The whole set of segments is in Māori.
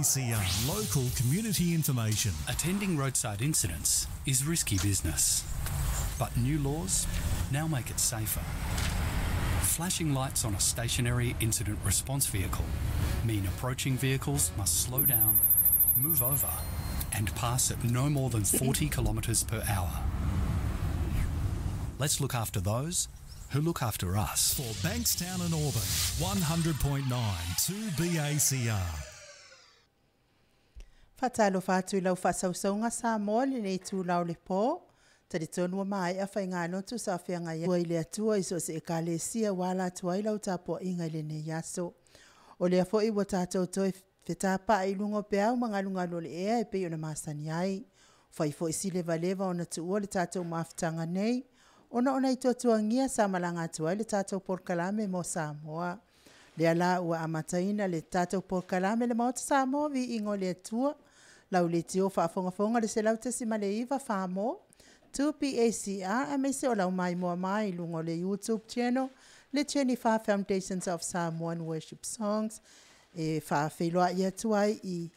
ACR local community information. Attending roadside incidents is risky business, but new laws now make it safer. Flashing lights on a stationary incident response vehicle mean approaching vehicles must slow down, move over, and pass at no more than 40 kilometres per hour. Let's look after those who look after us. For Bankstown and Auburn, 100.9 2BACR. Fatalo fatu lau fasausonga Samoa LENEI tūlau le pō. Tari tonua mai a whai ngā notu sa whianga ia. Ua Atua iso se ekalesia wala tuai lau tapo inga LENEI yaso. O lea fo iwa tātou toi whetapa i lungo pe au mangalunga lo le ea e pe ona masani ai. Whai fo isi leva leva ona tuua le tātou maafutanga nei. Ona i tuatuangia sa malanga tuai le tātou POLOKALAME mo Samoa. Lea la ua amataina le tātou POLOKALAME le Maota Samoa VIVIIGA le Atua. Lau le tio whaafongafonga le se lau tesi ma le iwa whaamo. 2PACR a me se o lau MAIMOA mai lungo le YouTube channel. Le Jennifer Foundations of Samoan Worship Songs. E whaafeiloa i atuai i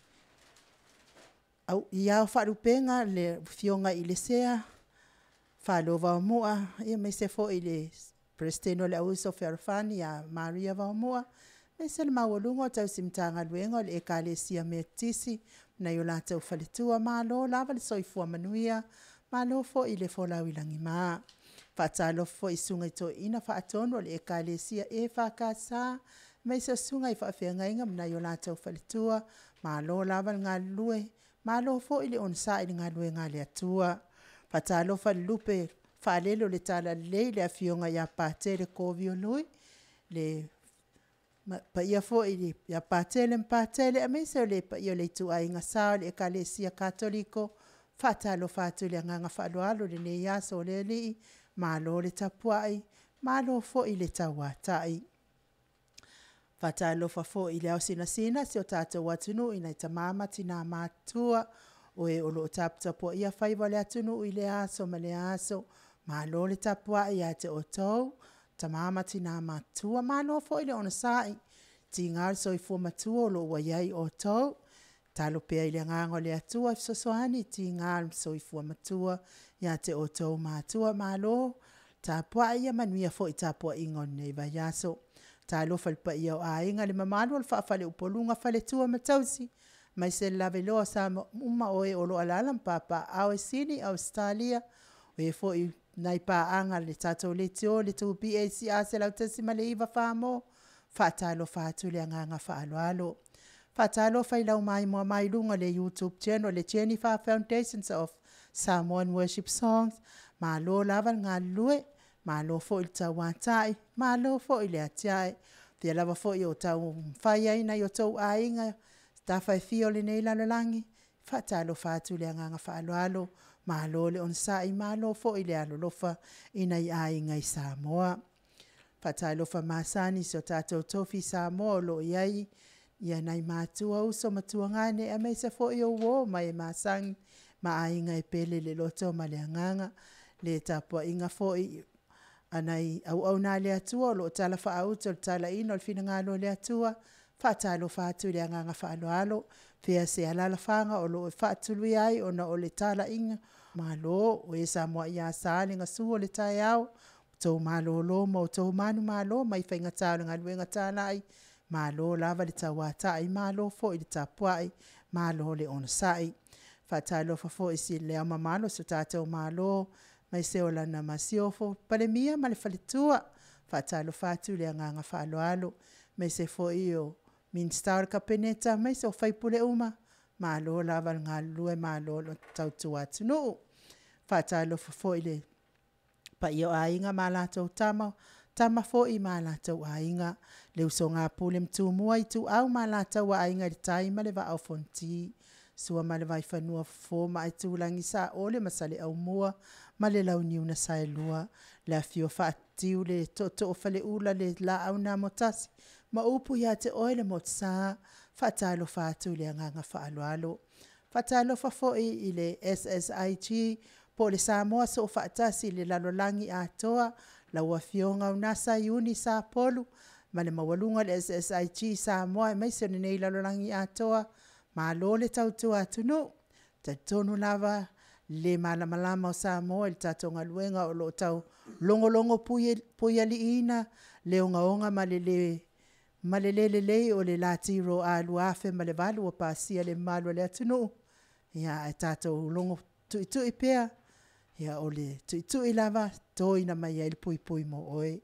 au whaarupenga le fionga i le sea. Whaalo Vaumua, ia me se fo i le Presteno le auso Ferfani a Maria Vaumua. Me se le mawalungo tau simtanga luengo le ekalesia me tisi. Na yo la tau whaletua malo, lava le soifua manuia. Malo fo i le folau ilangi maa. Whaatalo fo i sunga i to ina whaatono le ekalesia e whakasa. Me se sunga i whaafenga inga na yo la tau whaletua. Malo lava ngā lue. Malo fo i le onsa i ngā lue ngā le atua. Whaatalo whalupe whaalelo le tala lei le afionga ia pātere kōvio lui. Le pa ia fo i le ia pātele a mese o le pa ia le tu a inga sao le ekalesia katoliko. Whaatalo whaatu le nganga whaaloalo le ne iaso le li. Malo le tapuai. Malo fo i le tawatai. Whaatalo fo i le au sina si o tātou atunu ina i tamama tina mātua. Oe o lo tapu ia whaiwa le ATUNU'U i le aso ma le aso. Malo le tapua i a te o tau. Tamama tina matua. Malo fo i le ona sai. Ti ngar so i fo matua o lo ua iai o tau. Talo pea i le ngango le atua i sosoani. Ti ngar so i fo matua i a te o tau matua. Malo tapua ia manuia fo i tapua ingon nei vai aso. Talo falpa ia o a inga le mamalo al whaafale upolunga fale tua matausi. Mai se lave loa sa uma oe o lo alalam papa au e sini Australia o e fo i nai pa anga le tatou le tio le tu PACR se lau tasi ma le iwa whaamo whaatalo whaatu le anganga whaaloalo. Whaatalo whailau MAIMOA mai lunga le YouTube channel le Jennifer Foundations of Samoan Worship Songs ma lo lava ngā lue ma lo fo i tawatai ma lo fo i le atiai pia lava fo i o tau whaiai na i o tau ainga ta fai fio LENEI lalolangi, whaatalo whaatu le anganga whaaloalo, malo le onsai, malo fo i le alolofa ina i ainga i Samoa. Whaatalo wha masani so tātou TOFI Samoa lo iai, ia nei mātua uso matua ngane, a meisa fo i o wo mai masangi, ma ainga i PELE le loto ma le anganga, le tapua inga fo i anai au nā le atua, lo tala wha auto, tala ino, le fina ngalo le atua, whaatalo whaatu le anganga whaaloalo, pia se alala whanga o lo e whaatului ai o na o le tala inga. Malo, o e Samoa ia saale nga su o le tai au, tau malo lo mo tau manu malo, mai whainga tau nga luenga tala ai, malo lava le tawatai, malo fo i le tapuai, malo le onasai. Whaatalo fo i si le ama malo so tātou malo, mai se o lana masiofo, pale mia ma le whaletua, whaatalo whaatu le anganga whaaloalo, mai se fo i o min star kapeneta mai so fai pule uma malo lava ngā lue malo lo tautu ATUNU'U whaatalo fo ile pa i o ainga malatou tama fo i malatou ainga le uso ngā pule mtu mua i tu au malatou ainga le taima le va au fonti sua ma le vai whanua fo ma i tūlangi sa ole masale au mua ma le lau niuna sae lua le afio whaatiu le to fale ula le la au nā motasi ma upu ia te oile mo tsa whaatalo whaatu le anganga whaaloalo. Whaatalo whafoi i le SSIG po le Samoa so whaatasi le lalolangi atoa la uafionga unasa iuni sa polu ma le mawalunga le SSIG Samoa e maise nei lalolangi atoa Malo le tautu atunu. Tonu lava le malamalama o Samoa le tatou ngaluenga o lo tau longo puia li ina le onga malele o le latiro a luafe malevalu o pasia le malo le atunu. Ia e tatou longo tu pea. Ia o le tu lava toina mai il pui mo oe.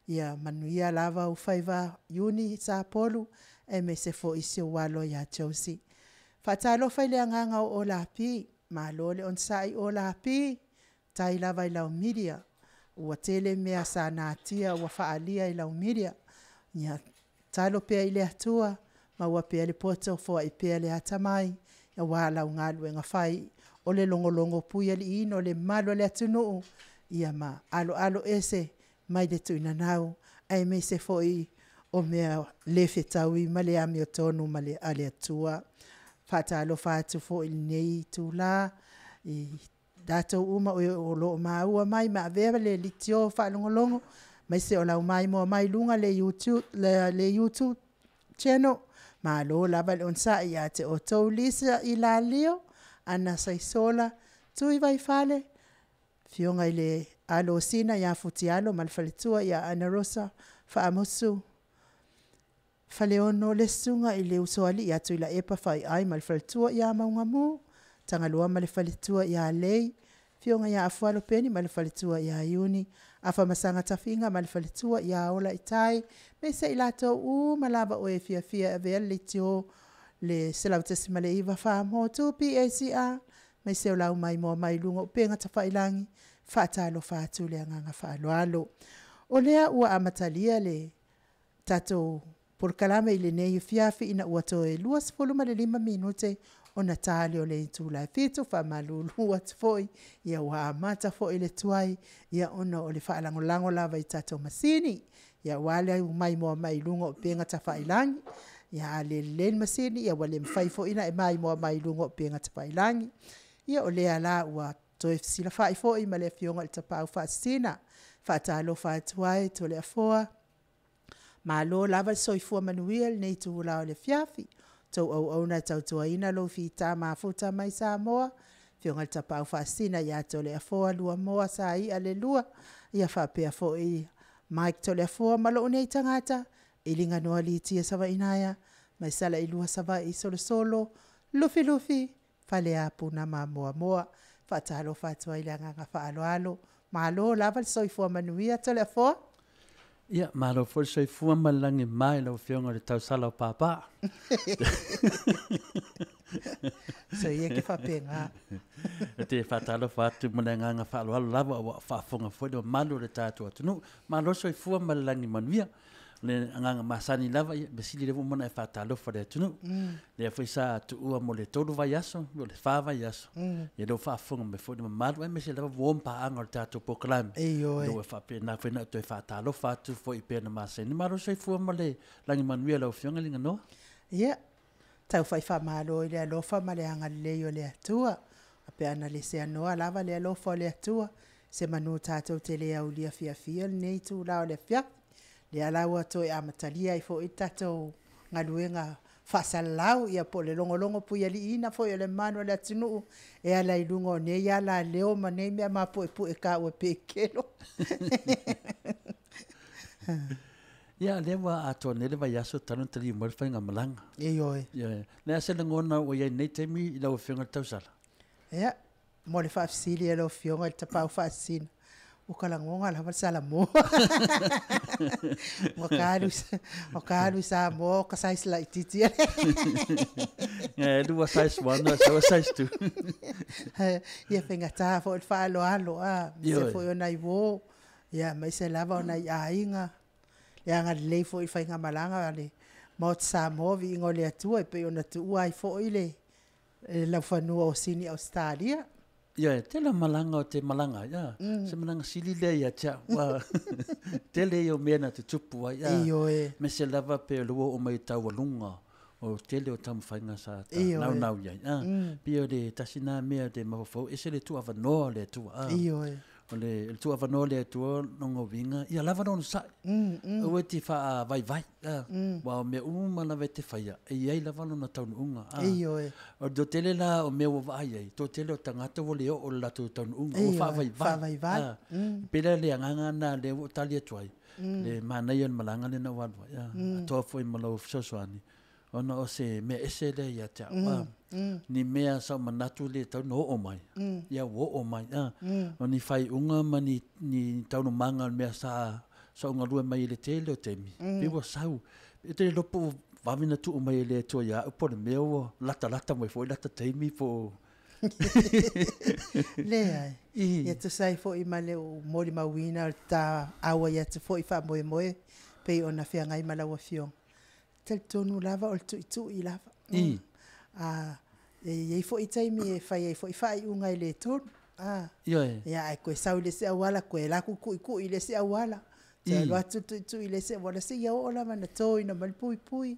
Ia manuia lava o faiva Yuni sa polu e me se fo isi o walo ia Chelsea. Fatalo fai le anganga o la pi, ma lole on sai o la pi, tai lava i lau media. Ua tele mea sa natia ua faalia i lau media. Ia talo pea i le atua, ma ua pea le poto fo i pea le atamai, ia wala ungalu e ngafai o le longo puia li ino le malo le ATUNU'U. Ia ma alo ese mai le tuinanau, ai me se fo i o mea lefe taui ma le ami o tonu ma le ale atua. Fatalo fatu fo il nei tu la I dato uma o lo maua mai ma aveva le litio fa longo mai se o la MAIMOA mai lunga le YouTube channel ma lo lava le onsa ia te o tau lisa I la leo ana sai sola tu I vai fale fionga I le alo sina ia futialo malfaletua ia ana rosa fa amosu Faleono le sunga I le usoali ia tu ila epa fai ai malfaletua ia maungamu tangalua malfaletua ia lei fionga ia afualo peni malfaletua ia Yuni afa masanga tafinga malfaletua ia ola itai me se ilato malava o FIAFIA avel litio le selautas male iva fa mo tu PACA me se ola MAIMOA mai lunga penga tafailangi fa talo fa tu le nganga fa alo o lea ua amatalia le TATOU POLOKALAME I LENEI FIAFI ina ua toe 2.5 minute o Natali o le tula fitu fa malulu at foi ia ua amata foi le tuai ia ona o le faalangolango lava I tatou masini ia wale MAIMOA mai lunga o penga tafailangi ia le masini ia wale mfai foi ina e MAIMOA mai lunga o penga tafailangi ia o lea la ua toe sila fai foi ma le fionga le tapau fa sina fa talo fa tuai to le afoa ma lo lava soifua manuel nei tu la le fiafi tau au na tau tuaina lo fita ma futa mai Samoa fionga le tapau fa sina ia to le afoa lua moa sa I alelua ia fa pea foi Mike to le afoa malo nei tangata ilinga noa li tia sava inaya mai sala I lua sava I solo lufi fale apu na moa fatalo fatua I langa fa alo malo lava soifua manuia to le afoa Ia, malo foi soifua malangi mai lo fionga le tau sala o papa. So ia ke whapenga. Te whatalo whatu mananganga whaaloalo lava o whafonga foi do malo le tātua ATUNU'U. Malo soifua malangi manuia. Le anganga masani lava ia besili le mona e whatalo fa le ATUNU'U. Le foi sa tuua mo le tolu vai aso, mo le whaava aso. Ia do whafonga me foi do malo e me se lava wompa anga le tātua POLOKALAME. Eio e. Do e whapena whena to e whatalo whatu foi pena masani. Malo soifua male langi manuia lau fionga linga noa. Ia. Tau fai whamalo I le alofa ma le anga leo le atua. A pe ana le se anoa lava le alofa o le atua. Se manu tātou te le au lia fiafia nei tu lao le fia. Le alaua to e amatalia I fo I tātou ngaluenga whasalau ia po le longo puia li ina fo I le manu le ATUNU'U. E ala I lungo ne ia la leo ma ne mea ma po e ka ua pe kelo. Ia lewa ato nele vai aso tanu tali mo fa nga malanga. Eio e. Ia. Le ase le ngona o ia nei TAIMI I lau fionga tau sala. Ia. Mo le whaafisili e lo fionga I tapau whaasina. O kalangonga la sala mo. O kalu sa mo ka size like titi. Do size 1 so size 2. Ia fenga ta fo fa alo se fo yo nai wo. Ia mai se lava ona ia inga. Ia nga le fo I fainga malanga le. Maota Samoa vi ngo le atua pe ona tu ai fo ile. La fanua o sini Australia. Ia, te la malanga o te malanga, ia. Se malanga sili le ia tia. Te le o mena te tupu ai, ia. Iyo e. Me se lava pe o lua o mai tau alunga. O te le o tamu whainga sa ta nau ia. Pio de tasina mea de mawafau. Ese le tu ava noa le tu. Iyo e. le tu avano le tu no vinga ia lava no sa o ti fa vai wa me uma na vete faia e ai lava no taununga o do tele la o me vai ai to tele o tangata vole o la tu taununga o fa vai pele le nganga na le o tali tuai le mana ia malanga le na wa to foi malo sosoani ona o se me ese le ia ta ni mea sa manatu le tau no o mai ia wo o mai oni fai unga mani ni tau no manga mea sa unga lua mai le tele o temi pe wo sau e te lopo vavina tu o mai le to ia po le meo lata mai foi lata taimi po le ai ia tu sai fo I male o mori mawina ta awa ia tu fo I fa moe pe ona fia ngai mala wa fio tel tonu lava o tu I lava e fo I taimi e fai fo I fai unga I le tonu ia ai koe sau le se awala koe la ku I le se awala te lo tu I le se wala se ia o la mana toi na mal pui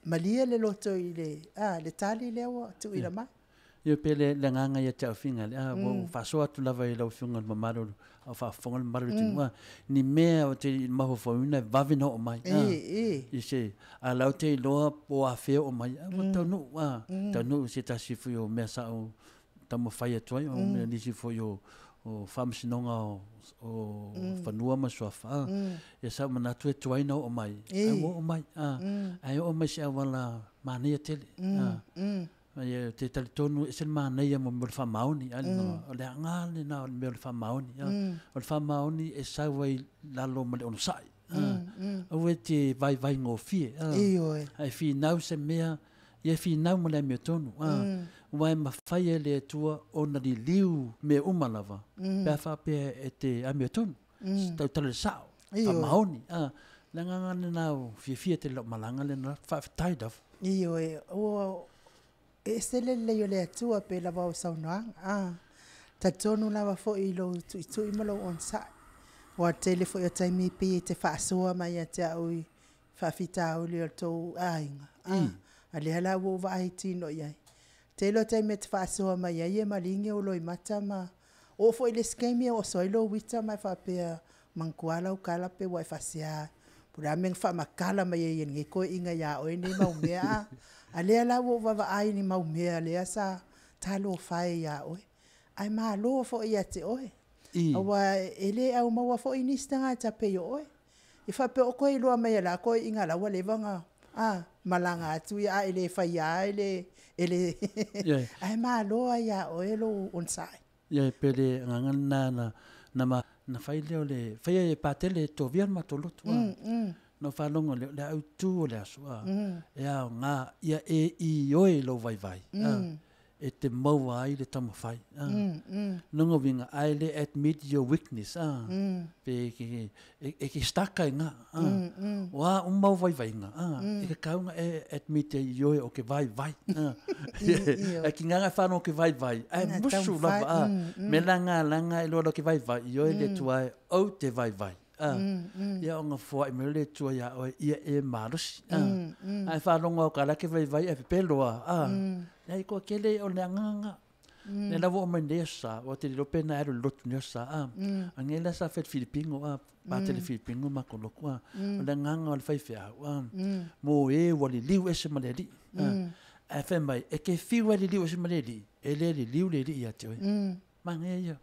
malia le loto I le tali le wa tu I la ma io pele le nganga ia tau finga wo fa so atu lava I lau finga mamaro o fa fonga maru tinua ni mea o te maho fauna vavina o mai I se a lau te loa po a feo o mai tanu se ta sifu o mea sa o tamo fai atuai o mea nisi fo o whamsinonga o whanua ma soafa e sa manatu e tuai na o mai o mai ai o mai se awala mania tele ia te talitonu e se manaia mo le whamaoni o le angale na o le whamaoni o le whamaoni e sauai lalo ma le ono sai o e te vai ngō fie ai whinau se mea ia whinau ma le mea tonu wai mawhai e le tua o na li liu me umalava pia whapea e te amea tonu tau tala le sao whamaoni le ngangane na o fia te lo malanga le na whawhitai dafu e sele le yo le atua pe lava o saunoanga ta tonu lava fo I lo tu I malo on sa wa tele fo yo taimi pe te whaasoa mai a te au whawhita o le to ainga ale hala wo vai tino iai te lo taimi te whaasoa mai ai e malinge o loi mata ma o fo ile skemi o soilo wita mai whapea mankuala o kala pe wai whasia pura meng whamakala mai e nge ko inga ya o ene maumea ale ala wo va ai ni mau mea le asa talo fai ya oi ai ma lo fo ia te oi awa ele au ma fo ini stanga ta pe oi I fa pe o ko I lo mai la ko inga la wale vanga malanga tu ya ele fai ya ele ai ma lo ya oi lo on sai ia pele ngangana na fai le fai e patele to vian ma to lot no falongo le au tu le asua e a nga ia I oi lo vai e te mau ai le tama fai nunga vinga ai le admit your weakness pe ke staka nga wa mau vai nga e ka kaunga e admit oi o ke vai e ki nga whano ke vai ai musu lava me langa I lo ke vai oi le tuai o te vai ia onga fo I mele tua ia o ia e marusi ai whanonga o kala ke vai e peloa nei ko kele o le nganga ne la vo me nesa o te lopena ero lotu nesa angela sa fet filipingo pa te filipingo ma koloko o le nganga o le faifia mo e wali liu ese maledi ai fe mai e ke fiu wali liu ese maledi e le liu le ia te mangeia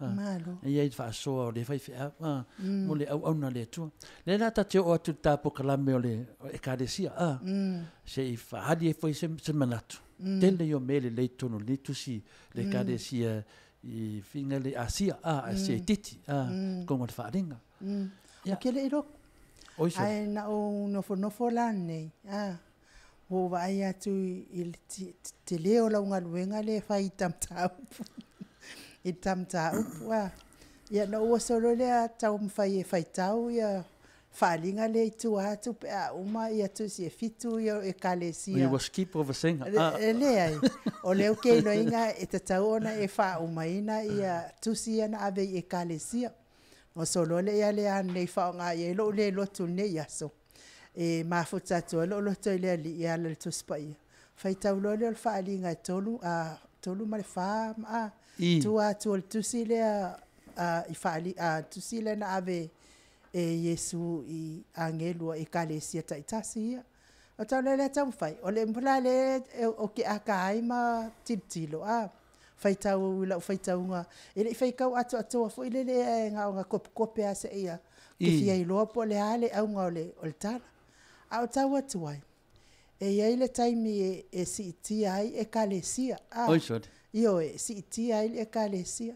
malo ia I whaasoa o le faifia mo le au na le tua le rata te o atu POLOKALAME o le ekadesia se I whahadi e foi se manatu tele yo mele le tono le tusi le ekadesia I finga le asia se titi kongo le whaaringa o kele iro ai na o nofo lane o vai atu I te leo la unga luenga le whai tamtau I tamtau ia na ua solo lea tau mwhai e whai tau ia whaalinga le tu atu pe a uma ia tu si e fitu ia e kalesia we will skip over senga lea o leo kei no inga e te tau ona e wha umaina ia tu si ana ave e kalesia o solo le ia le an nei wha ngā ia lo le lotu ne yaso e mafutatu lo lotu le li ia le tu spa ia whai tau lo le whaalinga e tolu ma le wha tua tu tusi le I faali tusi le na ave Yesu I angelu e kalesia taitasi o tau le tau fai o le mpula le o ke akai ma titilo fai tau nga ele fai kau atu fo ile le nga kope ase ia ke fia I loa po le ale au nga o le tala au tau atu ai ia ile taimi si tia ai e kalesia io si tia ai e kalesia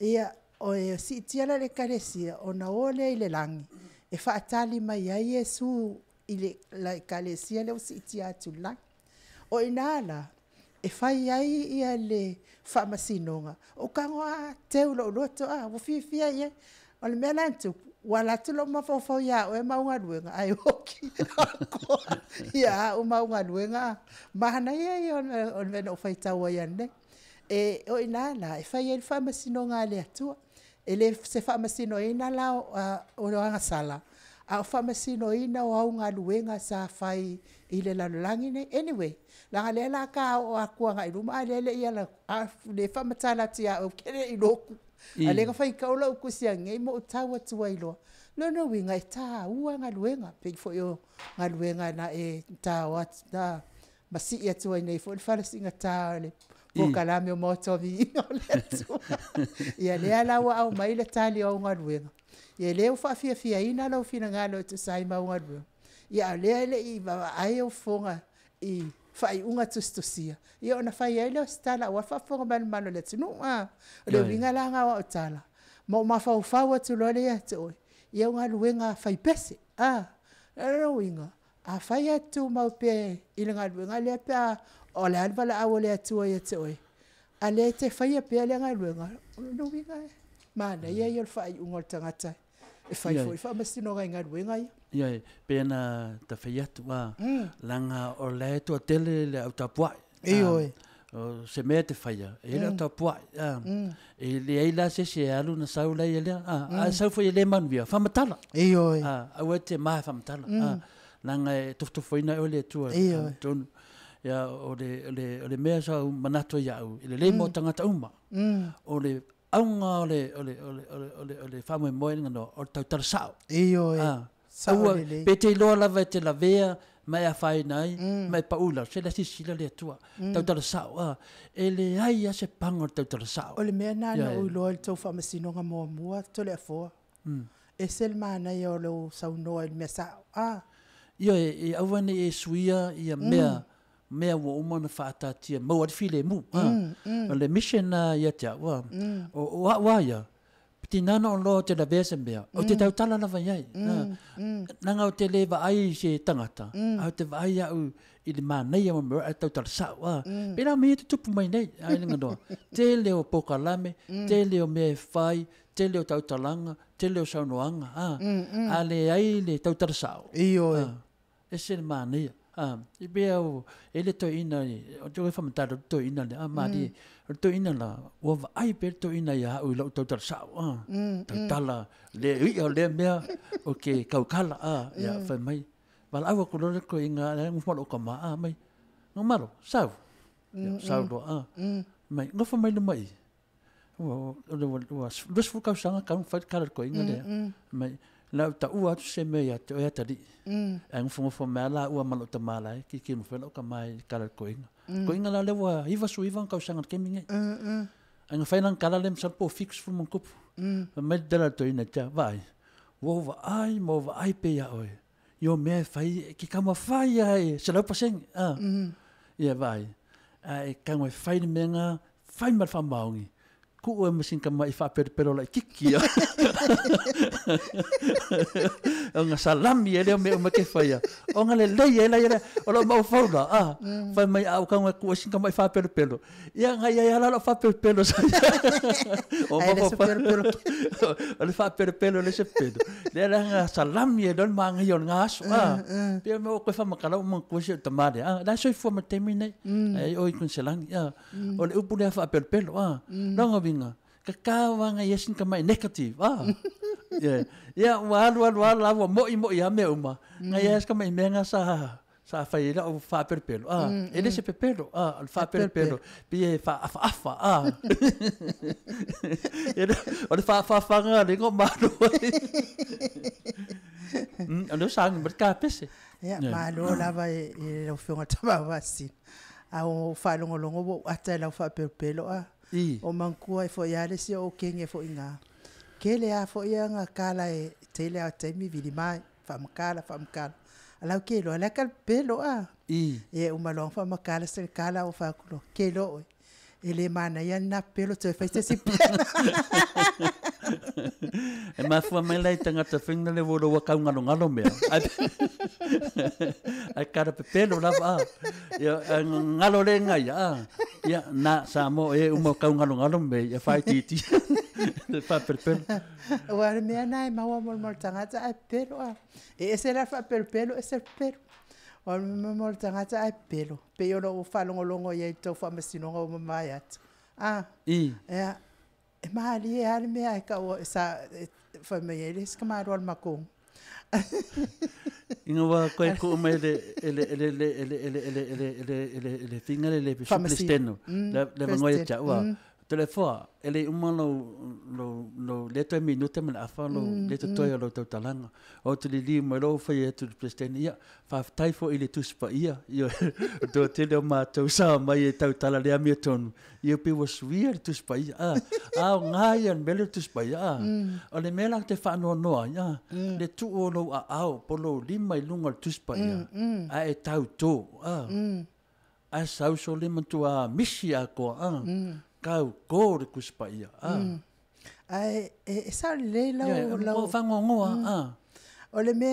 ia o si tia le kalesia o na ole ile langi e faatali mai ai Yesu ile la kalesia le si tia tu lang o inala e fai ai ia le famasinonga o kangoa teulo loto wo fifia ye o le melantu wala tulo mafofo ya o maunga luenga ai hoki ya o maunga luenga mahana ye o le fai tawa yande e o inala e fai el famasinonga le atua ele se famasino ina la o nga sala a famasino ina o nga luenga sa fai ile la langi ne anyway la lela ka o akua nga iluma lele ia la le famatala tia o kere iloku ale ka fai ka ola ku sia ngai mo tawa tuailo no winga ta ua nga luenga pe fo yo nga luenga na e tawa da masi ia tua nei fo fala singa ta le POLOKALAME o Maota Viiga o le atua ia le ala au mai le tali o nga luenga ia le fa FIAFIA ina lo fina ngalo tu sai ma nga luenga ia le I va ai o fonga I fai unga tustusia ia ona fai ai le stala wa fa fonga man le tunu le winga la nga o tala mo ma fa atu lo le atu ia nga luenga fai pese lo winga a fai atu ma pe ile nga luenga le pa o le alva la au le atu ia te oi a le te fai pe le nga luenga lo winga mana ia ia fai unga tangata e fai foi fa masino nga luenga ia pena ta faiatu langa o le to tele le Atua o se me te faia e le Atua e le ai la se alu na saula ia le a sau foi le manvia famatala a te mai famatala langa e toftofoina o le tua ton ia o le mea sa manato ia o le mo tangata uma o le aunga o le famo mo no o tau sao Saua pete loa lava te lavea mai a fai nai mai paula se la sisila le tua tau tala sao e le ai a se pango tau tala sao o le mea nana o loa le tau whamasinonga mua to le afoa e sel mana i o lo saunoa i mea sao ia e awane e suia ia mea wa umana whaatatia mau ati file mu o le mission ia te awa o waia tinana o lo te la vese mea o te tau tala lava iai nanga o te lewa ai se tangata au te vai au I le manei o mea tau tala sao pera me te tupu mai nei ai nga doa te leo POLOKALAME te leo mea fai te leo tau talanga te leo saunoanga a le ai le tau tala sao e se le manei I bea o ele to ina o te wha matara to ina le mari to ina la o ai per to ina ia o lo to tar sao tala le I o le mea o ke kaukala ia fa mai wala au ko lo ko inga le mo lo kama mai no malo sao do mai no fa mai no mai o dos fu ka sanga ka fa kala ko inga le mai la ta ua se me ya te ya tadi ang fo mala ua malo ta mala ki mo felo ka mai kala ko inga la le wa iva su ivan ka sanga ke minge ang fainan kala lem sa po fix fu mon kup me dela to ina ta vai wo va ai pe ya oi yo me fai ki kama fai ai se lo paseng ya vai ai ka mo fai menga fai mal fa maungi ku o mesin kama I fa pero la kiki o nga salami ele me ke faia o nga le o lo mau faula fa mai au ka ku mesin kama I fa pero ia nga ia la fa pero o mo o le fa pero le se pedo le nga salami ele ma nga yon nga aso pe me o ko fa makala mo ku se tamade la so fo me termine ai o kun selang o le upu le fa pero no vinga kakawa nga yesin ka mai negative ya walu la mo ya me uma nga yes ka mai menga sa sa fai la o fa perpelo ele se perpelo al fa perpelo pie fa afa ele o fa nga le ngo malo ano sang berka pese ya malo lava e o fionga tama vasi au fa longo ata la fa perpelo o mankua e fo yale si o kenge fo inga kele a fo ia kala e tele a taimi vili mai fa makala alau kelo ala kal pelo e o malong fa makala se kala o fa kulo kelo ele mana ia na pelo te fa se pena e ma fu mai lai tanga te finga le volo wa kaunga no ngalo me ai cara pelo la ya ngalo le ngai ya na Samoa e umo kaunga no ngalo me ya fai titi fa pelo wa me na ma wa mol tanga ta pelo e ese la fa pelo ese pelo o mol tanga ta pelo pe yo lo fa longo ye to fa masino ngo mama ya e mahali e hali mea ka o sa família eles kamaru al makong inga wa koe ko mai le finga le suplisteno le mangoia cha wa telefone ele umano lo leto minuto men afa lo leto toyo lo talanga o te li mo lo fa ye tu prestenia fa tai fo ile tu spa ia yo do te le ma to sa mai tau tala le mi ton yo pe was weird tu spa ia ngai an belo tu spa ia o le mela te fa no ya le tu o lo polo lima lunga tu spa ia e tau to a sau so le mantu a misia ko kau ko ku spaia ai e sa le la o fangongo o le me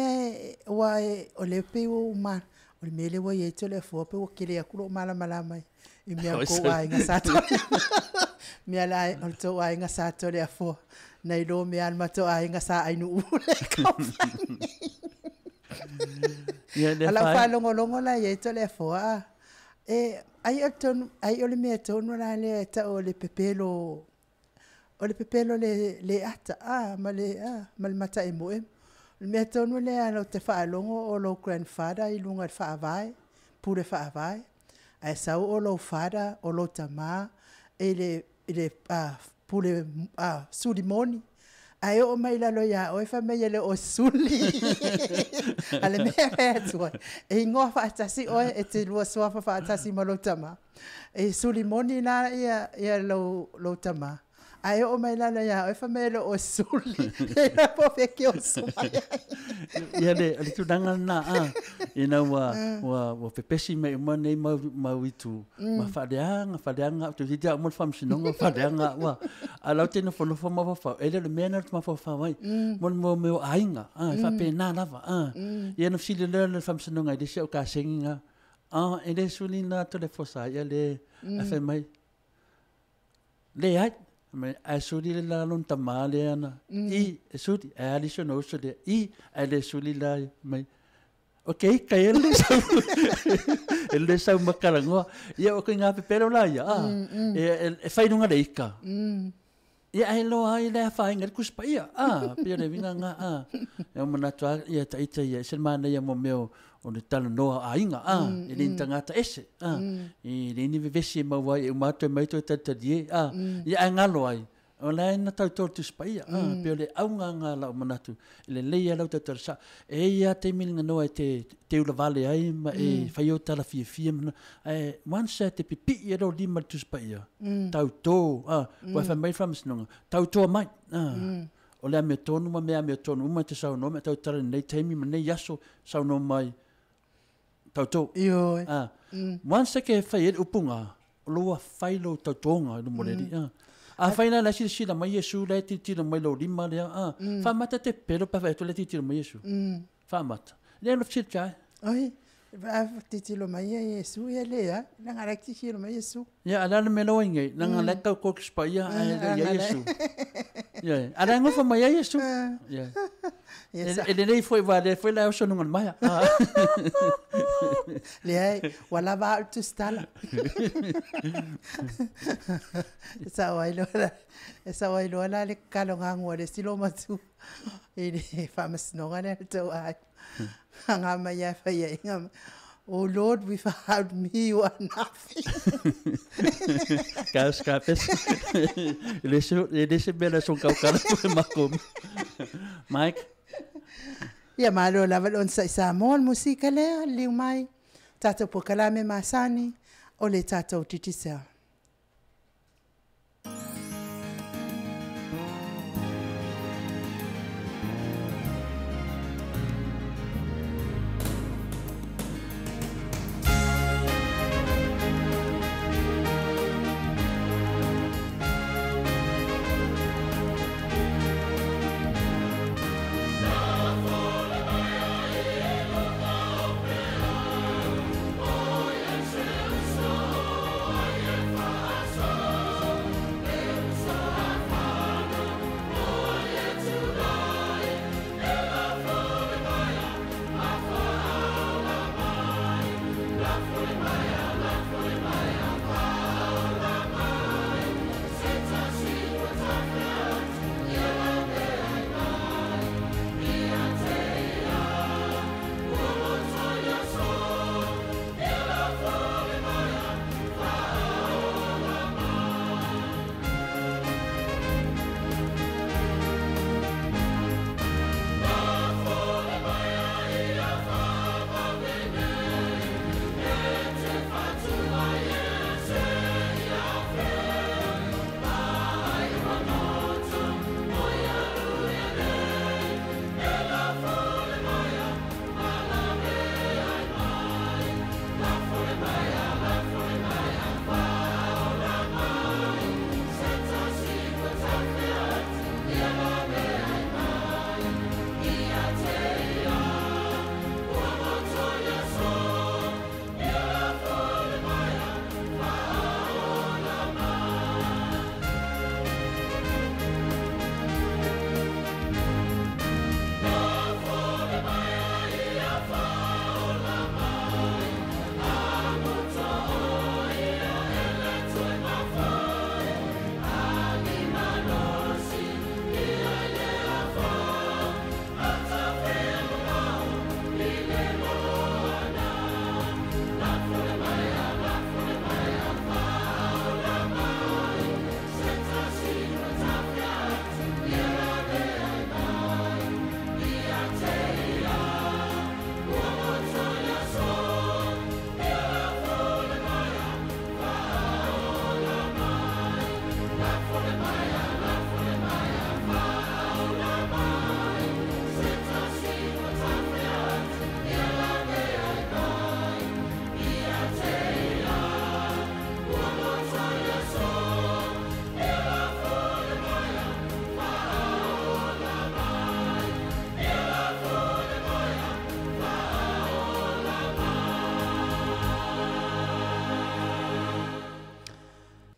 wa o le pe o ma o le me le wa ye tele fo pe o kile akulo mala mai i me ko ai nga sato me ala o to ai nga sato le fo nei do me al mato ai nga sa ai nu le ka ala fa longo la ye tele fo ai o le mea tonu la le ta o le pepelo le ata ma le mata e moe le mea tonu le ano te whaalongo o lo grandfather i lunga whaavai pure whaavai ai sau o lo fada o lo tama e le pure sulimoni ai o mai la lo ya o fa mai le o suli ale me tua e ngo fa tasi o e te lo so fa tasi malo tama e suli moni na ia lo tama ai o mai la ya o fa mai le o suli e na po fe ke o so ia le tu danga na ina wa pepesi me mane ma witu ma fadeanga tu dia mo fam sinonga fadeanga wa ala te no fo ma fa ele le mena ma fa mai mo me ainga fa pena lava ia no fili le fam sinonga de se o ka singa ele sulina to le fosa ia le fa mai le ai me asuri la lon tamale ana I asuri ali sono so de I ale suli la mai okay kai ele sa makarango ia o kinga pero la ia e fai nunga deika ia ai lo ai le fai ngal kuspa ia pia vinga nga e mana tua ia taita ia semana ia mo meu o le talo noa ainga ele tangata ese I le ni vivesi ma wai o mato mai to tatadie ia ngalo ai o le na tau tu spaia pe le aunga la manatu le leia la tatarsa e ia te milinga noa te ula vale ai ma e fai o tala fia e mansa te pipi ia ro lima tu spaia tau to wa fa mai fam snonga tau to mai o le me tonu ma me tonu ma te sau no me tau tala nei taimi ma nei yaso sau no mai tautou io mansa ke fai upunga loa failo tautonga no moreri a faina la sila mai Yesu le titira mai lo lima le fa mata te pero pa fa le titira mai Yesu fa mata le no chicha ai va titilo mai Yesu ele na ngara titilo mai Yesu ya ala me lo inge na ngala ka ko spaia ya Yesu ya ala ngo fa mai Yesu ya ele nei foi lá o sono mai le wala va tu stala esa wai lo la le kalonga ngore silo matu ele famas no ngane to ai nga mai fa ye ngam Oh Lord, we found me, you are nothing. Kaos kapes. Ilese bela song kaukala po makum. Mike? Ia malo lava on sa Samoan musika lea, liu mai. Tatou pokalame masani, o le tatou titisea.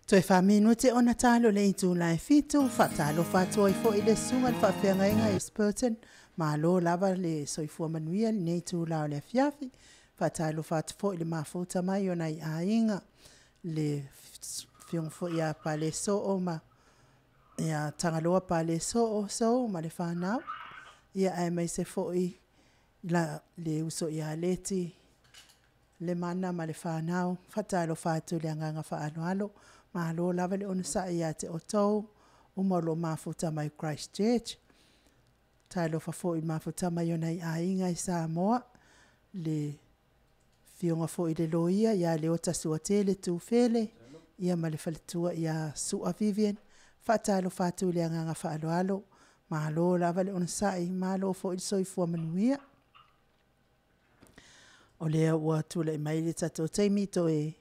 Toi fa minute ona talo le itu lai fitu fatalo fatoi fo ile sunga fa fenga experten malo lava le soifua manuia ne tu la le fiafi fatalo fat fo ile mafuta mai ona ainga le fiong fo ya pale so oma ya tangaloa pale so ma le fana ya ai mai se fo I la le uso ya leti le mana ma le fana fatalo fatu le nganga fa anualo malo lava le ona sa ia te otou umalo mafuta mai Christchurch talo fa fo I mafuta mai ona ainga I Samoa le fionga fo I le loia ya le ota suatele tu fele ia ma le faletua ia sua Vivian fatalo fatu le nganga fa alo malo lava le ona sa I malo fo I soifua manuia o le ua tula I mai le tatou TAIMI to e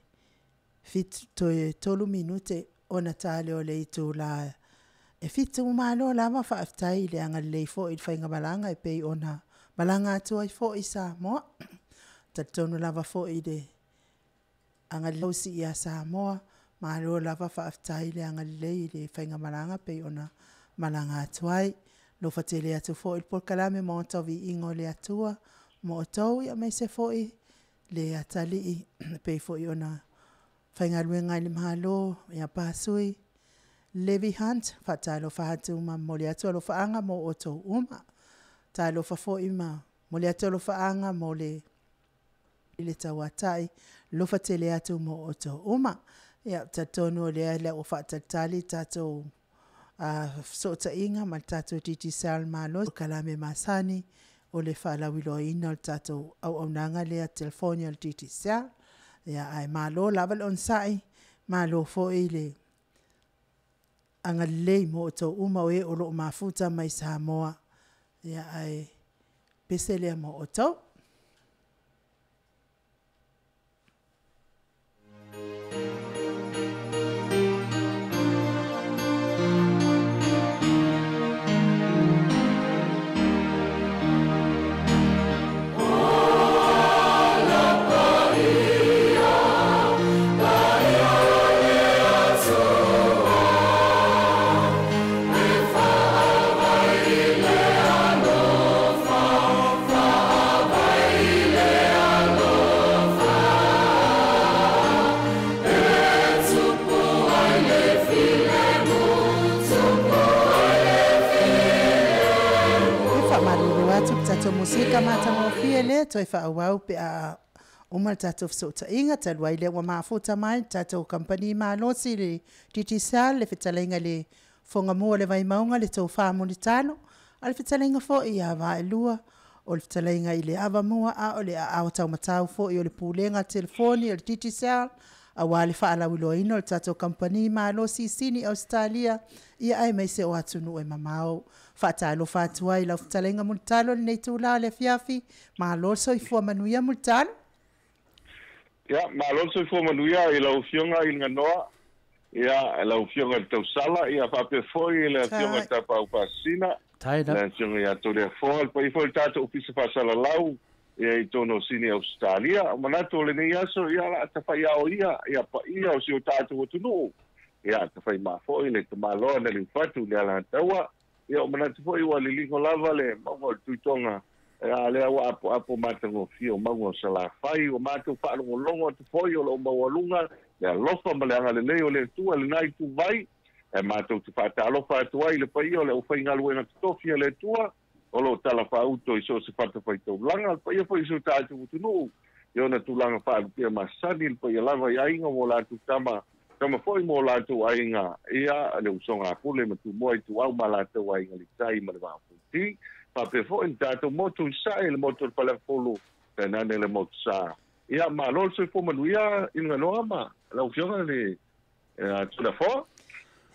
fit to e tolu minute ona tale o le itu la e fitu malo lava fa aftai le anga le fo I fainga balanga e pei ona balanga atua I fo I Samoa tatonu lava fo I de anga le si ia Samoa malo lava fa aftai le anga le fainga balanga pei ona malanga atuai lo fatele atu fo I POLOKALAME Maota VIIGA le Atua Maota ia mai se fo I le atali pei fo I ona fainga luenga le mahalo ya pasui Levi Hunt fatalo fatu ma moliato lo faanga mo oto uma talo fa fo ima moliato lo faanga mo le I le tauatai lofa tele atu mo o to uma. Ia tatonu o lea le o whaatatali tatou so ta inga ma tatou titi sal malo kalame masani o le whaalawilo ina o tatou au nanga lea telefoni o titi sal. Ia ai malo laval on sai malo fo i le anga lei mo o to uma o e o lo mafuta mai Samoa. Ia ai pesele mo o to. Tato musika mata mofia le toi whaawau pe a umal tato fsota inga talwai le wa mafuta mai tato company malosi le titisal le fitalenga le fonga mua le vai maunga le tau whaamuli tano al fitalenga fo i awa e lua o le fitalenga i le awa mua a o le a au tau matau fo i o le pulenga telefoni o le titisal a wale whaalawilo ino le tato company malosi sini Australia ia ai mai se o ATUNU'U e mamau. Whaatalo whaatua i lau fitalenga multalo ni nei tūla le fiafi, ma loso i fua manuia multalo? Ia, ma loso i fua manuia i lau fionga i nganoa, ia, lau fionga i tau sala, ia whape foi i lau fionga i tapa upasina, lau fionga i ato lea foa, pa i foi tato upisa whasala lau, ia i tono sini Australia, manato LENEI aso, ia la tawhai ao ia pa ia o si o tato ATUNU'U, ia tawhai ma foi le tamaloa na li whatu le ala taua, ia o manatu foi ua lilingo lava le maunga tuitonga e lea ua apo matango fio maunga sala fai o matu whaalongo longo atu foi o lo mawalunga le alofa ma le anga LENEI o le tua le nai tu vai e matu tu whaata alofa atu ai le pai o le ufai ngaluenga TOFI le tua o lo tala whauto i so se whata whai tau langa le pai foi so tātu ATUNU'U i ona tu langa whaalutia masani le pai lava i ainga mo la tu tama kama foi mo la tu ainga ia le usonga pule ma tu moi tu au mala tu ainga li tai ma le va puti pa pe foi tato mo tu sai le motor pala polo tenane le mo sa ia ma lo so fo manuia in no ama la usiona le tu la fo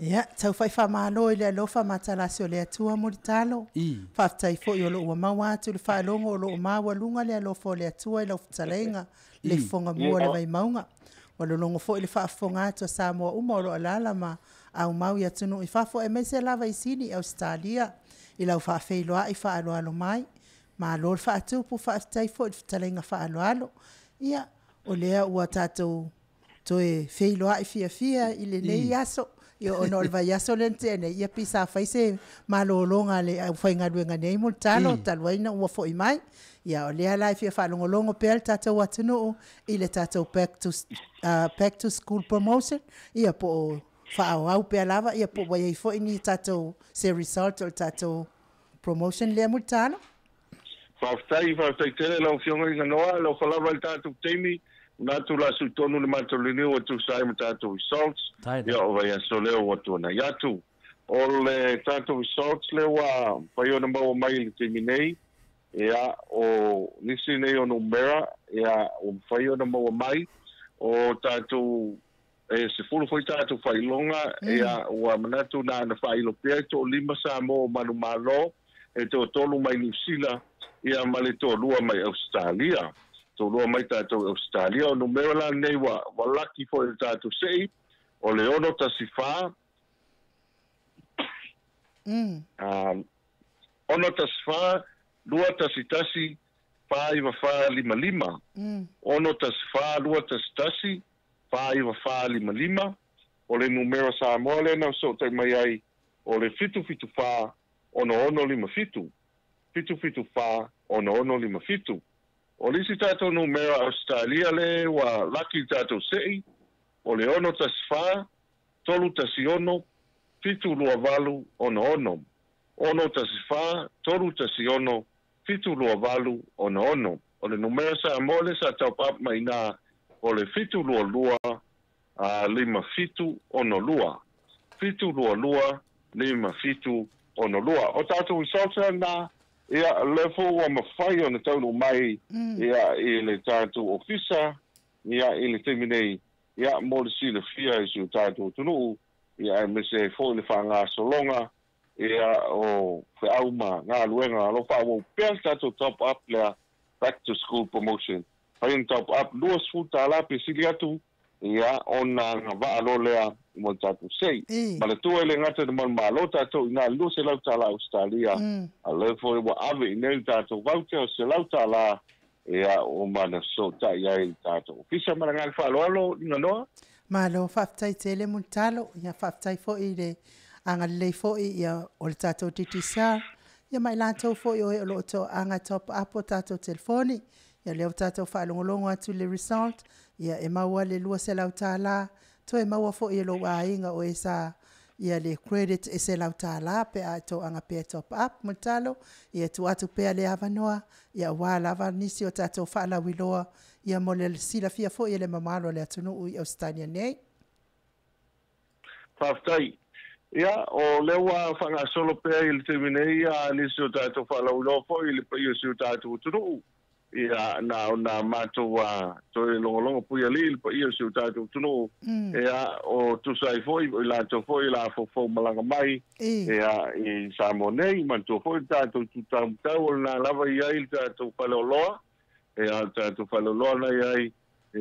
ia tau fai fa malo ile lo fa matala so le tua mo talo fa tai fo yo lo ma wa tu fa longo lo ma wa lunga le lo fo le tua lo ftalenga le fonga mo le vai maunga o lo longo fo ile whaafonga to Samoa umoro alala ma au mau i ATUNU'U i whafo e mese lava i sini Australia i lau whaafeiloa i whaaloalo mai ma lor whaatupu whaafitai fo i whatalenga whaaloalo ia o lea ua tātou to e feiloa i fiafia i LENEI aso i o no vai aso lente ene ia pisa whaise ma lolonga le au whaingaluenga nei mo talo taluaina ua fo i mai ia o lea lai fia whalongolongo pēl tātou ATUNU'U i le tātou back to school promotion ia po o whaau pēl lava ia po wai ei fo ini tātou se result o tātou promotion lea multano. Whaftai tele lau fionga i nganoa, lau whalawa i tātou TAIMI, nātu la su tonu le matolini o tu sai ma tātou results, ia o vai aso leo o tuana iatu. O le tātou results leo a paiona maua mai le TAIMI nei, ia o nisi nei o numera, ia o whaiona maua mai, o tātou se fulu foi tātou whailonga, ia ua manatu nā na whailo pia, to lima sa mo manu malo, e to tolu mai New Zealand, ia male to lua mai Australia. To lua mai tātou Australia, o numera la nei wa laki foi tātou sei, o le ono tasi wha, ono tasi wha, lua tasi, wha iwa wha lima. Ono tasi wha, lua tasi, wha iwa wha lima. O le numera Samoa le na so tai mai ai, o le fitu wha, ono lima fitu. Fitu wha, ono lima fitu. O lisi tātou numera Australia le wa laki tātou sei, o le ono tasi wha, tolu tasi ono, fitu lua valu, ono. Ono tasi wha, tolu tasi ono, fitu lua valu, ono. o le numera sa mo le sa top up mai na o le fitu lua lima fitu ono lua fitu lua lima fitu ono lua o tātou I sauta na ia lefo wa mawhai o na taunu mai ia I le tātou ofisa ia I le temi nei ia mo le sila fia I su tātou tunu'u ia me se fo le whanga solonga ia o whauma ngā luenga lo whaua pēr tātou top up lea back to school promotion whain top up lua sfuta la pe sili atu ia ona ngā wā lea mo tātou sei. Ma le tua le ngata de man malo tātou ina lu se lau tāla Australia. A le fo wa ave I nei tātou voucher se lau tāla ia o mana so ta ia I tātou. Kisa mana ngai whaaloalo inga noa? Malo whaftai tele muntalo, ia whaftai fo I le anga le fo I ia o le tātou titisa. Ia mai lātou fo I o lo to anga top up o tātou telefoni. Ia leo tātou whaalongolongo atu le result. Ia e maua le lua se lau tāla. To e maua fo I lo ainga o esa ia le credit e se lau tāla pe a to anga pe top up muntalo. Ia tu atu pe le avanoa. Ia wā lava nisi o tātou whaala wiloa. Ia mo le sila fia fo I le mamalo le ATUNU'U I Australia nei. Whaftai. Ia o lewa whanga solo pe I le temi nei ia nisi o tātou whaala wiloa fo I le pa I o si o tātou ATUNU'U. Ia na mātou to e longolongo puia li pa I o si o tātou ATUNU'U. Ia o tusai foi I lātou foi la fo malanga mai. Ia I Samoa nei mantua foi tātou tutau o na lava I ai tātou whaleoloa. Ia tātou whaleoloa na I ai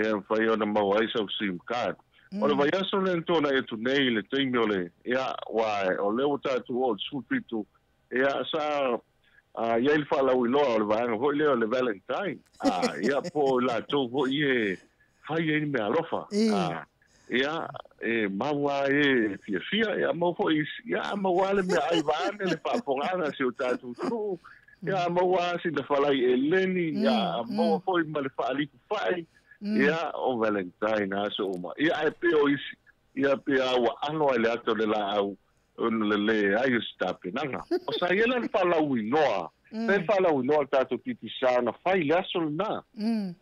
ia whai o na mau ai sau SIM card. O le vai aso le ntona e tu nei le teimi o le. Ia wae o leo tātou o sulpitu. Ia sa ia il fala uiloa o le vaanga hoi leo le Valentine. Ia po la tau hoi e whai e ni mea lofa. Ia maua e FIAFIA. Ia mau hoi, ia maua le mea ai vaane le whaapongana si o tātou turu. Ia maua si na whalai e leni. Ia maua hoi ma le whaaliku whai. Ia o Valentine aso oma. Ia e peo isi. Ia peo awa ano ele ato le la au. Le ai stape nanga o sa yela fala uinoa pe fala uinoa tātou titi sana fai le aso na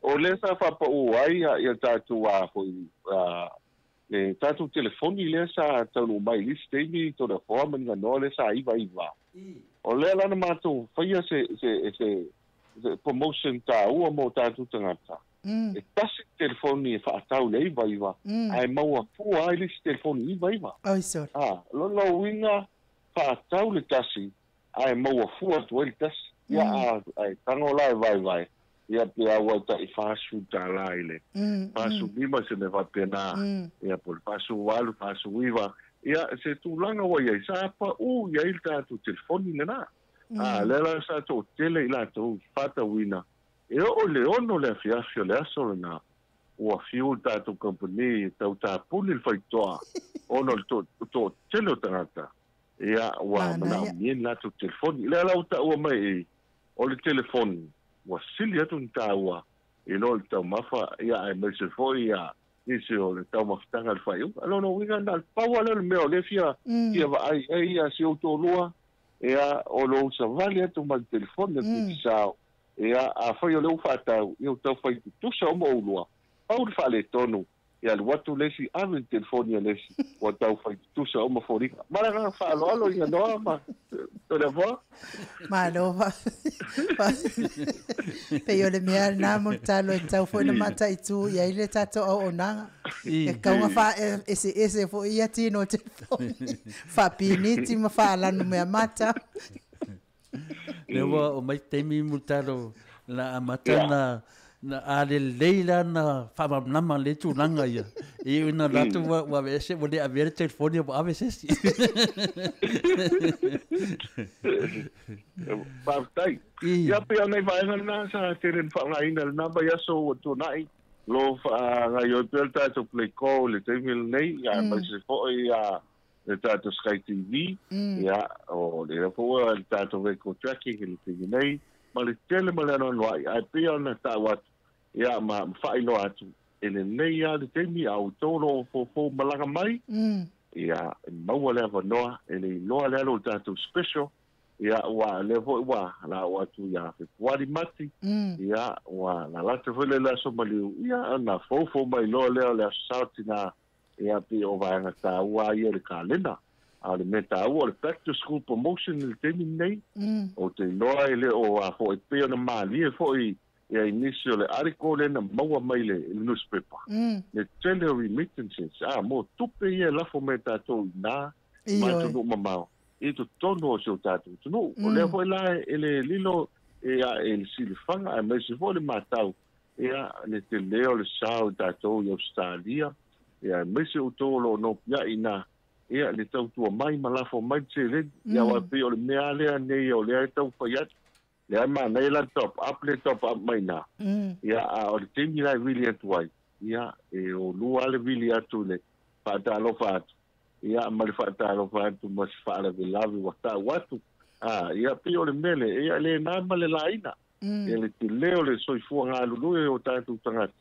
o le sa fa pa o ai ia tātou hoi e tātou telefoni le sa tau mai liste ni to da forma nga no le sa iva o le lana mātou fai se promotion ta ua mo tātou tangata e tasi telefoni e whaatau le iva ai maua pua ai lisi telefoni iva Oisor lolo winga whaatau le tasi ai maua fua tu le tasi ia ai tango lai vai ia pe awa ta I fasu ta lai le fasu lima se me va pena ia por fasu walu fasu iva ia se tu langa wa ia sa pa ia il tātou telefoni na lela sa to tele ila to fata wina e o le ono le AFIAFI le aso na ua fiu tātou company tau tāpuni le whaitoa ono to tele o tangata ia ua mana mien lato telefoni le lau ta ua mai o le telefoni ua sili atu ni tā ua e no le tau mafa ia ai mai se foi ia isi o le tau mafitanga le whaiu alono winga na le paua le meo le fia ia wa ai ia si o tō lua ia o lo sa vali atu ma le telefoni le pitisao ia a foi o le ufatau ia o tau whai tusa o mo ulua au le whale tonu ia le watu lesi ave telefoni lesi o tau whai tusa o mo forika maranga whaaloalo ia noa ma tole voa Malo pe yo le mea na mo talo e tau foi na mata I tu ia ile tato o onanga e kaunga fa ese fo ia tino telefoni fa piniti ma fa lanu mea mata Lewa o mai teimi mutaro la amatana na ale leila na fama nama le tu langa ia e una latu wa vese mo de avere telefoni o ave sesi Baftai ia pe nei vai na sa teren fa ngai na ba ya so to nai lo nga yo pelta to play call le temil nei ya ba se fo ia le tato Sky TV ia o le fo le tato vehicle tracking le temil nei ma le tele ma le no ai pe na ta wat ia ma failo atu ele nei ia le temi au tolo fo malanga mai ia maua le vanoa ele loa le lo tato special ia ua le foi ua la ua tu ia fe puari mati ia ua la late foi le la somaliu ia na fofo mai lo le sautina ia pe o vaenga ta ua ia le kalenda a le meta ua le back to school promotion le temi nei o te loa ele o a foi pe na mali e foi ia inicio le article na maua mai le newspaper le tele remittances mo tupe ia la fo meta to na ma tu mamao e to tono o seu tatou tunu o le foi la ele lilo ele silfanga a mesi foi le matau le te leo le sao tatou i Australia mesi o tolo no pia ina le tau tua mai malafo mai tele ia wa pe o le mea lea nei o le tau faiat le ma nei la top up mai na o le temi la really atuai o lua le really atu le fatalo fatu ia ma le fatalo fatu ma se fala de lavi wata watu ia pe o le mele ia le na ma le laina le te leo le soifua ngā lulu o tātou tangata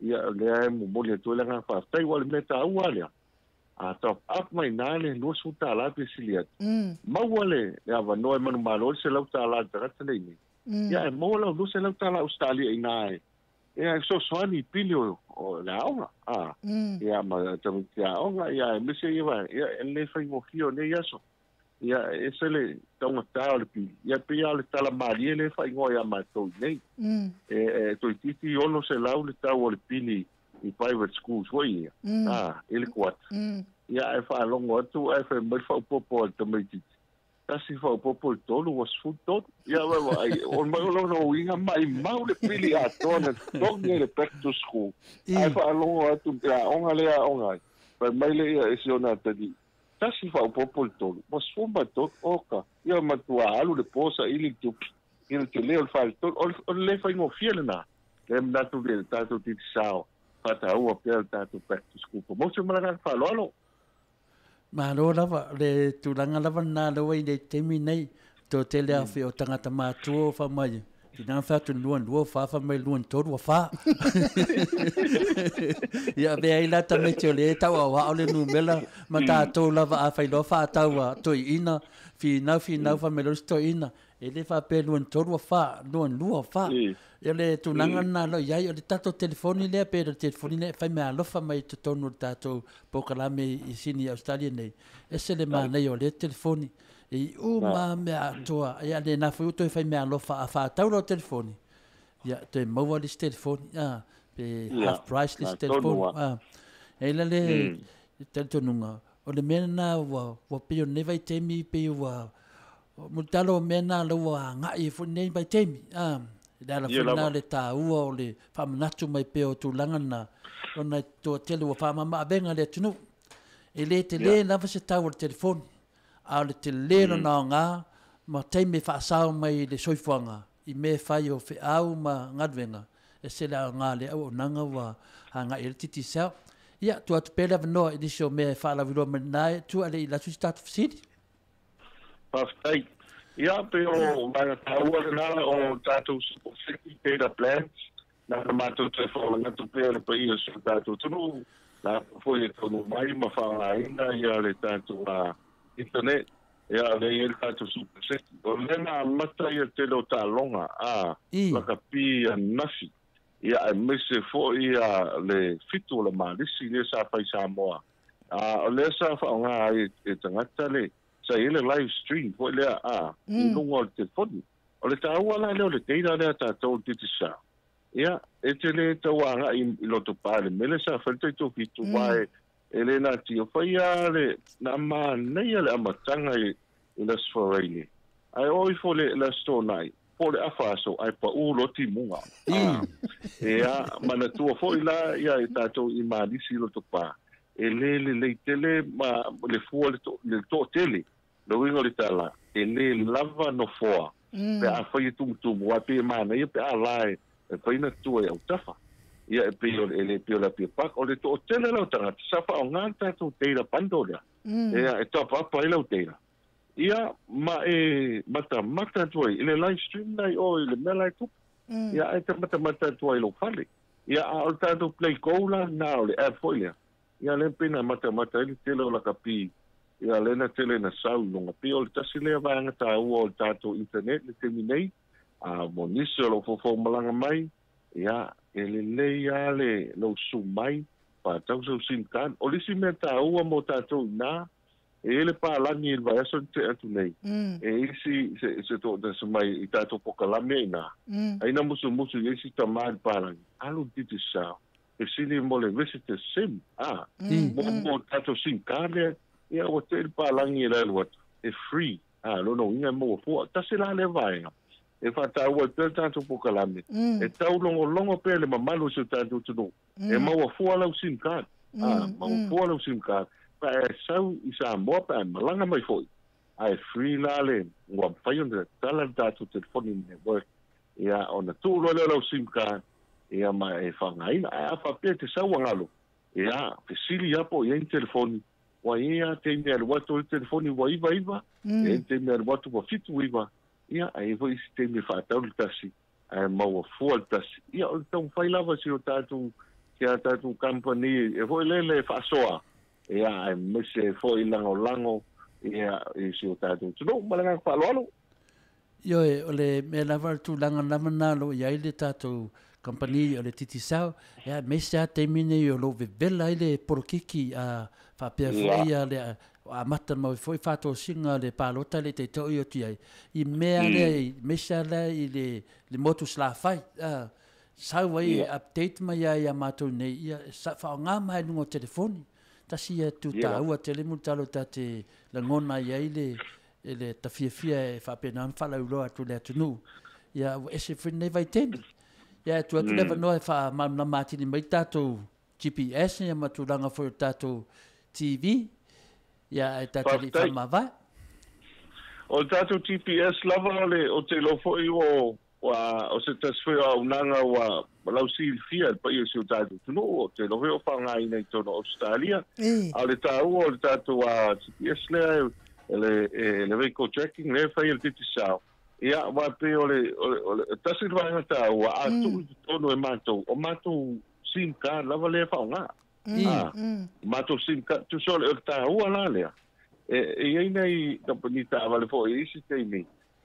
ia le ai mo le tu le ngā whaftai wa le meta ua lea top up mai nā le lua su tā la pe siliat maua le awa noe manu malo se lau tā la tangata nei ia mo lau lu se lau tā la Australia i nā ia so swani pili o le aonga ia ma tamu te aonga ia mise ia le fai mo fio ne yaso ia ese le tonga tau le pili ia pia le tala mari le fai ngo ia ma tau nei toi titi ono se lau le tau le pili i private schools hoi ele kuat ia e fa longo atu e fa mai fa popo te mai titi kasi fa popo tolu was food tot ia wa ai on mai no winga mai mau le pili a tona tonga le back to school ai fa longo atu onga le onga pa mai le ia esiona tadi kasi fa popo tolu was fumba tot oka ia matua alu le posa ili tu il te leo fa tot o le fa no fielna le mnatu le tato ti sao pata ua pe tato back to school mo se mala fa lolo Malo lava le tulanga lava na lo i le temi nei to te lea fi o tangata mātua wha mai. Ki nā whātu luan lua wha mai luan tōru wa wha. Ia bea i lata me te o le tau a wā o le numela ma tātou lava a whai loa wha tau a toi ina fi nau wha me los toi ina. E le wha pe luan tōru wa wha, luan lua wha. Ia le tunanga nā lo iai o le tato telefoni lea pe le telefoni lea whai mea alofa mai te tonu le tato POLOKALAME i sini Australia nei. E se le maa nei o le telefoni. E ma mea Atua. Ia le nā whi uto i whai mea alofa a wha tau lo telefoni. Ia te maua lis telefoni. Pe half price lis telefoni. E la le teletonunga. O le mena nā wa peo newa i temi peo wa mutalo mena lo wa ngai fu nei by temi dala funa le taua o le famanatu mai peo tulanga na ona to tele wa fama ma benga le tunu e le tele na se tau le telefoni a le tele na nga ma temi fa sao mai le soifuanga i me fai o fe au ma ngadvenga e se la nga le o nanga wa hanga el titi sa ia tu at pele no e diso me fa la vilo menai tu ale la tu start city Pastai. Ia pe o mai taua na o tatou safety data plans na mato telefona na tu pe pe ia su tatou tunu na foi tonu mai ma fa ainda ia le tatou internet ia le ia tatou super safety o le na mata ia te lo talonga la kapi nasi ia me se fo ia le fitu la malisi le sa fa Samoa le sa fa nga e tangata le sa ele live stream foi le no o telefone o le taua la le teira le tatou titisa ia e te le taua i loto pale mele sa falta to fitu vai ele na tio faia le na ma nei le amatanga i le sforeini ai oi fo le la stonai fo le afaso ai pa u loti munga ia mana tua foi la ia tatou i malisi loto pa le tele ma le fu le to tele lo ingo le tala le lava no foa pe a foi tum wa pe mana ia pe alai pe ina tu e utafa ia pe le pe la pe pa o le to tele la tanga sa fa nganta to teira pandola ia e top up pa ile teira ia ma mata tu ile live stream dai o ile mela tu ia e mata tu ile fale ia al tanto play gola na le app foi ia le pena mata ile tele la kapi ia lena tele na sau longa pe o tasi le vaanga tāua o tātou internet le temi nei a monisi o lo fofo malanga mai ia le ia le lo sumai pa tau so sinkan o lisi me tāua mo tātou na ele pālangi il vai aso te atu nei isi se to da sumai i tātou pokalame ina aina musu isi tamari pālangi alu titi sao e sili mo le visitor sim mo tātou sinkane ia o te pālangi le luat e free no inga mo fo tasi la le vai e whātāua te tātou pokalame e tau longo pe le mamalu se tātou tunu e maua fua lau sim card maua fua lau sim card pa e sau i Samoa pa e malanga mai foi ai free la le ngwa whai on te tala tātou telefoni network ia ona tū le lau sim card ia ma e whangaina a whapea te sau angalo ia te sili apo i ein telefoni wa ia te mea watu i telefoni wa iwa e te mea watu wa fitu iwa ia ai voi si te mea whaatau tasi ai maua fua tasi ia o tau whailawa si o tātou kia tātou company e voi lele whaasoa ia ai mese e foi lango ia e si o tātou tuno malanga whaaloalo Yo o le me lava tu langa namana lo ia ile tātou company o le titi sao ia mese a te mine yo lo vela ile porokiki a whapea foi a le a mata mo foi fato singa le palota le te toi o ti ai I mea le mesa le I le motu sla fai sa wai update mai ia mato nei ia sa fa nga mai no telefoni ta si tu ta u tele mu talo ta te la ngona ia le ta fia fa pena fa la ulo atu le ATUNU'U ia ese fin nei vai ten ia tu atu le no fa ma na mati ni mai tato GPS ia matu langa fo tato TV ia e tata li whama vai. O tātou TPS lava o te lofo I o se taswhea unanga wa lau fia pa I o se o tātou tunu o te lofe o whangai nei tono Australia. A le tāua o le tātou TPS lea le vehicle tracking le whai el titi sao. Ia wa pe o le tasi rwanga tāua a tu tono e mātou. O mātou SIM card lava le whaunga. Mato sinka tu sole o tāua la lea e ina I company tāwale fo I isi TAIMI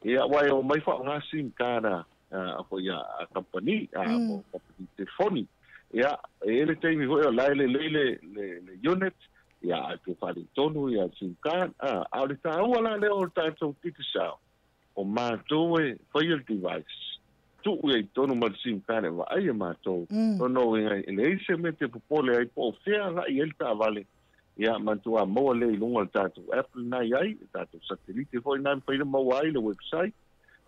ia wai o mai wha ngā sinka na ko ia a company o company telefoni ia e le TAIMI hoi o lai le unit ia a te whare tonu ia sinka a le tāua la lea o tātou titi sao o mātou e whai el device tu e tonu mal sim kane wa ai mato no inga le ise me te popole ai po fea ga I el vale ia mantua mo le lunga tatu Apple nai ai tatu satellite foi nai foi mo ai le website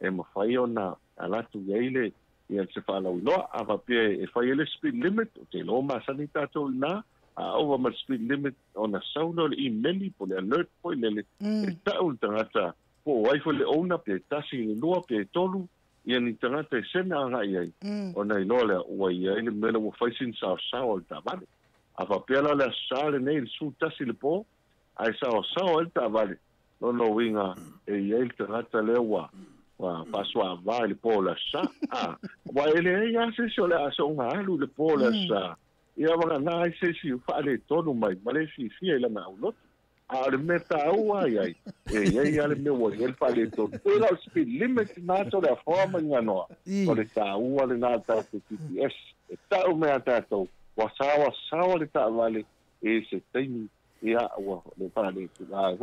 e mo fai ona ala tu ile ia se fala no ava pe e fai le speed limit o te lo ma sani tatu na over my speed limit ona sauno le email po le alert po le ta un tangata po ai fo le ona pe tasi no pe tolu ia ni tangata e sena anga ai o nei lole ua ia ele mele ua whaisin sao o ta vale a whapeala le asale nei le su tasi le po ai sao o ta vale no winga e ia ele tangata le ua pasua vai le po la sa ua ele ia se o le aso unga alu le po la sa ia wanga nai se si whaare tonu mai male si fia ila na ulotu ale meta ua ai e ale me wo el pale to era speed limit na to la forma ngano o le ta ua le na ta TPS e ta o me ata to wa sawa le ta vale e se TAIMI ia wa le pale la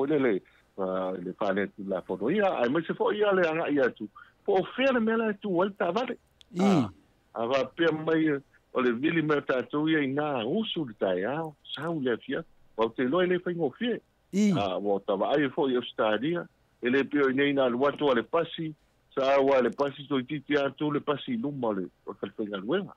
le pale la foto ia ai me se fo ia le anga ia tu po fere me la tu volta vale ava pe mai o le vili me ta tu ia na usu ta ia sa le fia o te lo le fai fie mo tava ai fo I Australia ele pio nei na watu ale pasi sa le pasi to titi atu le pasi luma le o kalfenga luenga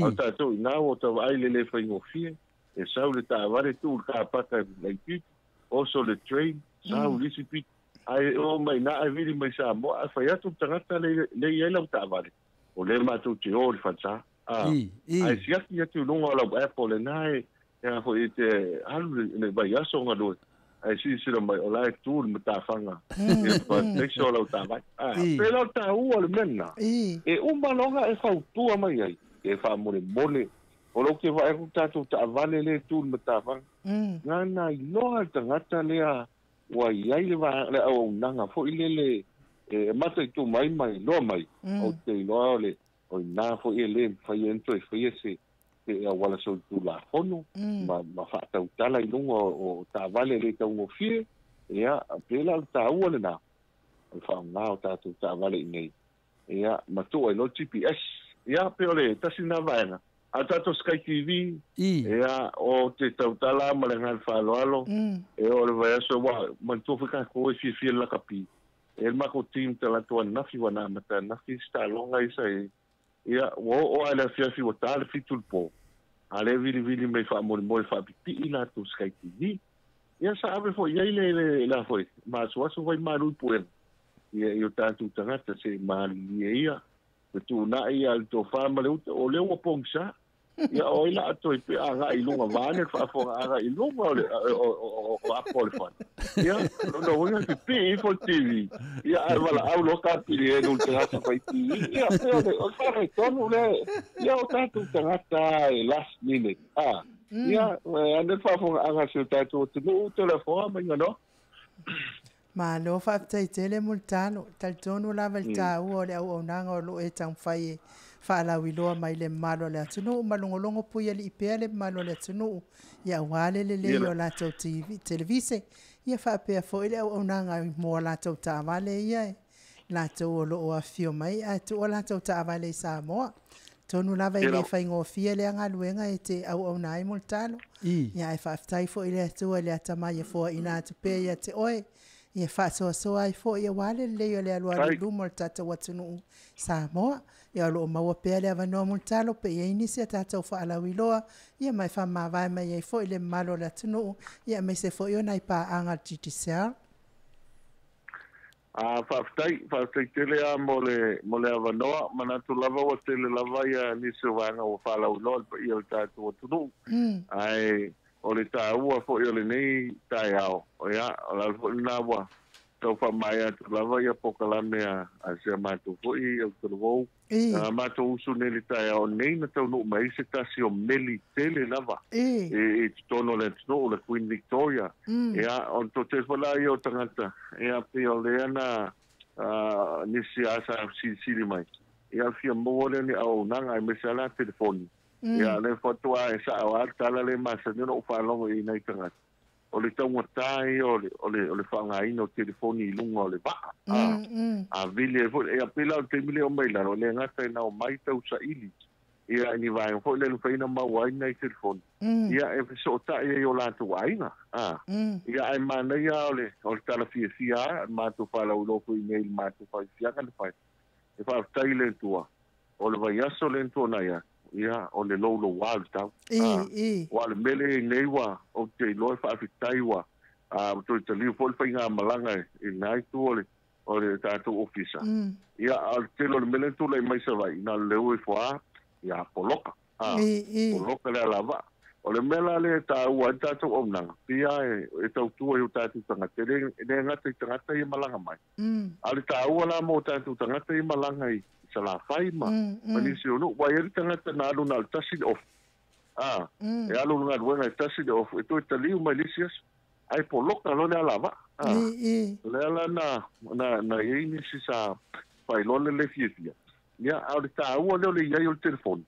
o tato na o tava ai le fai fie e sa le tavare tu ka paka le titi o so le train sa le sipi ai o mai na ai vili mai sa mo a fai atu tangata le yela tavare o le matu te o le fatsa ai siaki atu lunga la Apple nai ya fo ite alu le vai aso ngalo ai si mai o lai tu le matafanga e pa nexo la tava pero ta u le menna e malonga e fa tu mai ai e fa mole o lo ke vai ku ta tu ta vale le tu le matafanga na no alta ngata le wa ia le va le o nanga fo ile le mata tu mai lo mai o te lo le o na fo ile fa ento e fa se e wala so tu la fono ma fa ta utala ilungo o ta vale le ta un fie ia pela ta u le na fa na ta tu ta vale nei ia ma tu e lo GPS ia pele ta sina vaina a tato Sky TV ia o te tautala ma le ngal fa lo e o le vai so wa man tu fika ko fi la kapi e ma ko team te la to na fi wana mata na fi sta longa isa ia o ala fiafi o tal fi tulpo ale vili me fa mo fa pi ina tu Sky TV ia sa ave fo ia le la foi ma so vai maru puer ia eu tanto tangata se mali ia tu na ia to fa ma le o le o pongsa ia o ila to pe aga ilunga vane fa fo aga ilunga o apol fa ia no voy a pi fo TV ia wala au lo ka pi e no te hasa fa pi ia o fa retorno le ia o tanto tangata last minute ia ande fa fo aga se tato no telefone ma no ma lo fa tai tele multano tal tono la valta o le o nanga o lo e tang fai fa la wiloa mai le malo le atunu malongolongo puia li pele malo le atunu ia wale le o la to TV televise ia fa pe fo ile o nanga mo la to ta vale ia la to lo o afio mai a to la to ta vale Samoa tonu lava ile fa ngo fie le anga luenga e te au nai multano ia fa tai fo ile to le atama ia fo ina te pe ia te oi ia fa so ai fo ia wale le le alu alu mo tata watunu Samoa ia lo ma pe le va no multalo pe ia inicia tata fa ala wiloa ia mai fa ma vai mai ia fo ile malo la tunu ia me se fo ia nai pa anga titisa fa tele a mole avanoa mana tu lava o tele lava ia ni se vanga o fa la wiloa pe ia tata watunu ai o le tāua fo i o LENEI tai au. O ia, o la fo ina wa. Tau wha mai atu lava ia POLOKALAME a se mātou fo i au talavou. Mātou usu neli tai au nei na tau nuu mai se tasi o meli tele lava. E tono le tino o le Queen Victoria. Ia, o to te whala i o tangata. Ia, pe o le ana nisi asa sili mai. Ia, fia mua le ni au nanga i mesala telefoni. Ia le fotoa e sa o tala le masa no fa longo i nei tanga o le tau tai o le fanga ino telefoni lunga o le ba a vile fo e apela o te mile o mai la o le ngata na o mai tau sa ili ia ni vai fo le faina ma wai nei telefoni ia e so ta e o la tu aina ia ai mana ia o le tala fia ma tu fa la lo ko email ma tu fa fia kan fa e fa tai le tua o le vai aso le tua na ia ia o le lolo wal tau wa le mele nei wa o te loi fa fitai wa to te liu fol fa nga malanga e nai tu o le tatou ofisa ia al te lo mele tu le mai sa vai na le oi fa ia poloka poloka le lava o le mela le ta wa tatou omna ia e tau tu e tatou tanga te le ngata tanga te malanga mai al ta wa la mo tatou tanga te malanga i sala faima manisi ono wa yeri tangata na alu na tasi of e alu nga wenga tasi of e to taliu malicious ai poloka lo le lava le ala na yini si sa fai lo le fiafia ya au ta u le ia o telefone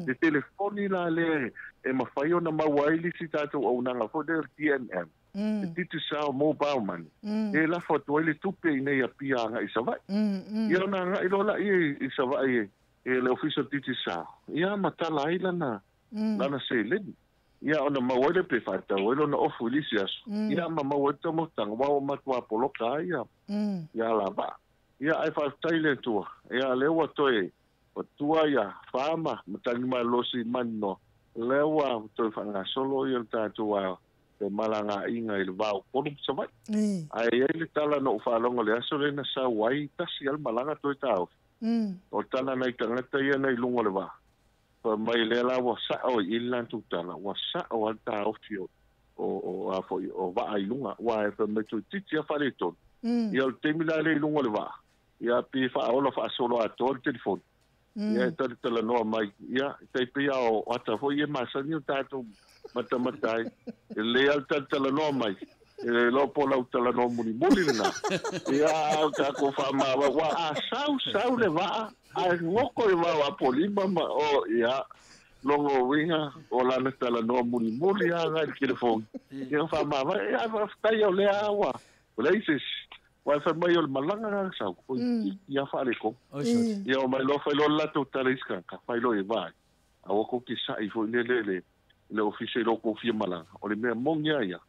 de telefone la le e ma fai ona ma waili si tato o nanga fo de TNM titi sa mobile money e la foto ile tupe nei a pia nga isava ia na nga ilola i isava e le official titi sa ia matala ila na se le ia ona mawale pe fata welo na ofu lisias ia ma wata mo tang wa ma tua poloka ia la ba ia ai fa taile tu ia le wa toe o tua ia fama matani ma losi manno lewa to fa nga solo ia tatua te malanga inga i le vau kolum savai ai le tala no fa longa le aso le na sa wai tasi al malanga to tau o tala nei tangata ia nei lunga le va pa mai le la wa sa o ilan tu tala wa sa o alta o fio o a fo o va ai lunga wa e pa me tu titia fa le ton ia le temila le lunga le va ia pi fa o lo fa solo a to telefon ia tala no mai ia te pia o ata fo ia masani o tato mata le alta tala no mai lo po la utala no muli na ia ka ko fa ma wa a sau le va a ngoko e va polima ma o ia longo winga o la tala no muli a ga telefone ia fa ma va ia va sta yo le awa places wa fa mai o malanga sa ko ia fa le ko ia o mai lo fa lo la to tariska ka fa lo e va a o ko ki sa I fo le office lo ko fi malanga o le me mongia ia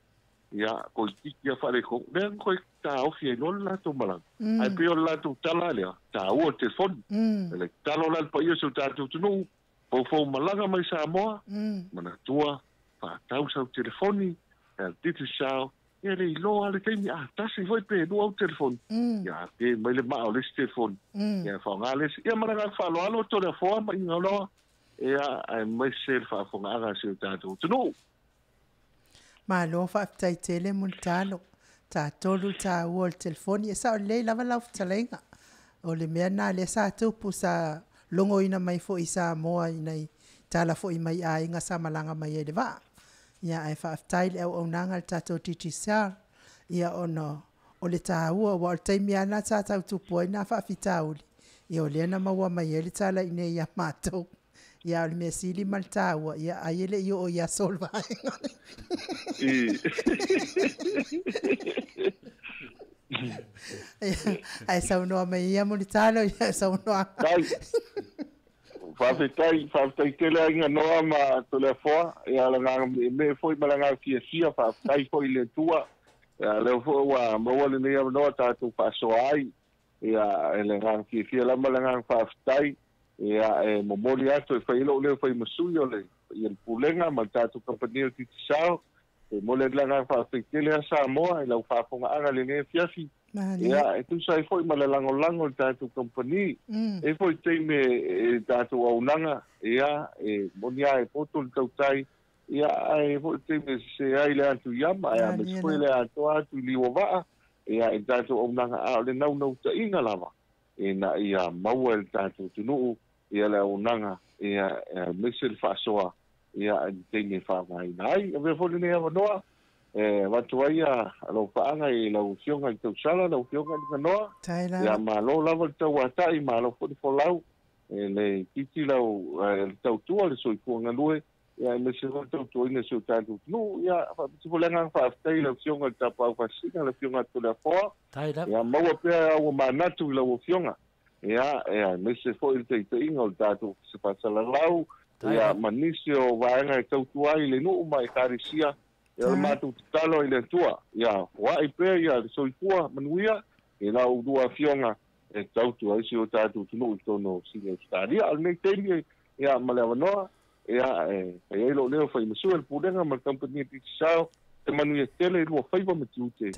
ya ko ya fa le ko ben ko ta ofi no la to malang ai pe la to tala le ta o telefon le talo la pa yo so ta tu no po malanga mai Samoa mana tua fa ta usa telefoni el titu sao ya le lo ale te mi ta se foi pe no telefon ya pe mai le ma o le telefon ya fa ngale ya mana fa lo alo to le fo ma ngalo ya ai mai se fa fo ngala se ta tu no ma lo fa tai tele multalo ta tolu ta o telefoni e sa le lava la ftalenga o le mena le sa tu pusa longo ina mai fo isa moa ina tala fo I mai a inga sa malanga mai e va ya e fa tai le o nanga ta to titisa ya ono o le ta o wa taimi ana ta ta tu poina fa fitauli e o le na mawa mai e le tala ine ya mato ya le mesili maltawa ya ayele yo ya solva ai sa uno mai ya multalo ya sa uno fa tele inga no ma telefone ya la me foi malanga FIAFIA fa tai foi le tua ya le fo wa mo le ne no ta tu fa so ai ya le ngang FIAFIA la malanga fa tai ia momoli atu fai lo le fai masui o le ia pulenga ma tatu company ti sao e mole langa fa fitele Samoa la fa fonga aga le ne fiafi ia tu sai foi ma le lango tatu company e foi teime tatu au nanga ia monia e poto tau tai ia e foi teime se ai le atu yama ia me foi le atu liwa ia tatu au nanga a le nau ta inga lava ina ia mauel tatu tunu ia le unanga ia mixel fasoa ia tingi fa mai nai ave fo le noa watu ia lo faanga I lo fionga tu sala lo fionga noa ia ma lo lava tau atai ma lo fo lau le kiti lau tau tua le soi fuanga lue ia me se tau tua ina so tatu no ia fa fo lenga fa tai lo fionga tapa fa sina lo fionga tu la fo ia mau pe o manatu lo fionga ia me se foi te ingo tatu se pasa la lau ia manisio vaenga tau tuai le no mai karisia ia matu talo ile tua ia wa ipe ia so tua manuia e la u dua fionga e tau tuai si o tatu no tono si le stadia al nei temi ia malevano ia e lo leo fai mesu el pudenga ma company ti sao te manuia tele lo fai ba metute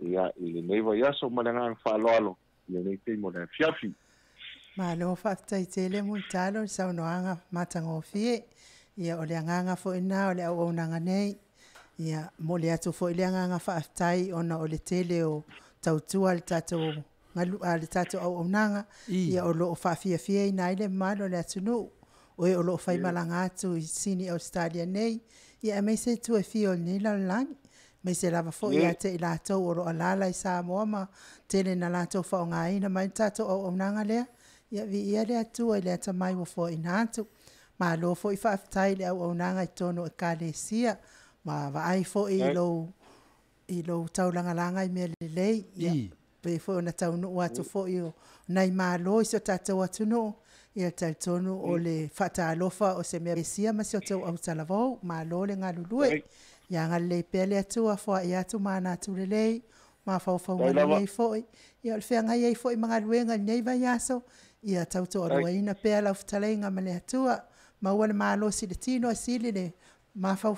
ia ile nei va ia so malanga fa lo ia nei temi na fiafi ma lo fa tai tele multalo sa unoanga matango fie ia o le nganga fo ina o le o nanga nei ia mo le atu fo le nganga fa tai ona o le tele o tautua le tato ngalu ale tato o nanga ia o lo fa fie ina ile malo le atunu o e o lo fai malanga atu sini Australia nei ia me se tu e fio ni la lang me se lava fo ia te ila to o alala I Samoa ma tele na la to fa ngai na mai tato o nanga le ia vi ia le Atua le ata mai wo fo inatu ma lo fo I fa tai le o nanga I tono e kalesia ma va ai fo I lo taulanga langa I me le ia pe fo na taunu atu fo I nai ma lo I so tata watu no ia tai tonu o le fata alofa o se me besia ma se o au talavou ma lo le ngalulue ia ngale pele Atua fo ia tu mana tu le ma fa ngai fo ia le fenga ia fo I manga luenga nei va yaso ia tauto o roina pe ala ftalenga ma le Atua ma wale malo si le tino asili le ma fa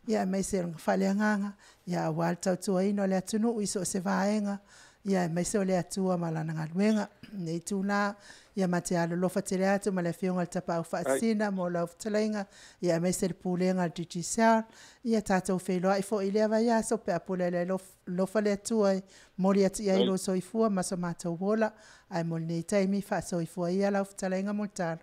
ia mai se fale nganga ia wal tauto ino le atunu iso se vaenga ia mai se le Atua ma lana ngaluenga nei tula ia mate alo lo fatele atu ma le fionga tapa fa sina mo la ftalenga ia mai se pulenga titisa ia tato felo ai fo ile va ia so pe apole lo fale Atua mo le ia ilo so ifua ma so mata wola ai mo nei TAIMI fa so ifua ia la ftalenga mo tal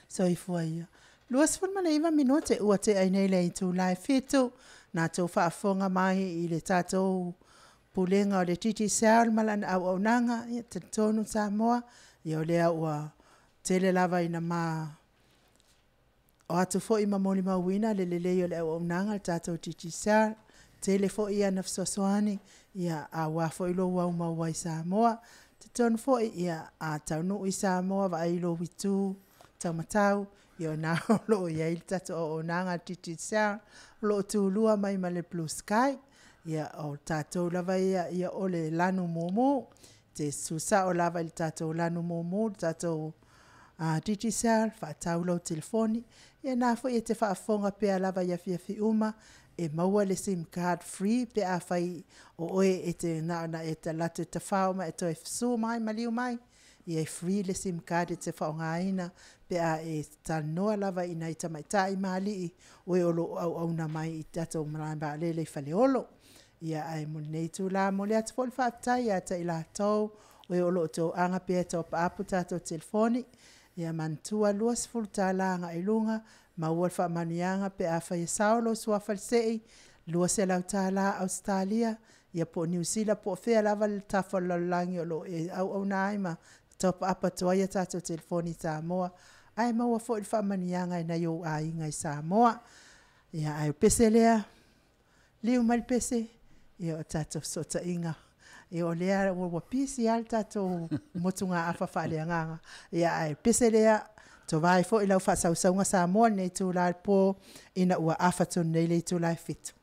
so ifua ia luas fon mana iva minote ua te ai nei le tu live fitu nā tau whaafonga mai I le tātou pulenga o le titi saol malana au nanga te tonu Samoa I o lea ua tele lava ina ma o atu fo I mamoli mawina le o le au nanga le tātou titi saol tele fo ia na fsosoani ia a wafo ilo wau mawai Samoa te tonu fo ia a TAUNU'U I Samoa va ilo witu taumatau Ia na lo ia I tātou o nanga titi saol lo tūlua mai ma le blue sky ia o tātou lava ia o le lanu momo te susa o lava I tātou lanu momo tātou titi saol whaatau lau telefoni ia nā fo ia te whaafonga pēa lava ia fiafi uma e maua le SIM card free pe a whai o oe e te na e te latu te whao ma e to e fsu mai maliu mai ia e free le SIM card e te whaongaina pe a e tanoa lava ina I tamaitai mali oe olo au na mai I tātou maramba lele I whale olo ia ai mo nei tu la mo le atu fol whaatai a ta ila tau oe olo tō anga pe tō paapu tātou telefoni ia mantua luas fulu tā langa I lunga ma ua whaamanianga pe a whai saulo sua falsei lua se lau tā la Australia ia po New Zealand po whea lava le tawhalalangi o lo e au naima tō paapa toa ia tātou telefoni Samoa ai maua fo I whaamanianga na yo a inga I Samoa ia ai pese lea liu mal pese ia o tātou sota inga ia o lea ua pisi al tātou motunga awha whaaleanganga ia ai pese lea to vai fo I lau whasausaunga Samoa nei tū lai po ina ua awhatun nei le tū lai fitu.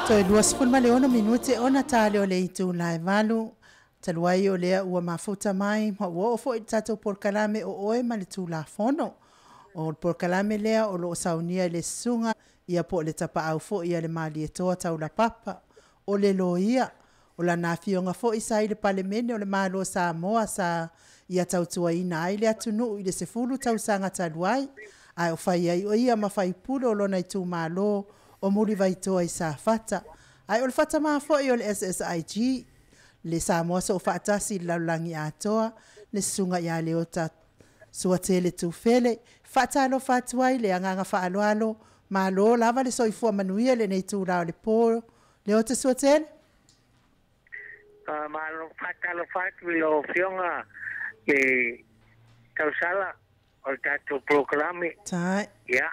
Toi 2 minuti ona tale o le itu lai valu. Taluai o lea ua mafuta mai. Ma ua ofo i tatou polokalame o oe ma le tūla fono. O polokalame lea o lo saunia le sunga. Ia po le tapa au fo ia le mali e toa taula papa. O le lo ia. O la nafionga fo i sa i le palemene o le malo Samoa sa ia tautua ina ai le ATUNU'U i le sefulu tausanga taluai. Ai o fai ai o ia mawhai pulo o lona i tū malo o muri vai toa i sa fata. Ai o le fata maa fo i o le SSIG. Le Samoa so fatasi laulangi atoa. Le sunga ia le ota suatele tu fele. Fata alo fatuai le anganga fa alo alo. Malo lava le soifua manuia le nei tū rao le pōro. Le ota suatele? Malo fata alo fatu i lo fionga le tausala o tatou polokalame. Tai. Ia.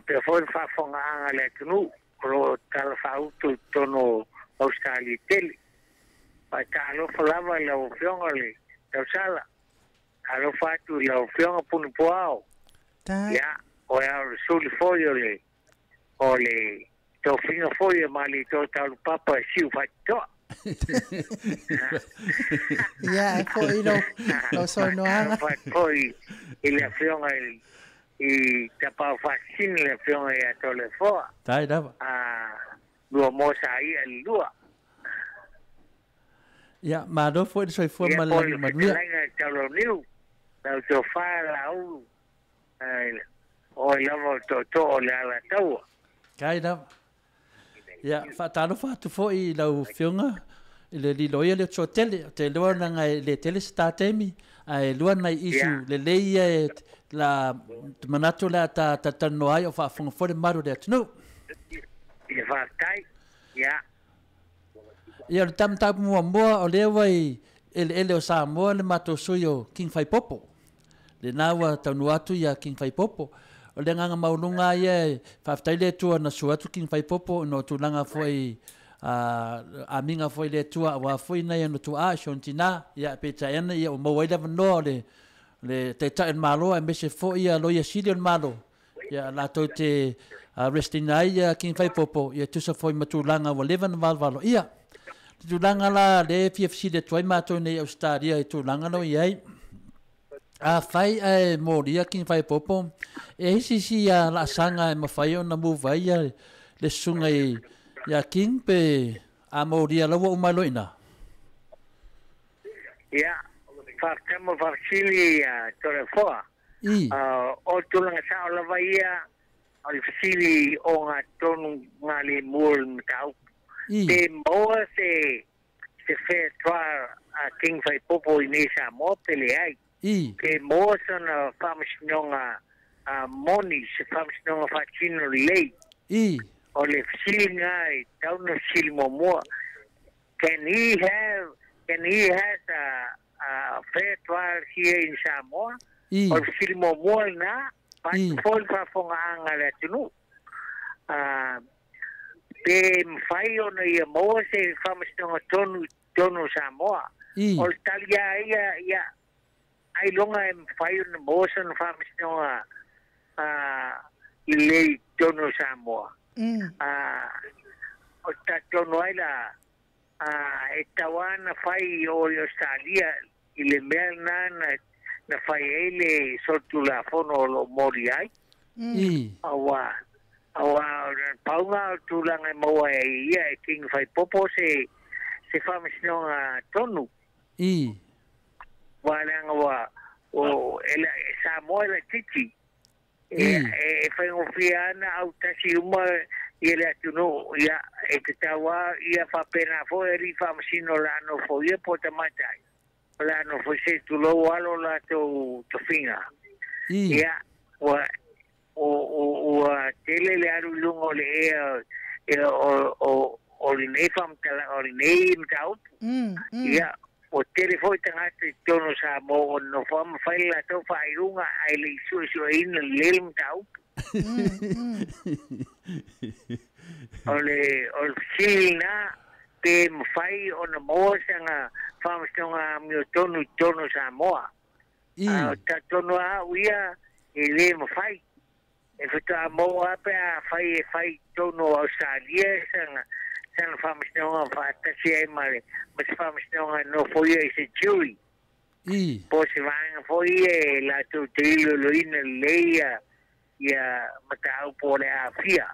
Pea foi whafonga anga le ATUNU'U. Ro tala whautu tono Australia tele. Pa ta alofa lava i lau fionga le tausala. Alofa atu i lau fionga puni poao. Tai. Ia. O ea o suli foi o le tofinga foi e mali to talu papa siu whaitoa. Ia, e fo i lo sonoanga. Foi i le fionga i tapau fascine le fionga i ato le foa. Tai dava. Lua mosa ia li lua. Ia, ma do foi soi fua Ia malangi manuia. pole fitainga talo niu. Lau to wha la ulu. O i lava to o le ala taua. Kai dava. Ia, whaatano whaatu fo i lau fionga. I le liloia le tso tele. Te lua nanga le tele sta TAIMI. Ai lua nai isu le leia e la manato la ta tano ai o whaafonga fore maru le ATUNU'U. Ia whaatai. Ia. Ia le tamtapu mua o lewa i ele o Samoa le mato sui o King Whaipopo. Le nawa taunu atu ia King Whaipopo. O le nganga maulunga ia whaftai le tua na suatu King Whaipopo no tulanga foi a minga foi le tua wa foi na ia no tua shontina ia peta ena ia o mawaida vano le te taen malo e mese foi ia lo ia silion malo. Ia la to te restina ia King Whaipopo ia tusa foi matulanga wa levan valvalo ia. Tulanga la le FIAFI le toi mato nei Australia e tulanga no iai. A fai e moria King Whaipopo. E hisi a la sanga e mawhai o na muwai le sunga ia King pe a moria lawa umaloina. Ia. Whakama whakili tore foa. I. O tulanga sao lava ia o le fasili o ngā tonu ngā le muol mtau. Te moa se whea toa King Whaipopo i nei Samoa pele ai. Te moa sana whamasinonga moni se whamasinonga whachino lei. O le fasili ngai tauna fasili moa. Can he has a fair trial here in Samoa? O le fasili moa na fol whafonga anga le ATUNU'U. Pe mwhai ona ia moa se whamastonga tonu Samoa. O le talia ia ai longa e mwhai ona moa sana whamastonga i lei tonu Samoa. O ta tonu ai la e tawana whai o Australia i le mea na whai eile sotu la fono lo mori ai. Awa paunga o tūlanga maua e ia e King Whaipopo se whamasinonga tonu. Wālanga wa o Samoa la titi. E whaingofia ana au tasi uma i le ATUNU'U ia e te tawa ia whapena fo e ri whamasino la ano fo ia po tamatai. La ano fo se tulo alo la to finga. Ia o tele le aru lungo le o nei famtala o nei mtau ia o tele foi tangata tono Samoa no fam faila to fairunga ai le su in le mtau o silna pe mfai ona moanga famstonga mi tono Samoa ta tono ia ele mfai e fita Samoa pe a fai tono Australia sang famasnonga fatasi ai mare mas famasnonga no foi ese chui po se vanga foi la tu tilo loina leia ia matau po le afia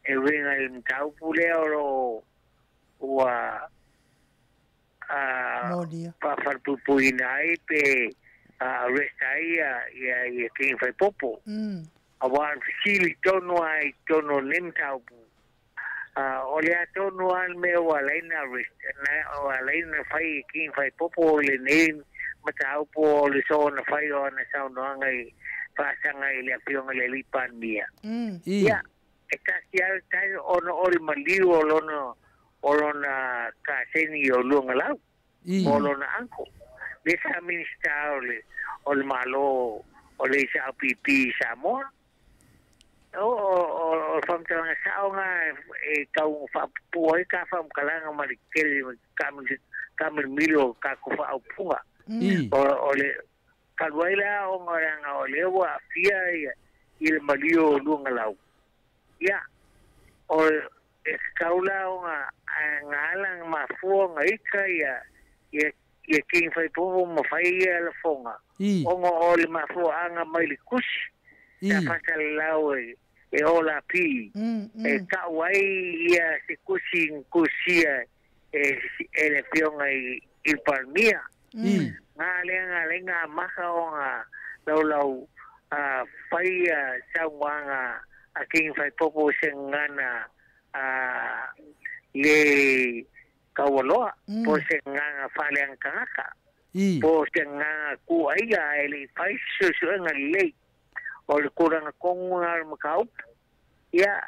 e venga il matau po le oro ua pa far pupuinai pe restai ia king fai popo awan fisili tono ai tono lemtau o le tono al me wala ina rest na wala ina fai king fai popo le name matau po le so na fai ona sa no ngai pasanga ile piong le lipan mia ya ekasial tai ono ori maliu olona ka seni o lunga lau olona anko le sa minister ol malo ole sa pipi Samoa o famtanga saonga e kau fa puoi ka fam kalanga marikeli kamil milo ka ku fa upunga ole kalwaila o ngoranga ole wa fia il malio lunga lau ya o kaula o ngalang mafuo ngaika ya king fai popo mo fai la fonga o ngo ole mafuo anga mai kush ya pasal lau e ola pi e ka wai ya se kusia e le pionga i palmia ngalenga maka o lau fai sawanga a king fai popo sengana le kawaloa po senganga faleang kangaka po senganga ku aiga ele fai susuanga le o le kuranga konga makau ya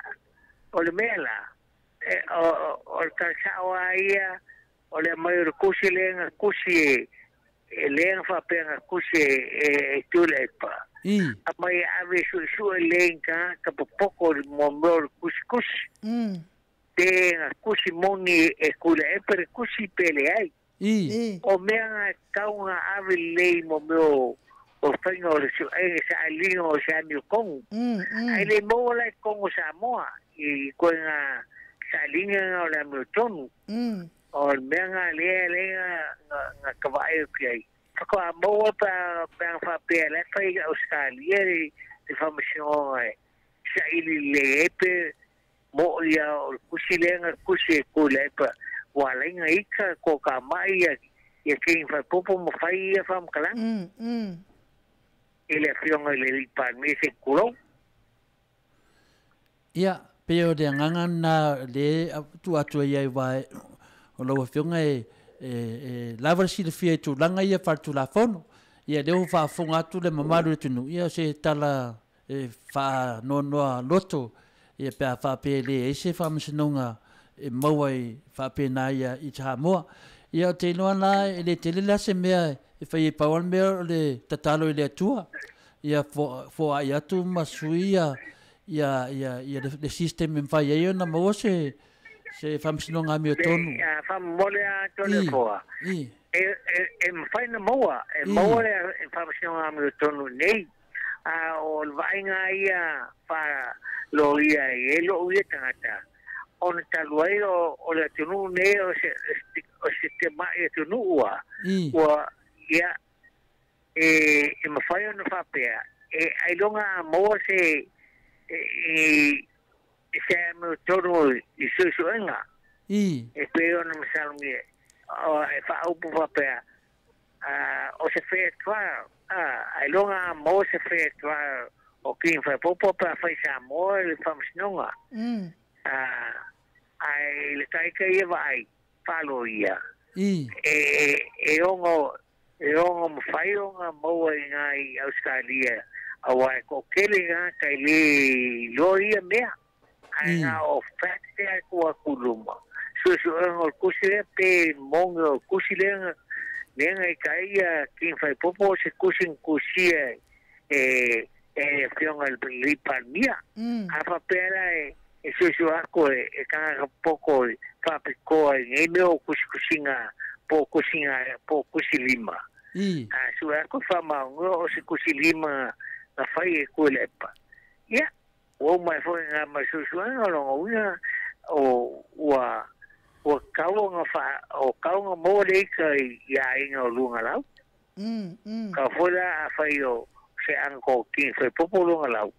o le mela o le kalsawa ia o le mai kusi lenga kusi lenga fa penga kusi tulepa a mai ave su lenga ka poco mo kusi tenga kusi moni e kula e per kusi pele ai o mea kaunga ave lei mo o whainga o le su e sa alinga o sa mi kongu ai le mo la kongu Samoa i koenga sa alinga o la mi tonu o mea le nga kawai o kiai ko a mo pa fa pele fai Australia de famation sa ili le epe mo ia o kusilenga kusi kule pa wala nga ika ko ka mai ya king fa popo mo fai fam kalang ele fionga le lipan me se kulo ia peo de ngangan na le atu ia vai o lo fionga lava si le fia tu langa ia fa tu la fono ia de fa fonga tu le mamaru tunu ia se tala fa no loto ia pe fa pele se fa msinonga mawai fa pe na ia i Samoa ia te no na ele te le se mea e fai pawan mea le tatalo le Atua ia fo ia tu masuia ia le system em fai ia na mo se fa msinonga mi tonu fa mole a tonu foa e fai na moa e moa e fa msinonga mi tonu nei o vainga ia para lo ia e lo ia tangata on taluai o le tunu ne o sistema e tunu wa ia e mafai ona fapea e ai longa mo se se mo tonu i susuenga e peo na masalmi o e fa upu fapea o se fe twa ai longa mo se fe twa o king fa popo pa fa Samoa le famsnonga ai le kai kai vai falo ia e ongo mo fai onga mo ngai Australia awai ko kele nga kai le loia mea ai nga o fakte ai ko kuluma so ongo kusile pe mongo kusile nenga kai king fa popo se kusia fionga li palmia apa pera eso ako kanga poko papiko e meu kusinga po kusilima su ako fama o se kusilima na fai ko lepa o mai foi nga masusuanga lo nga o wa kaunga fa o kaunga mo le kai ya inga lunga lau ka fola fa yo se anko ki fe popolo nga lau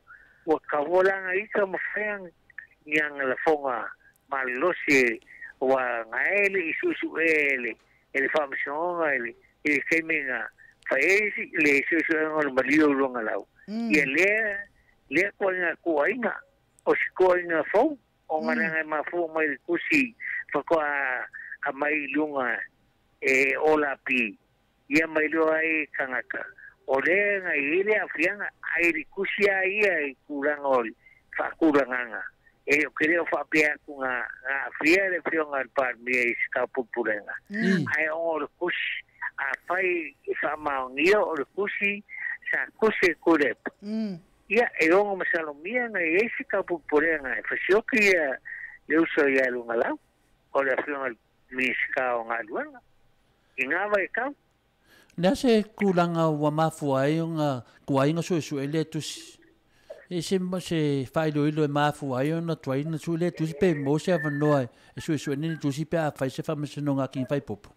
wa kawola nga ika mafang yang la fonga malosi wa ngaele isusu ele famsonga ele keminga fa esi le isusu nga malio lunga lau ye le ko nga ko inga o ko inga fo o nga ma fo mai kusi fa ko a mai lunga ola pi ia mai lo ai kangaka o le nga ile afianga ai kusi ai ai kurangol fa kuranganga o creo fa pia ku nga afia le fionga par mi ska pupurenga ai o kusi a fai fa maungia o kusi sa kusi kurep ia o masalomia nga ese ka pupurenga fa sioki le uso ia lunga lau o le fionga mi ska o nga luanga ingava ka nase kulanga wa mafua nga kuainga so ele tusi se failo ilo mafua na twaina su le tusi pe mo se vanoi so ni tusi pe a fai se fa mesno nga kin fai popo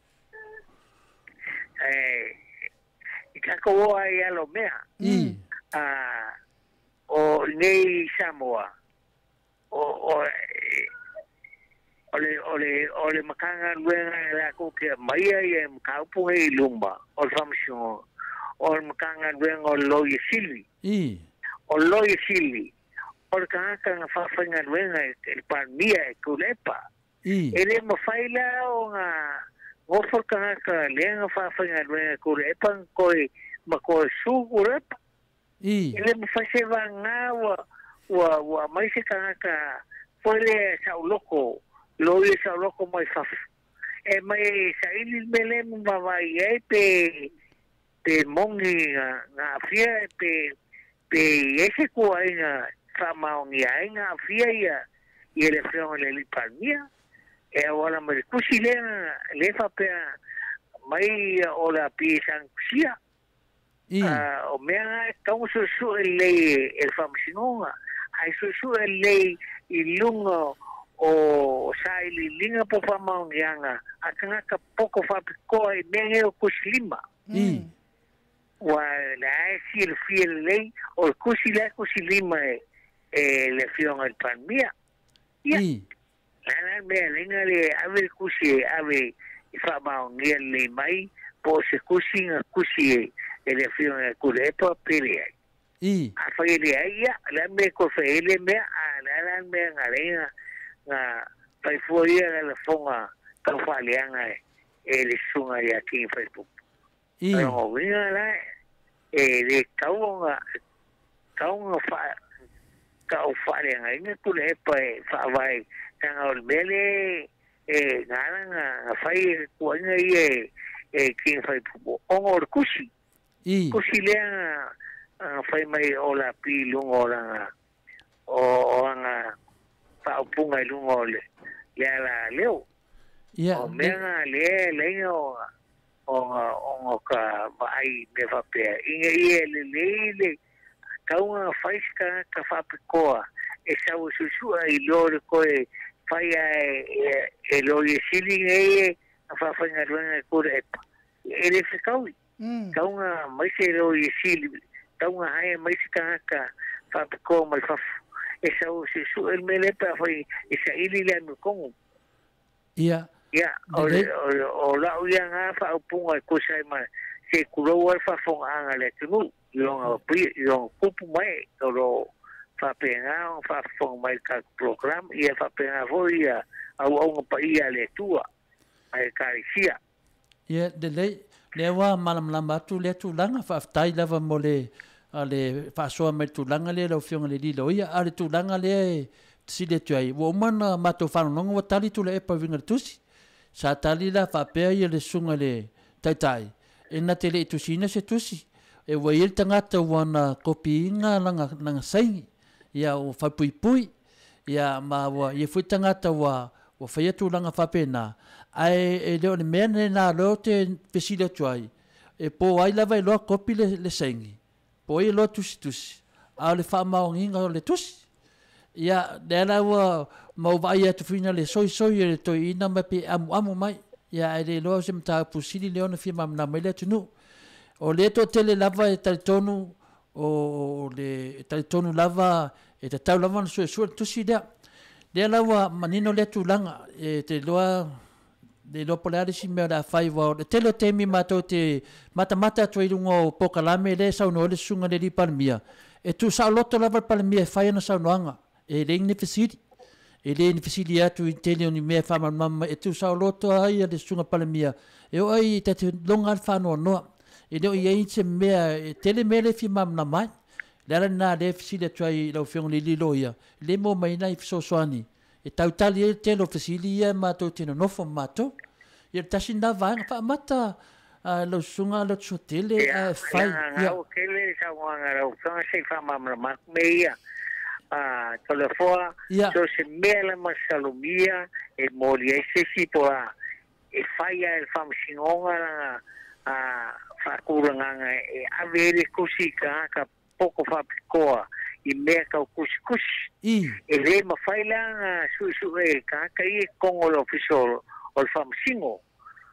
ikako ai alo mea o nei Samoa ole makanga luenga la ko ke mai ai kaupu e lumba o famsio o makanga luenga o loye silvi o loye silvi o kanga fa fanga luenga el palmia kulepa ele mo faila o nga o for kanga lenga fa fanga luenga kulepa ko mako su kulepa ele mo fa se vanga wa mai se kanga pole sa loko lo isa loko mai faf mai sa ili mele mba ia pe mongi na fia pe ese ko ainga sama ngi ainga fia ia le freo le lipania wala me kusile le fa pe mai ola pi sanxia o mea tau su le famsinonga ai su le ilungo o saili linga po famaungianga akanga ka poko fapiko e menge o kuslima wa la si el fiel lei o kuslima le fionga el palmia la me linga le ave kusi ave famaungia le mai po se kusinga kusi le fionga kulepa pele a faile ya la me ko faile me la me ngarenga nga pai foia la fonga ka faleanga le sunga ya ki Facebook no vinga la de kaunga fa ka faleanga ina kule pai fa vai tanga ol bele nga fai kuanga ki Facebook ongor kusi le fai mai ola pi lungo la o nga pa upunga lungo le ALALEO o menga le o ka vai me va pe inge le kaunga faiska ka fa pikoa esa ususu ai lore ko fai lo yesiling fa fa ngarwana ko ele fikau kaunga mai se lo yesiling kaunga ai mai ska ka fa pikoa mai fa esa ususu el mele pa fai esa ili le no kongo o la uia nga fa upunga ko sai ma se kulo wa fa fonga anga le tunu yo kupu mai lo fa penga fa fonga mai ka program ia fa penga voia au pa ia le tua ai karisia le wa malam lamba tu le tu langa fa tai lava mole ale fa so me tu langa le lo fionga le dilo ia ale tu langa le si le tu ai wo mana mato fa no ngo tali tu le pa vinga tusi sa tali la fa pe ia le sunga le tai e na tele tu sina se tusi e wa il tangata wana kopi nga langa sai ia o fa pui ia ma wa ia fu tangata wa fa ia tu langa fa pena ai e le mene na lo te pesile tu ai e po ai la vai lo kopi le sengi po i lo tusi a le fa maonginga le tusi ia dela wa mau vai atu fina le soi le to ina ma pe amu mai ia ele lo se mta pusili le ona fima na mai le tunu o le to tele lava e tonu o le tonu lava e te tau lava so tusi dela wa manino le tulanga e te loa de lo polare si me da fai wa te lo temi mato te mata to ilungo pokalame le sa no le sunga le palmia e tu sa loto lava palmia fai na sa noanga e le nifisidi atu intele ni me fa mamma e tu sa loto ai le sunga palmia e oi te longa fa no e do ye se me tele mele fi mamna mai le na le fisidi tu lo fiong li loia le mo mai na so soani e tautali e te lo fisili ia mato tino nofo mato ia tasi na vanga fa mata lo sunga lo tsotele fai ia o kele sa wanga ro so se fa mamla mak meia telefoa so se mela masalumia e moli se si poa e fai el fam sinonga fa kuranga e avere kusika ka poco fa picoa i mea kau kusi e le mawhailanga su e kai e kongo lo fisolo o le whamsingo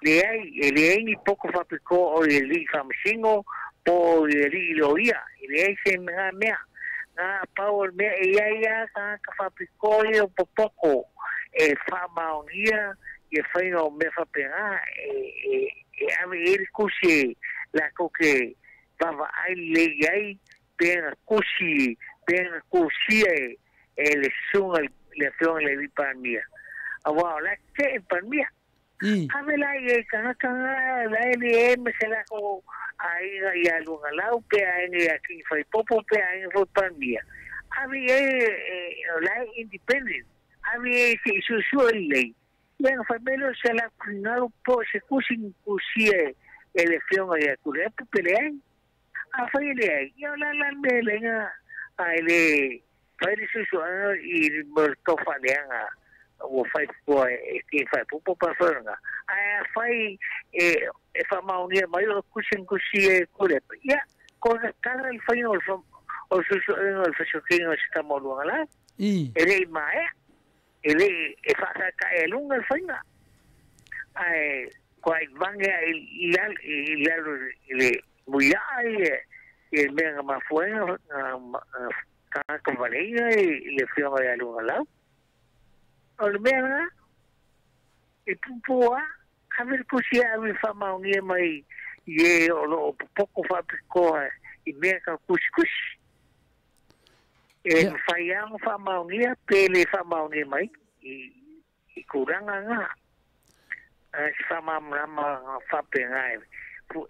le ai ni poko whapiko o le li whamsingo po le li lo ia le ai se mea ngā pau o mea e ia ka whapiko e o popoko e whamaongia e whainga o mea whapenga e ame eri kusi la koke wawa ai le ai pēnga kusi pēnga kusia e le sunga le fiong le vipamia awa la te pamia ame la e kanga la e mesela ko ai ia lunga lau pe ai aki fai popo pe ai fo pamia ame la independent ame si su le yang fa belo sela kunalo po se kusia e le fiong ia kule pele ai afai yo la mele nga ai fai su i tofa leanga o fai po e fai po pa fanga ai fai e fa maunia mai o kusi kule ya ko kana il fai o su o que no está molo ala ele mai ele e fa ka e lunga fanga ai quai vanga il muiai e mega mafuenga ka valinga e le fianga ya lunga la o le mega e pupua haver kusia ave fama unge mai ye o lo poco fa pico e mega kuskus e faiang fama unge pele fama unge mai e kuranga nga fama mama fa pengai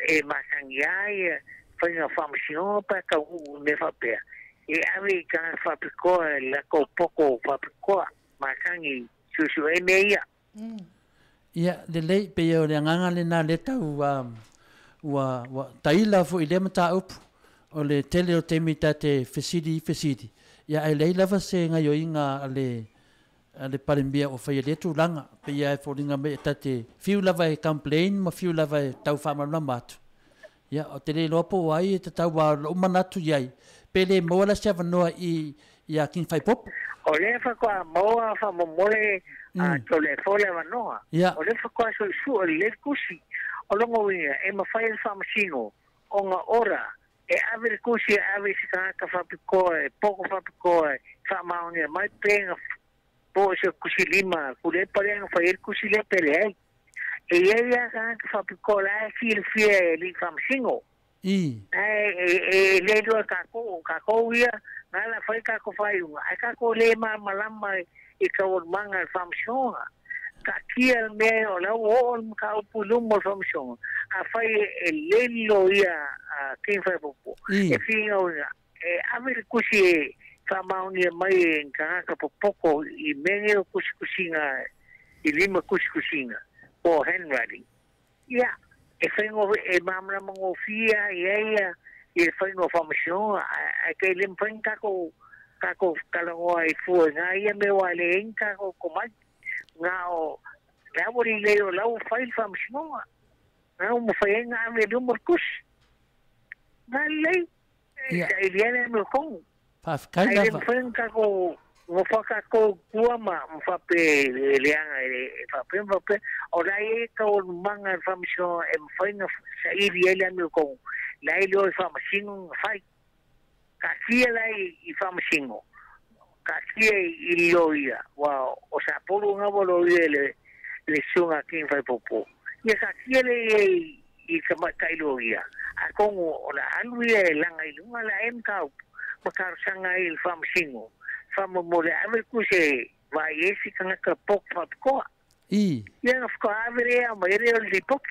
e masangiai fai una famiglia per che ne fa per e ave kan fa pico la ko poco fa pico masangi su e meia ia le lei pe o le nganga le na le tau wa taila fo ile mata up o le tele o temi tate fesidi ia ai lei lava se nga yo inga ale parembia o fai le tu langa pe ia fo linga me tate fiu lava e complain ma fiu lava tau fa ma matu ia o te le lopo ai te tau wa o manatu iai pele mo la se vanoa i ia kin fai pop o le fa kwa moa fa mo mole a to le fole vanoa o le fa kwa su le kusi o longo ia e ma fai fa machino o nga ora e ave kusi ave ka fa pico e poco fa pico fa ma on mai penga po se kusi lima kule pare fa ir kusi le pele e ella ka fa pico la fie li fa machino le do ka ko ia nala fai ka ko fai un ai ka ko le malama e ka o manga famshon ka kia me o la o ka o pulum mo famshon a fai le lo ia kin fai popo e fin o e ave kusi ka mauni mai ka poco i menge o kusinga i lima kusinga o handwriting ia e fai ngo e mamla mo fia ia e fai no famshon a ke lim fai ka ko kalongo ai fu nga ia me wale enka ko mai nga o la bori le o la fai famshon nga mo fai nga me do morkus nga le ia ele me ko fa kai ai lim fai ka ko mo faka ko kuama mo fape leanga fape ora e ko manga famsho em faina sa iri ele mi ko lai lo famsingo fai ka kia lai I famsingo ka kia I loia wa o sa polu nga bolo ele le sunga king fai popo ia ka kia le I kama kai loia a kongo ora alu e langa I lunga la em ka makar sanga I famsingo famo mole ave kuse vai esse kanga ka pok fat ko ia of ko avere a mere le pok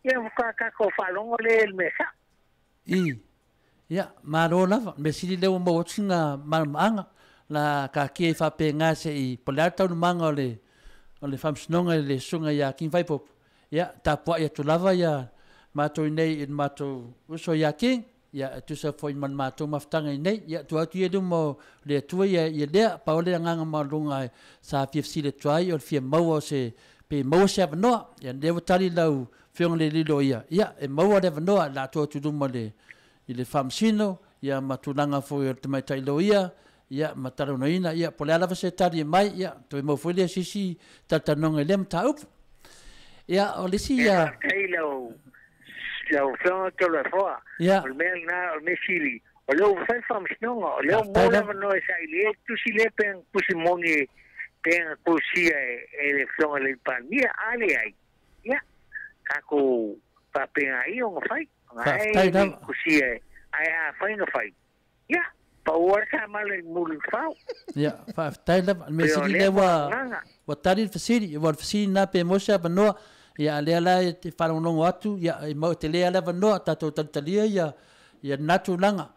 ia of ka ko falongo le mesa ia maro lava me sili le mo tsinga malanga la ka ki fa penga se I polata no manga le famsnonga le sunga ya kin vai pop ia tapua ia tu lava ia mato nei in mato uso ya king ia tu sa foi man mato maftanga nei ia tu atu edu mo le tu ia le pa ole nganga malunga sa PFC le try o fia mo se pe mo se no ia le tali lau fiong le lilo ia e mo de no la tu tu mo le ile famsino ia matulanga foi o mai tai lo ia mataro no ina ia pole ala se tari mai ia to mo foi le sisi tatanong lem taup ia o le si ia Lau fiona to le foa. O mea na o me sili. O leo fai famsnonga. O leo mola mano e sa ili. Tu si le pen kusimongi pen kusia e le fiona le palmia ale ai. Ia. Kako papen ai o fai. Ai kusia ai a fai no fai. Ia. Pa ua sa male muli fau. Ia. Fa tai la me sili le wa tari fasiri. Wa fasiri na pe mosa panoa. Ia le ala te whanongongo atu, ia mau te lea lewa noa, tatou tantalia, ia natu langa.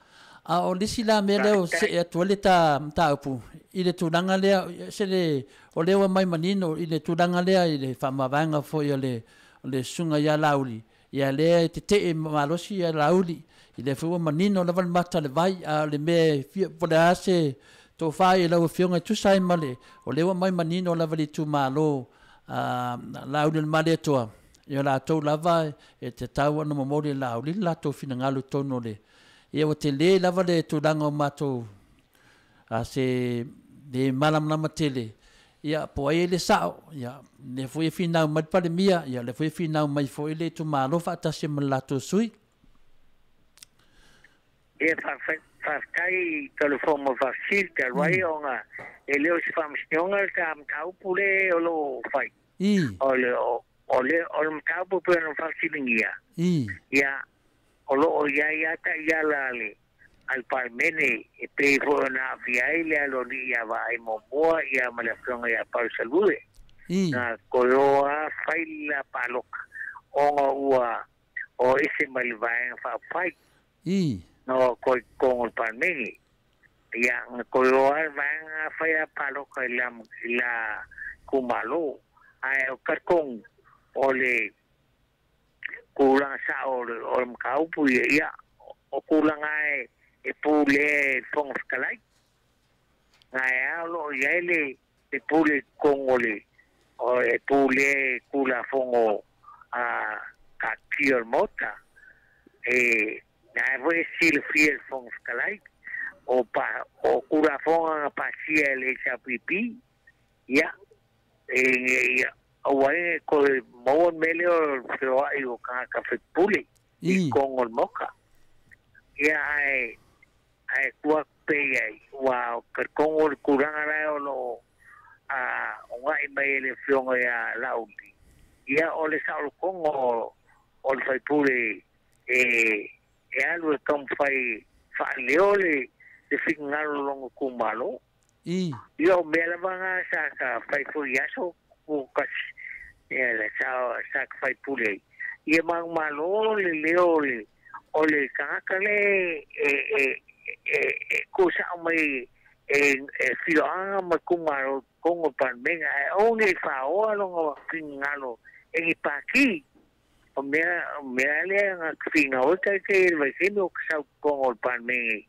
A o lisi la mea leo se e tuale ta upu. I le tūlanga lea, se le o lewa mai manino, I le tūlanga lea, I le whamawanga fo ia le sunga ia lauli. Ia lea te te malosi ia lauli. I le fua manino lawan mata le vai, a le mea fia pole ase tō whae lau fionga tusai male. O lewa mai manino lawa li tu malo. Lauli male toa ia la tau lava e te tau ana momori lauli la tau fina ngalu tono le ia o te le lava le tulanga o matou se le malam nama tele ia po ai le sao ia le foi fina mai pale mia ia le foi fina mai foi le tu malo fa tasi malato sui ia fa kai telefono fa silta vai onga ele os famsnonga ka tau pule olo fai ole mkabo pe no fasilingia ya olo ya ta ya lale al palmene e pe na fiaile alo ya va MAIMOA ya malafronga ya par salute na koloa faila paloka ua o ese malvaen fa fai no con el palmene ya koloa van a faya paloka la kumalo ai o karkong ole kulang sa o mkau pu ia o kulang ai e pule fong skalai ngai alo yele e pule kongole o e pule kula fongo a kakir mota e nai voi sil fiel fong skalai o kula fonga pasia le chapipi ia awai ko mo melio pero ai o ka pule I con el moca ia ai kwa pe ai wa con el kuranga lo ngai mai le fionga ya lauli ia o le sa con o fai pule algo comme fai fa leole de finalo longo kumalo yo me la van a sacar fai furiaso o casi la sa fai pule y man malo le leole o le kakale cosa mai filo ama kumalo con o palmenga o le fa o longo finalo e paki o me le a finalo que el vecino sa con o palmenga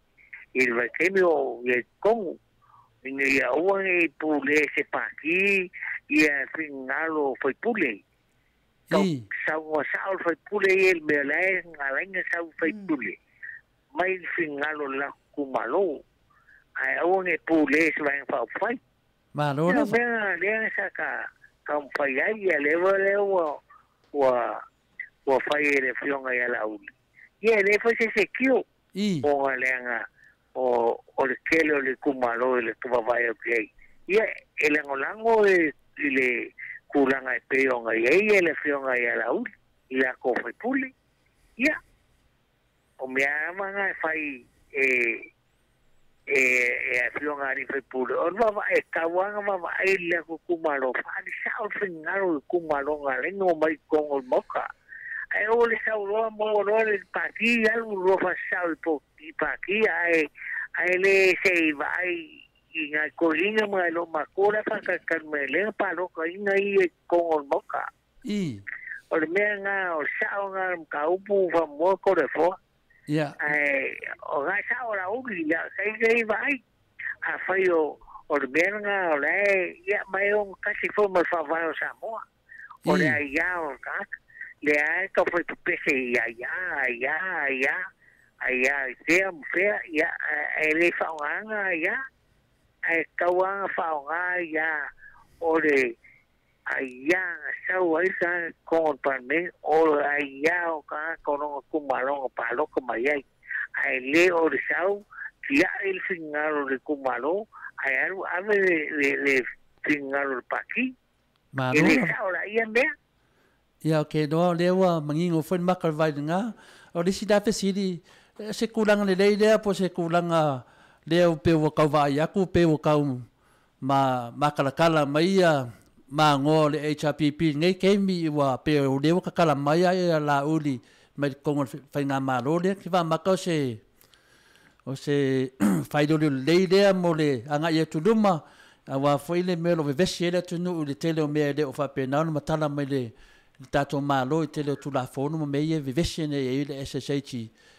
el vecino y con ia ua e pule se paki ia fingalo foi pule sau foi pule el mele ngalenga sau foi pule mai fingalo la kumalo ai au nge pule swang fa fai ma lo na le saka kam fai ai ya le wa fai le fionga ya la uli ye le fa se kio o lenga o le kelo le kumalo le tuva vai okay ye ele ngolango le kulanga pe onga ye le fionga ya la uli ya ko fai pule ya o me amanga fai fionga ri fai pule o va kawanga va ile ko kumalo fa ni sao fingaro kumalo ngalengo mai kongo moka ai o le sao lo mo le paki algo lo fa sao po paki ai le sei vai inga koinga mai lo makora fa ka mele pa lo ko inga i kongo moka o le menga o sao nga ka upu fa mo ko le fo ai o ga sao la ugi ya sei vai a fai o le menga o le ya mai on kasi fo mo fa vai o Samoa o le ya o ka le ai ka foi pese ya fea ya ele faunga ya ai kawanga faunga ya ore aya sau ai sa con panme o aya o ka kono kumalo palo kumaya ai le o sau ya el fingaro de kumalo ai algo ave le fingaro paki ele sau la ia me ya ke do lewa mangingo fen makal vai nga o disi da pesidi se kulang le le po se kulang leo pe wo ka vai aku pe wo ka ma makalakala mai ma ngo le HPP nei kemi wa pe o leo ka kala mai la uli mai kongo fai nga malo le ki va makau se o se fai do le le mo le anga ye tuluma wa foi le melo ve vesiela tunu le tele o me de o fa pe na ma tala mai le tato malo te le tu la fono mo meye vivesene e le SSH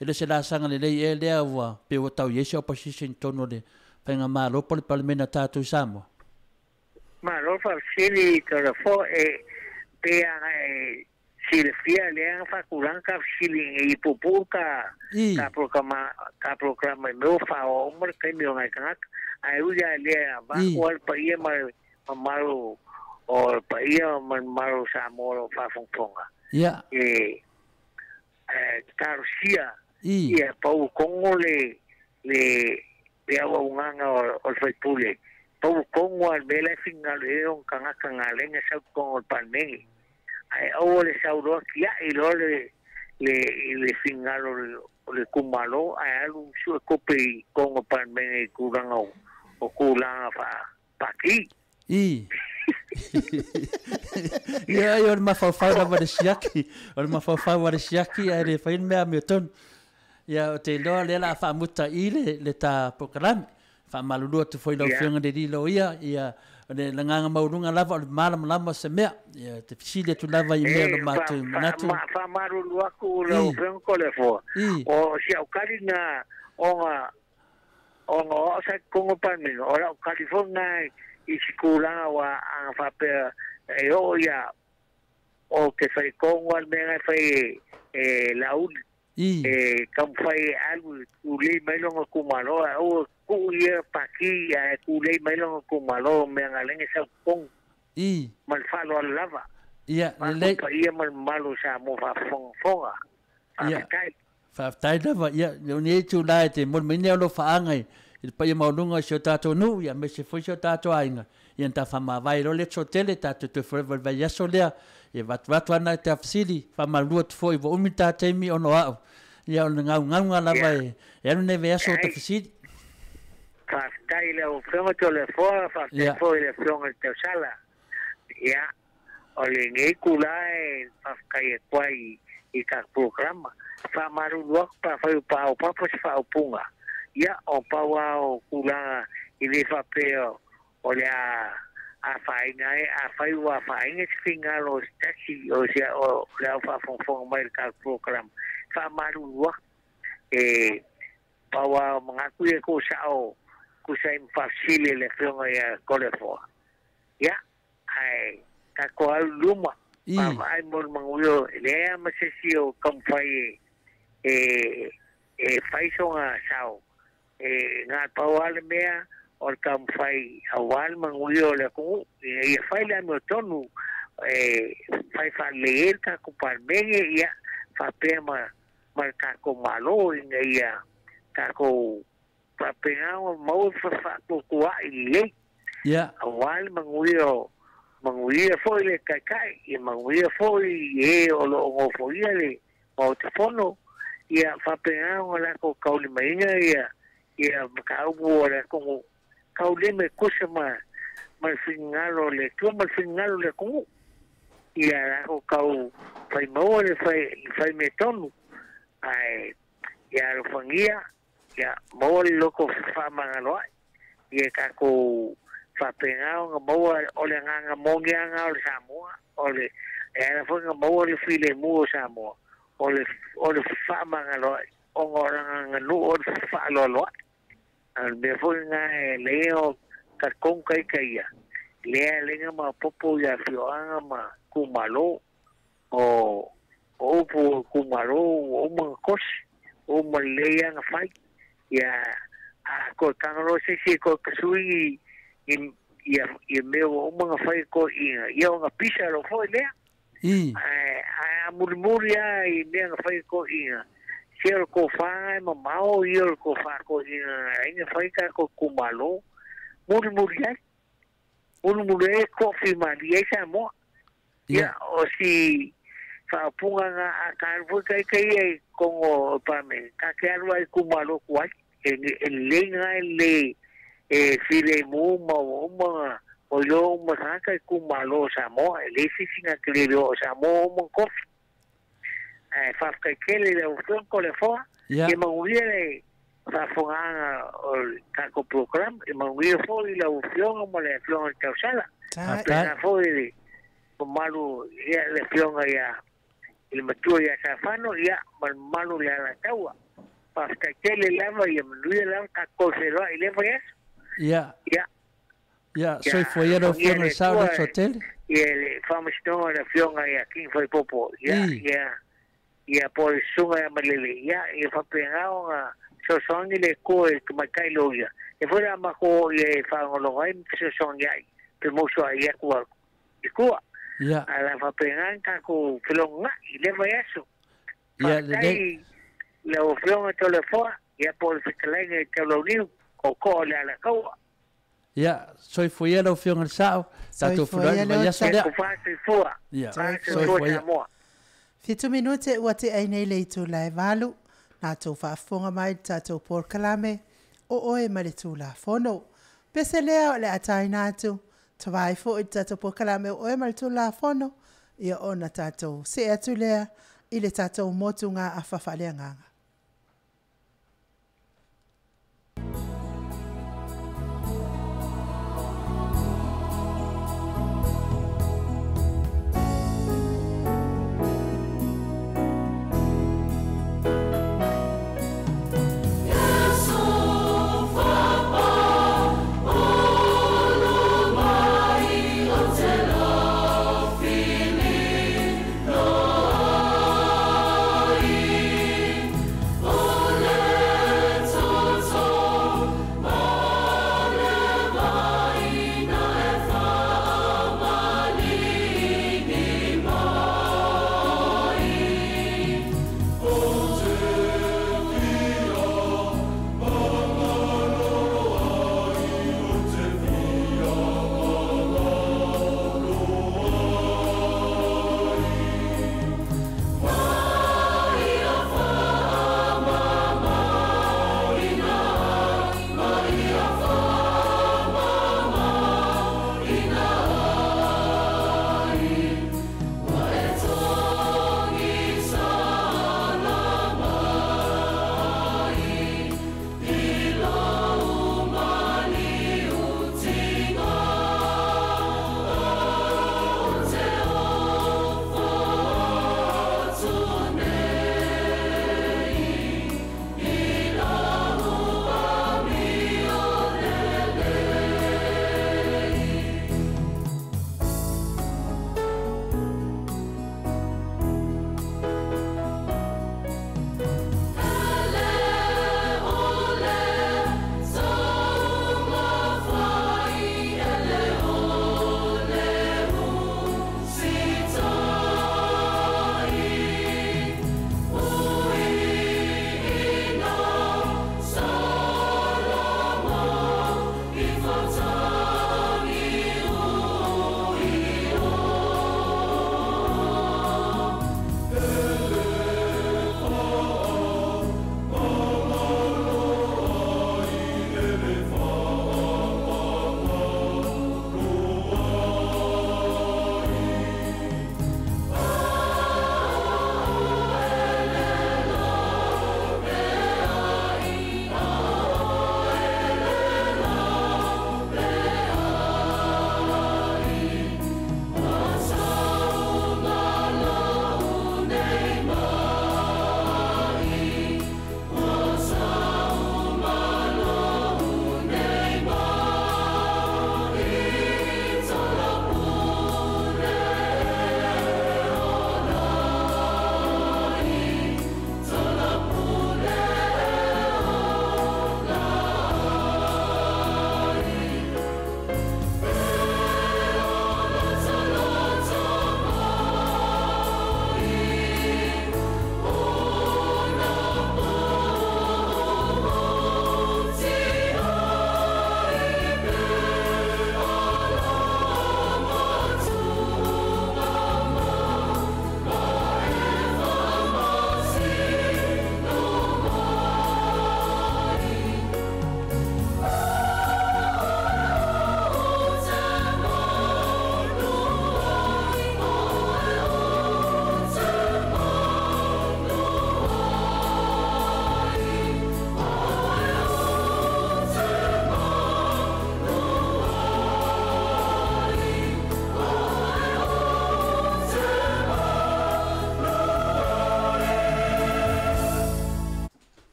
ele se la sanga le e le wa pe o tau yesi opposition tono le penga malo pole parlamento tato Samoa malo fa sili to le fo e pe sili fia le fa kulanka sili e pupuka ka programa no fa o mo ke mi ngai kan ai uja le va wal pa ye malo o paia man maro Samoa fa fonga ya Garcia ia pau kongo le awa unganga o fai pule pau kongo al bela finga le on kanga lenga sa kongo palmengi ai o le sauro kia i lo le finga le kumalo ai alu su kopi kongo palmengi kuranga o kulanga fa paki ya yo ma fa wa de siaki o ma fa wa de siaki ai fa in me ton ya te lo le la fa muta ile le ta program fa malulu tu foi lo fianga de lo ya le nganga maurunga lava malam lama se me ya te fisile tu lava i me lo matu manatu fa marulu aku lo fianga ko le fo o si au kalina onga sa kongo palmengo ora California isikula wa ang fape o ya o que fai kongo al mega fai laul kam fai algo ule mailong kumalo o kuya paki ya ule mailong kumalo mega lenge sa kong mal falo al lava ya le ia mal malo sa mo fa fonga ya fa tai lava ya ni tu dai te mon minelo fa angai il pa ia maununga si o TATONU'U ia me se foi si o tato ainga ia ta fama vai lo le tele tato te forever vai aso lea ia watu ana te afsili fama lua te foi vo umita TAIMI ono au ia o ngau lava e anu neve aso te afsili fa tai le o fionga to le foa fa te foi le fionga te sala ia o le ngei kulae fa kai e kwai i ka programa fa maru luak pa fa pa po fa punga ya o pawa o kula i le fapeo o le a fainga a faiwa fainga finga lo taxi o sea o le fa fon mai ka program fa maru pawa mangaku e ko sao ku sai fasile le fionga ya kolefo ya ai ka ko luma ai mon manguyo le masesio kamfai faisonga sao ngā pauale mea o le kam whai awal mangui o le kungu ia whai le ame o tonu whai whale ka kupalmenge ia whapea ma kako malo inga ia kako whapea o mau whakukua i lei awal mangui e foi le kai i mangui e foi e o lo o foi le o te fono ia whapea o la ko kauli mainga ia makaubu le kongo kauli me kusa ma fingalo le tua ma fingalo le kongo ia la ko kau fai mau le fai me tonu ai ia lo fangia ia mau le loko whamangaloa ia kako whapengao nga mau o le nganga mongianga o le Samoa o le la whanga mau le file mu o Samoa o le whamangaloa o ngoranga nu o le whaloloa me whanga leo ka kongkai kaia lea lenga ma popo ia fioanga ma kumalo o upu kumalo o mga kosi o malea nga whai ia ko tangaro se ko kasui ia meo o mga whai ko ia o nga pisa lo foi lea a murimuri i mea nga whai ko siya ko whanga ma mao ia ko wha ko inga whai ka ko kumalo murimuri ai murimuri ko whimari ai Samoa ia o si whaapunga nga a karfu kai ai kongo pame ka ke aru ai kumalo kuai lenga le file mu ma o yo ma ka kumalo Samoa le singa klero Samoa mo kof fa ka kele le o ko le fo e ma uile fa fonga o ka ko program e ma uile fo le o fiona mo le fiona ka sala ta fo ile malu ia le fiona ia il matua ia safano ia malu le la taua pa ka kele lava ia manuia lava ka ko se lo ile foi so foi era o fiona saúde hotel le fama stone le fiona ia king foi popo ia por sunga ia malele ia fa pengao nga so songi le ko e makai lo ia e foi ama ko ia fa ngolo ai so songi ai pe mo so ia ko ala fa pengan ka ko filonga ile vai eso le o filonga to le fo ia por fikalenge te lo niu ko le ala ko so foi era o fiona sao tatou fulani vai aso le so foi Fitu minute ua te ainei le itu lai valu, nā tau whaafonga mai tatou polokalame, o oe ma le tū la fono. Pese lea o le atai nātu, tawai fo i tatou polokalame o oe ma le tū la fono, ia ona tatou se atu lea, i le tatou motu ngā awhawhalea nganga.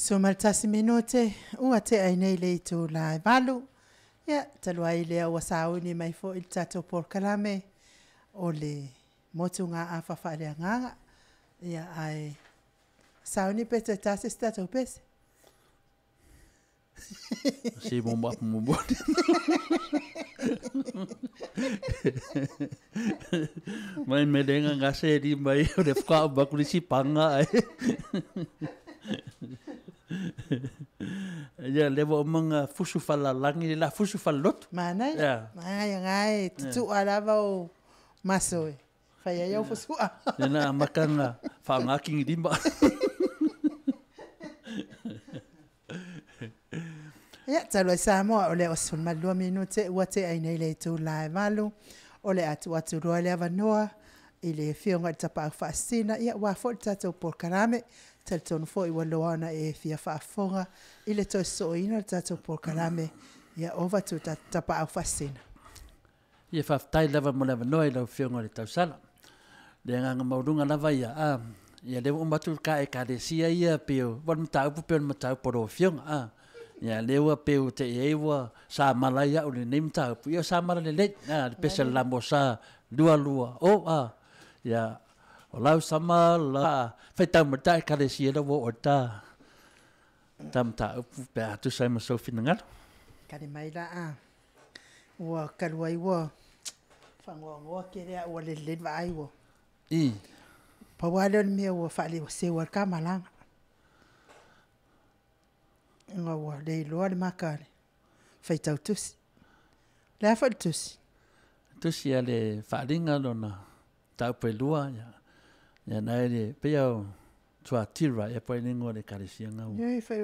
So maltasi minute ua te ai nei le tu la valu. Ya talua i lea ua sauni mai fo il tatou polokalame o le motunga a whawhareanganga. Ya ai sauni pete tasi tatou pese. Si mo mai me lenga ngase di mai o le whaka bakulisi panga ai. Ya lewa o mga fusu fala langi la fusu fala lot. Mana ya? Mai ngai tutu alava o masoe. Faya yau fusu a. Nena makanga whangaki ngi dimba. Ya talo Samoa ole osun malua minute ua te ai nei le tu lai malu. Ole Atua roa le avanoa i le whionga tapa whaasina ia wa fo tatou polokalame tel tonu fo i waloana e fia whaafonga i le toi soina tatou polokalame ia ova tu tapa whaasina. Ia whaftai lava mo lava noa i lau whionga le tausala. Le nganga maurunga lava ia ia lewa umatu ka e karesia ia peo wan matau peo matau poro whionga ia lewa peo te ewa sa malaya o le nei matau ia sa mala le le pesa lambo sa lua ia o lau sama la feita mata karesia la wo ota tam ta pe atu sai ma sofi ngal Kani mai la wa kalwai wa fango kere o le le vai wo pa wale me wo fali se wa kamalanga wa le lo le makale feita tusi la fa tusi ale falinga lona tau pelua ya na ele peo tua tira e poi ningo le karesia nga ye fa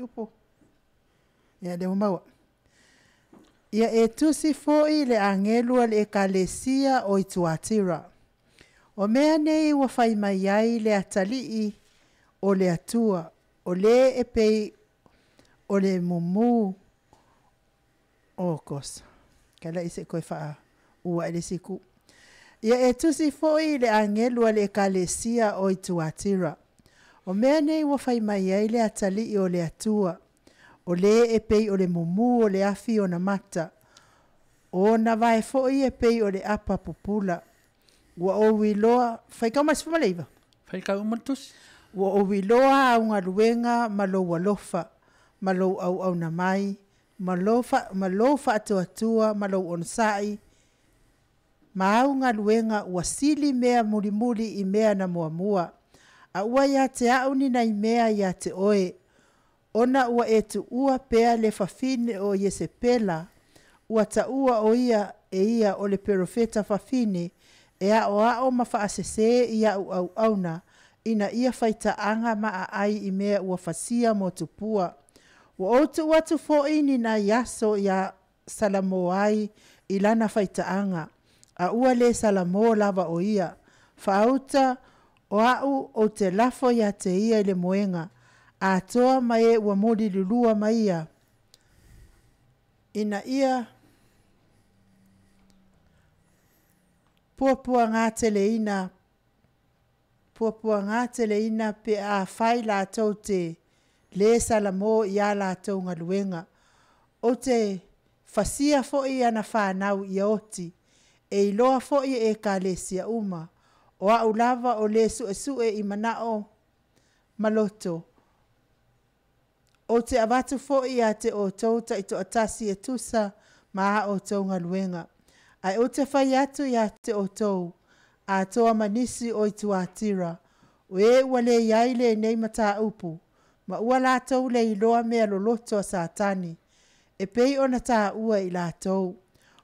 upo ya de mawa ia e tusi fo i le angelu le kalesia o ituatira o mea nei ua fai mai ai le atalii o le atua o le e pei o le mumu o kosa kala ise koe faa ua ele siku ia e tusi fo i le angelu le kalesia o ituatira o mea nei ua fai mai ai le atalii o le atua o le e pei o le mumu o le afi o na mata o na vai fo i e pei o le apa pupula ua o wiloa fai kau mas fumaleiva fai kau matus ua o wiloa au ngā luenga malou alofa malou au na mai malou fa atua malou onsai ma au ngā luenga ua sili mea mulimuli i mea na muamua a ua ia te au ni na i mea ia te oe ona ua etu ua pea le fafine o Iesepela ua ta ua o ia e ia o le perofeta fafine e a o mafaasese ia au auna ina ia faita anga maa ai i mea ua fasia mo tupua. Ua outu watu fo ini na yaso ya Salamoai ilana faita anga. A ua le Salamo lava o ia. Fauta o au o te lafo ya te ia ile moenga. A toa mae ua modi lulua maia. Ina ia Puapua ngā tele ina pe a whai la tau te le Salamo ia la tau ngā luenga. O te fasia foi ana whanau i oti, e iloa foi e ka lesia uma, o au lava o le sue i manao maloto. O te avatu foi a te o tauta i to atasi e tusa maa o tau ngā luenga. Ai o te whai atu ia te o tau, a toa manisi o i tuatira, o e ua le iaile nei mata upu, ma ua la tau le iloa mea loloto a satani, e pei ona ta ua i la tau.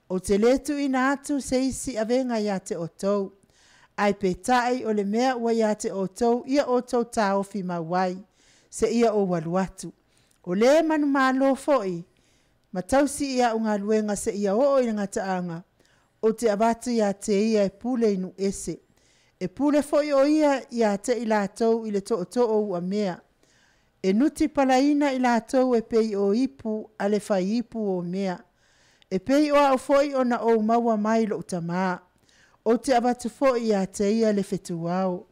O te letu ina atu se isi avenga ia te o tau, ai pe tai o le mea ua ia te o tau, ia o tau ta ofi mawai, se ia o waluatu. O le manu malo foi, ma tausi ia unga luenga se ia o i ngataanga, o te abatu ia te ia e pule inu ese. E pule foi o ia te ila tau i le to o ua mea. E nuti palaina ila tau e pei o ipu ale fai ipu o mea. E pei o au foi o na o maua mai lo utamaa. O te abatu foi ia te ia le fetuao.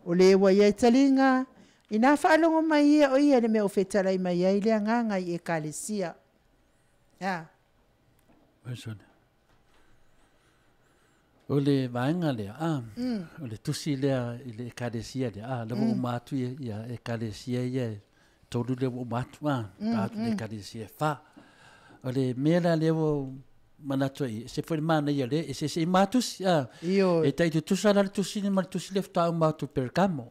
O le wa ia talinga, Ina whaalongo mai ia o ia ne me o whetalai mai ai lea nganga i e kalesia. Ya. Wesone. O le vaenga lea, o le tusi lea i le kalesia lea, lewa umatu ia e kalesia ia tolu lewa umatu, tatu le kalesia wha. O le mea lewa manatua i, se foi mana ia le, se matus, e tai tu tusala le tusi ni maltusi le ftau matu per kamo,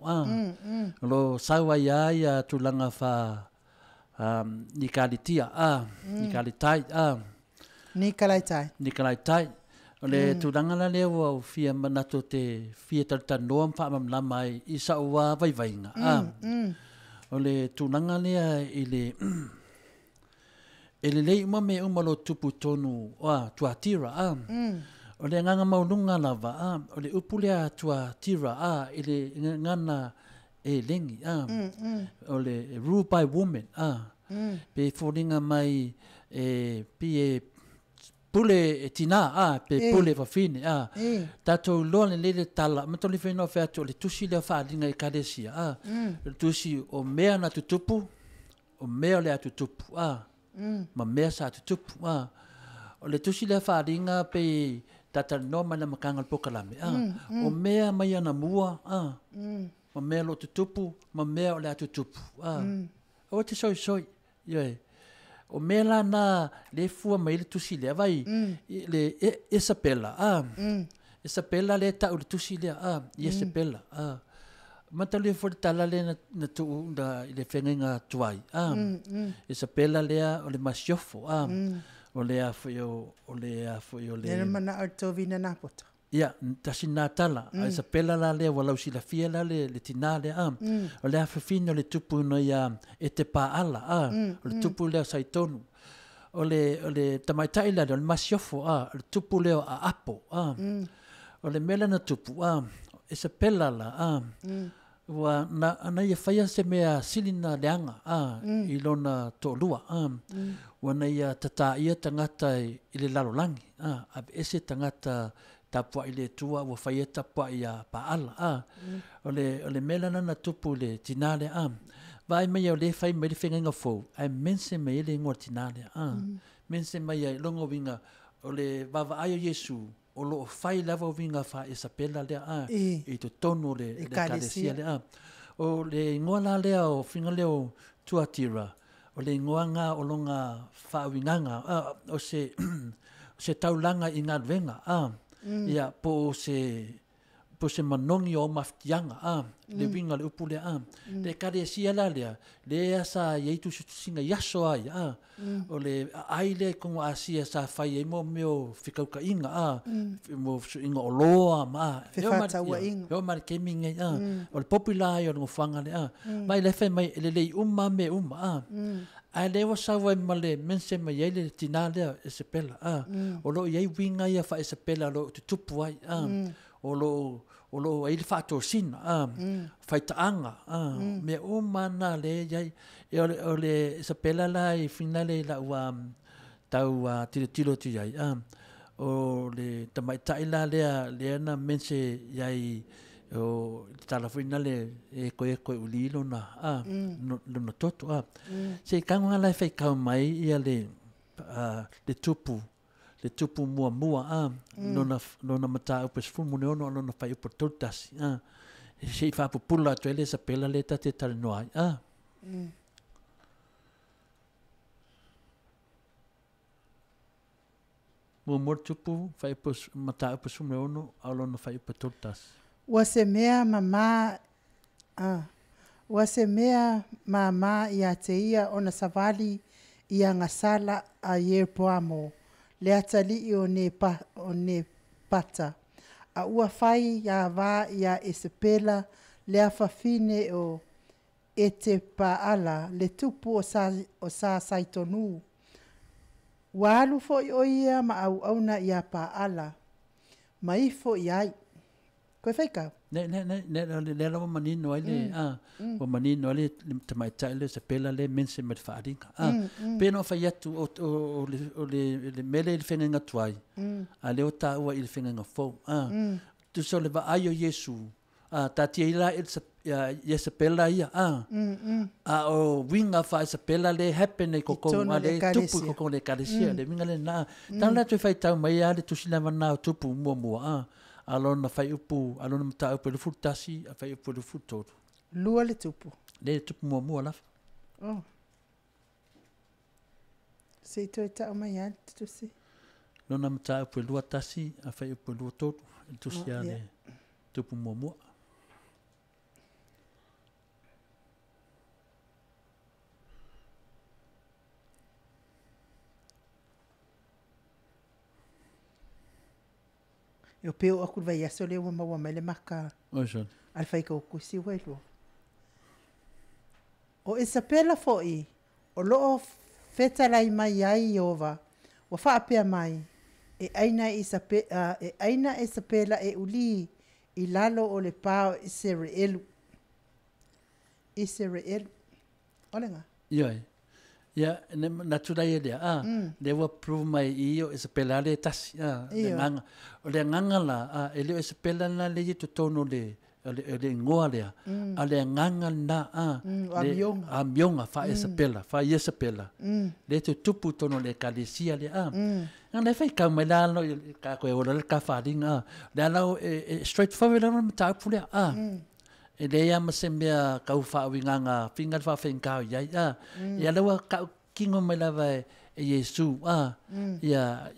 lo sawa ia tulanga wha ni kalitia, ni kalitai, ni kalitai, o le tulanga la lewa o fia manatua te fia tartanoa mpa mamlama i sa ua vaivainga, o le tulanga lea i le ele lei uma me uma lo tupu tonu tuatira o le nganga maulunga lava o le upulea tuatira ele ngana e lengi o le rule by woman pe foringa mai pe pule e tina pe pule fafine tato lo le tala matoli feno fa to le tusi le fa dinga e kadesia le tusi o mea na tutupu o mea le tutupu ma mea sa tutupu o le tusi le wharinga pe tata no mana makanga pokalame o mea mai ana mua ma mea lo tutupu ma mea o le tutupu o te soi o mea la na le fua mai le tusi le vai le Isabella Isabella le ta o le tusi le Isabella matali for tala le na tu da le fenga tuai Isabella le o le masiofo o le afio le mana artovina na pota tasina tala Isabella la le wala usila fia la le tinale o le afino le tupu no ia e te paala o le tupu le saitonu o le tamaitai la le masiofo le tupu le a apo o le mela na tupu Isabella la wa na ia faia se mea silina leanga i lona tolua wa na ia tata ia tangata i le lalolangi a ese tangata tapua i le tua wa faia tapua ia paala o le mela na tupu le tinale vai mai o le fai mai le fenga fo ai mense mai le ngor tinale mense mai ai longo winga o le vava ayo Yesu o lo fai lava vinga fa Isabella le e to tono le kalesia le o le ngola le o finga le o tuatira o le ngoanga o longa fa winganga o se taulanga i ngā venga ia po se manongi o maftianga le winga le upule le kalesia la le asa yeitu singa yaso ai o le aile kongo asia sa fai e mo meo fikauka inga mo inga o loa yo mar keming o le popular yo ngofanga le mai le fai mai le umma me umma a le wa sawa male mense mai ele tinale Isabella o lo ye winga ya fa Isabella lo tupu ai o lo ai fa to sin fai taanga me umana le yai o le Isabella la i finale la wa tau tilo ti yai o le tamaitai la le na mense yai o tala finale e koe ulilo na no toto se kanga la fai ka mai ia le tupu mua nona mata upes fumu no nona fai oportunitasi se fa popula to ele Isabella le tate tal noai mo tupu fai pos mata upes fumu no alona fai oportunitasi wasemea mama ia te ia ona savali ia ngasala a yerpoamo le atali o ne pata a ua fai ia va ia Isabella le afafine o e te paala le tupu o sa saitonu walu fo o ia ma au na ia paala mai fo iai koe whaika? Le lawa manino ai le o manino ai le tamaitai le Isabella le mense me whaaringa peno whai atu o le mele il whenga tuai a leo tā ua il whenga fau tu so le wa ayo Yesu tatia ila ia se pela ia o winga fa se pela le happen e koko le tupu koko le kalesia le winga le na tala tu fai tau mai ale tu sina mana tupu mua alona fai upu alona mata upu le futasi fai upu le futo lua le tupu mua la se to ta mai al tu si lona mata upu lua tasi fai upu lua to tu sia le tupu mua eu peo aku vai aso le uma mai le maka al fai ko kusi welo o esa pela foi o lo feta lai mai ai ova wa fa apea mai e aina esa pela e uli i lalo o le pao Israel olenga ya naturai dia they were prove mai io esa pela le tas le nganga la ele esa pela na le tu tono le ngoa le ale nganga na amionga fa esa pela le tu tupu tono le kalisia le ngana fai ka mai la no ka ko o ka fa dinga la straight forward na mata pule ele ia masembia kau fa winganga fingal fa fengkau ya lewa ka kingo mai lava Yesu ya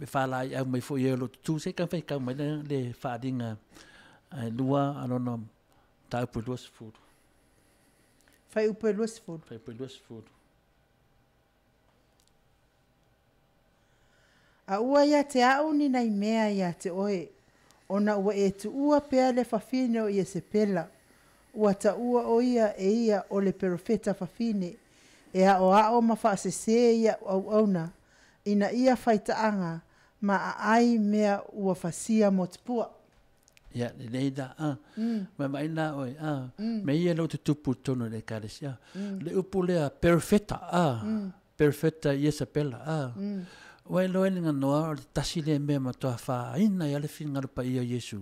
fa la ya mai fo yelo tu se kan fai ka mai le fa dinga lua anono ta pulos food fai pulos food a ua ya te au ni nai mea ya te oe ona ua e tu ua pea le fafine o ia se pela ua ta ua o ia e ia o le profeta fafine e a o mafa se ia au ina ia faitaanga ma a ai mea ua fasia motpua ya leida ma mai na oi me ia no tupu tono le kalesia le upule perfetta ia se pela Wai loe ni nganoa tasi le mea matoa wha ina ia le whingaru pa ia Yesu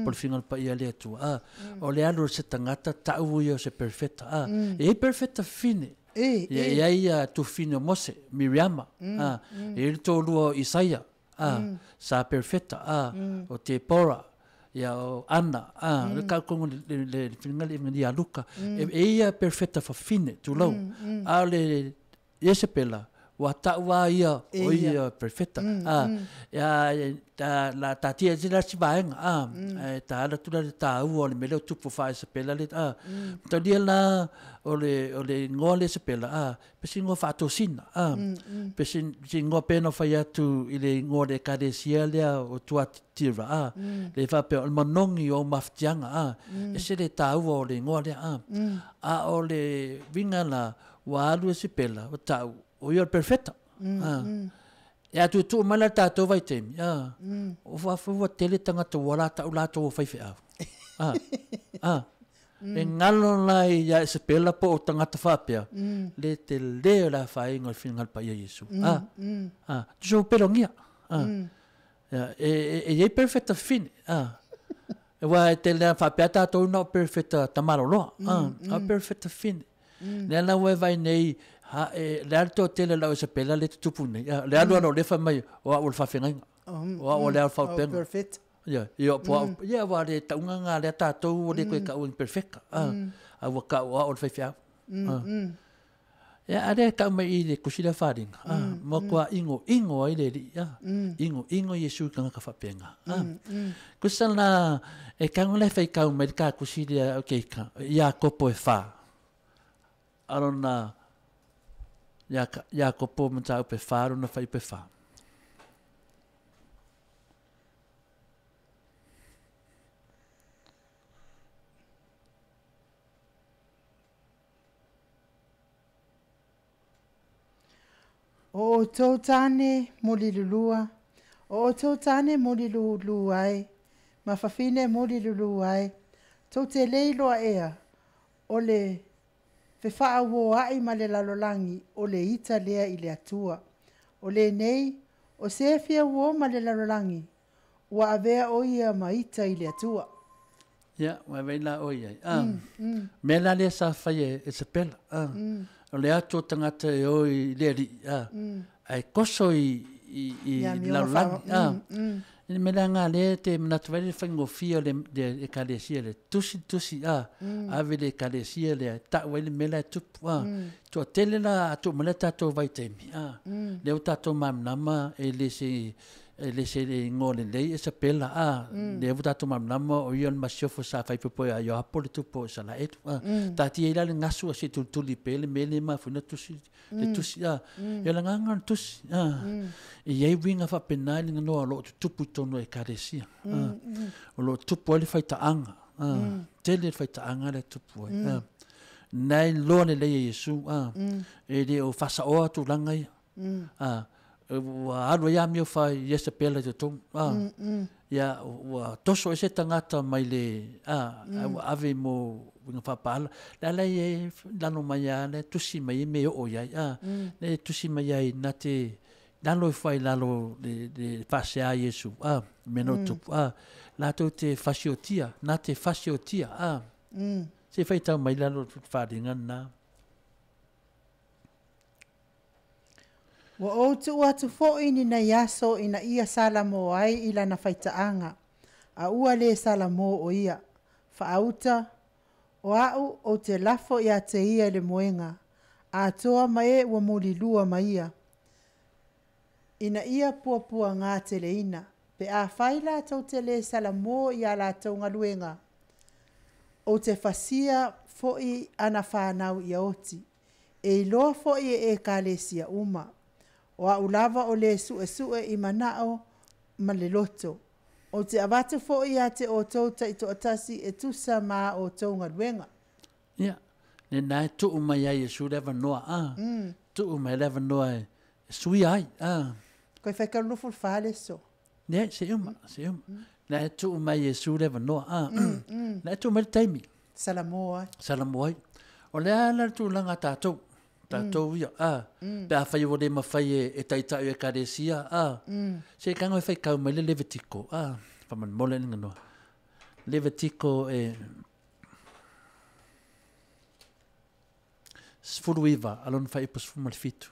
por whingaru pa ia le atua o le alu se tangata tau ia se perfetta perfetta fine ia tu fine mose Miriama le tolu o Isaia sa perfetta o te pora ia o Ana le kaukongo le whingaru i ngani a Luka ia perfetta fa fine tu lau le Yesepela wa ta'wa ia o ia perfetta ya la tatia zila sibaenga ta ala tula ta u le mele tupu fa se pela le ta dia la o le ngole se pela pesi ngo fa to sin pesi ngo peno fa ya tu ile ngole kadesia le o tua tira le fa pe o manongi o maftianga ese le ta u o le ngole o le vingala wa alu se pela o ta o ia perfetta ya tu mala tatou vai temi o fa tele tangata wala ta ula to fai fe e ngalo lai ya se pela po o tangata fapia le te le la fai ngol final pa Yesu jo pelongia e perfetta fin e wa te le fapia tatou no perfetta tamalo lo perfetta fin le la vai nei le alto tele la se pela le tupu nei le alu no le fa mai o fa fenga o le fa pen perfect io wa le taunga le tatou le ko ka un perfect a wa ka o fa fia ade ka mai le kusila fading mo kwa ingo ai le ingo Yesu ka fa penga kusala e ka ngole fa ka mai ka kusila okay ka ya kopo e fa arona ya kopo mata pe faro na fai pe fa o totane molilulua o totane molilulu ai mafafine molilulu ai tote leilo ea ole fe faa wo ai male lalolangi o le ita lea i le atua o le nei o sefia wo male lalolangi wa avea o ia maita i le atua Ya, wa vela o ia. Me la le sa fai e se pela. O le atu tangata e o i le ri. Ai koso i laulangi. Ni me la ngā le te manatawari whaingofia le e kalesia le tusi ave le kalesia le ta'wai le mela e tupu tua tele la atu mele tatou vai taimi leo tatou mamnama e le se le ngole lei e sa pela leo tatou mamnama o ion masiofo sa whaipopo a yo hapo le tupu o sa la etu tati e la le ngasu a se tultuli pele mele ma funa tusi le tusi e la nganga tusi e iei winga whapenai ni nganoa lo tupu tono e karesia o lo tupu ele whaitaanga tele whaitaanga le tupu nei loa le leia Yesu e le o whasa oa tu langa ia wa alu ia mio whai yesa pela te tong ia wa toso e se tangata mai le ave mo winga whapala la lei e lano mai a le tusi mai me o iai le tusi mai ai na te lalo fai lalo le fase a Yesu meno tupu la to te fasiotia na te fasiotia se fai tau mai lalo wharinga na wa o tu atu fo ini na yaso ina ia salamo ai ila na faitaanga a ua le salamo o ia faauta o au o te lafo ia te ia le moenga a toa mai wa mulilua mai ina ia puapua ngā tele ina pe a faila tau te le salamo ia la tau ngaluenga o te fasia fo i ana whanau ia oti e loa fo i e kalesia uma o a ulava o le sue i manao ma le loto. O te avatu fo i a te o tauta i to atasi e tusa ma o taunga luenga. Ia, ne nai tuu mai ai e su lewa noa, tuu mai lewa noa e sui ai. Koe whaikaru no fulfale so. Ne, se uma. Nai tuu mai e su lewa noa, nai tuu mai taimi. Salamoa. O lea la tu langa tātou. Tātou ia, pe a whai o le mawhai e taitau e karesia, se kanga e whai kau mai le Levitiko, whaman mole ninga noa. Levitiko e sfuruiva, alon whai ipa sfumal fitu.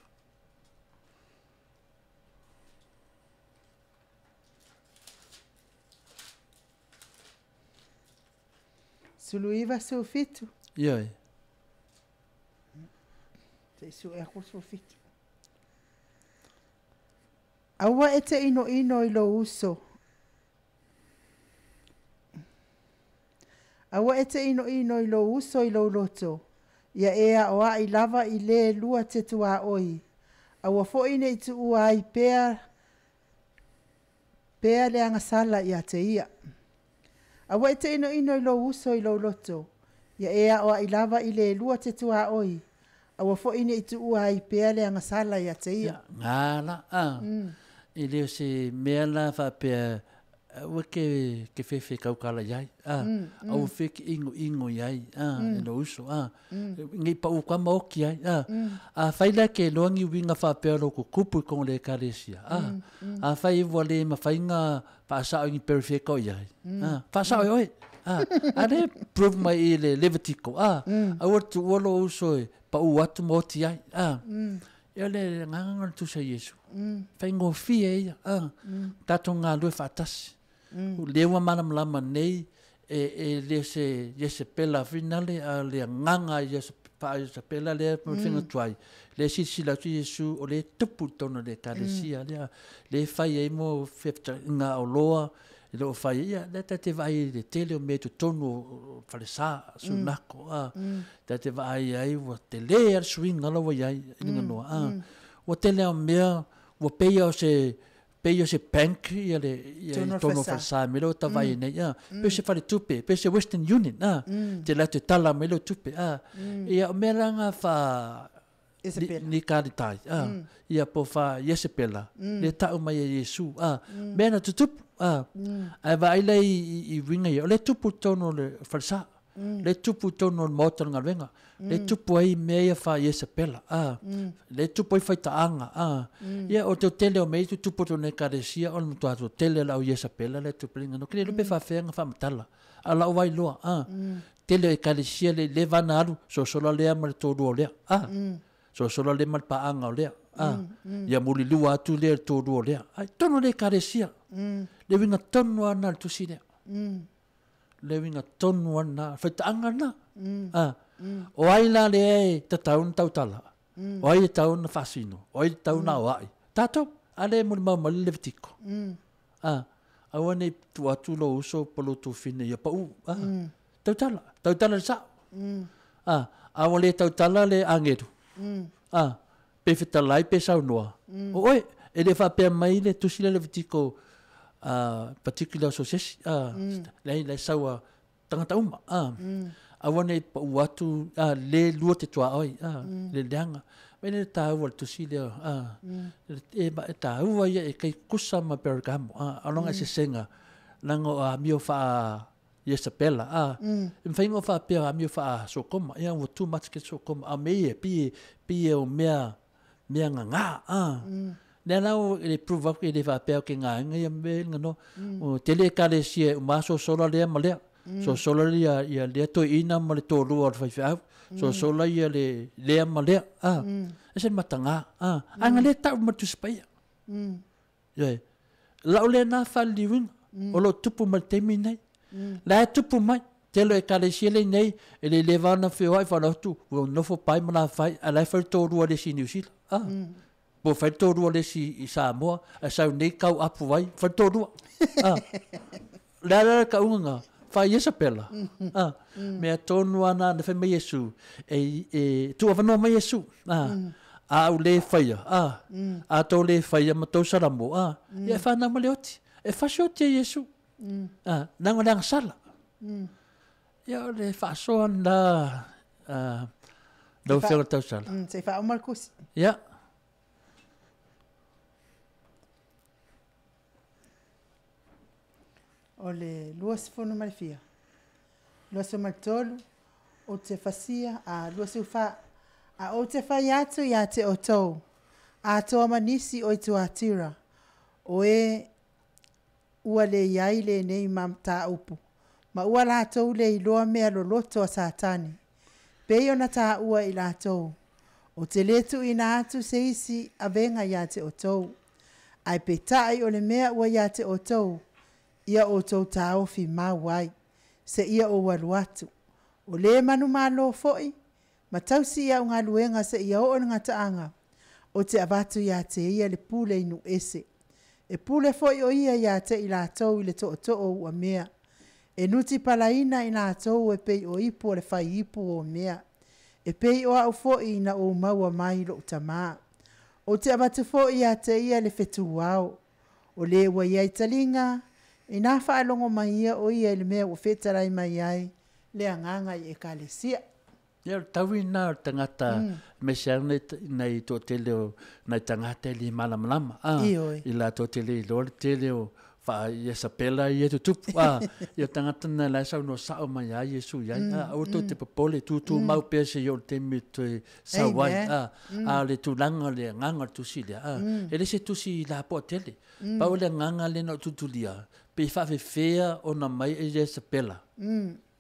Suluiva su fitu? Ioi. Su e kusu fitu. Awa e te ino i lo uso. Awa e te ino i lo uso i lo loto. Ia ea oa i lava i le lua te tua oi. Awa fo ine i tu ua i pea le angasala i a te ia. Awa e te ino i lo uso i lo loto. Ia ea oa i lava i le lua te tua oi. Awa fo ine i tu ua i pea le angasala i a te ia. Ngāla, I leo se mea la wha pea ua ke whewhe kaukala iai. Au wheke ingo iai, e lo uso. Ngi pa ukwa maoki iai. A whaila ke loangi winga wha pea loko kupu i kongo le karesia. A whai iwa le ma whainga pa asao ingi perifeko iai. Pa asao oi. A le prove mai i le Levitiko. A watu uolo uso e pa atu moti ai. Ia le nganga tu sa Yesu. Whaingo fia ia. Tato ngā lue whaatasi. Lewa manam lama nei e le se pela finale a le nganga se pela le mwhinga tuai. Le sila tu Yesu o le tupu tono le karesia. Le whai e mo whefta ngā o loa. I lo whai ia, le te vai le tele o me tu tonu whalesa sunako. Te vai ai, wa te le ar swing alawa iai, inga noa. Wa te leo mea, wa peia o se bank ia le tono whalesa, me lo ta vai nei. Pe se whare tupe, pe se Western Union, te la te tala me lo tupe. Ia o mea ranga wha ni kāritai. Ia po wha Yesepela, le tau mai a Yesu. Mea na tutupu. Ai vai lei i winga ia. O le tupu tono le whalesa. Le tupu tono Maota ngā wenga. Le tupu ai mea wha Iesa Pela. Le tupu ai whaitaanga. Ia o te tele o mei tu tupu tone karesia o mutu atu tele la o Iesa Pela le tupu ringa no. Kine lupe whawhenga whamatala. A lau wai loa. Tele e karesia le vana alu. So sola lea ma le tōru o lea. So sola le ma le paanga o lea. Ia muli lua atu lea le tōru o lea. Ai tono le karesia. Le winga tono ana le tusi lea. Le winga tonu ana whaitaanga na. O ai la le e ta taun tautala. O ai taun na whasino. O ai taun na oai. Tato, ale muli maumali le vitiko. Awane tu atu lo uso polo tu fine ia pau. Tautala, tautala le sao. Awale tautala le angeru. Pe whitalai pe sau noa. O oi, e le whapea mai le tusi le vitiko particular association le sawa tangata uma awane pa watu le lua te tua oi le leanga mene ta wal tu si le e ba ta ua ia e kai kusa ma pergamo alonga se senga nango a mio fa Iesa Pela mfaingo fa pe a mio fa so koma ia wo too much ke so koma a me pi o mea nga Nena ele prove up que ele vai pegar quem ganha e me no o tele carecia o maso solo le malea so solo ia le to ina male to ru or fai so solo ia le malea ese matanga anga le ta matu spaia ye la le na fa living o lo tupu mal terminai la tupu mai tele carecia le nei ele leva na fe vai fa tu no fo pai mana fai ala fa to ru le sinusil po fai tōrua lesi I Samoa, a sau nei kau apu vai, fai tōrua. Lera ka unga, fai Iesa Pela. Mea tōnu ana na fai mai Iesu, tu awanoa mai Iesu. A au le faia, a tō le faia ma tō saramo. Ia whanau ma le oti, e whasi oti a Iesu. Nanga leanga sala. Ia le whasoa na lau whianga tau sala. Se wha omar kusi. Ia. O le luas fono malfia. Luas maltolu o te fasia a luas ufa a o te fa yatu ya te otou. A toa manisi o tu atira. O e ua le yai le nei mam ta upu. Ma ua la tou le iloa mea lo loto a satani. Peio na ta ua I la tou. O te letu ina atu se isi a venga ya te otou. Ai pe tai o le mea ua ya te otou. Ia o tau tau fi mawai, se ia o waluatu. O le manu malo foi, ma tausi ia unga luenga se ia o nga taanga. O te avatu ia te ia le pule inu ese. E pule foi o ia ia te ila tau I le to o ua mea. E nuti palaina ina tau e pei o ipu o le fai ipu o mea. E pei o au foi ina o maua mai lo utamaa. O te avatu foi ia te ia le fetu wao. O le ua ia italinga, Ina whaalongo mai ia o ia le mea o whetarai mai ai le anganga I ekalesia. Ia taui nā tangata me seana nei tō tele o nei tangata li malamalama. I la tō tele I lor tele o wha Iesa Pela I etu tupu. Ia tangata na lai sau no sao mai ai Iesu iai. O tō te papole tūtū mau pēr se yo te mi tui sawai. A le tūlanga le nganga tusi lea. E le se tusi la po tele. Pau le nganga le no tutulia. Pe whawhewhea o na mai e Iesa Pela.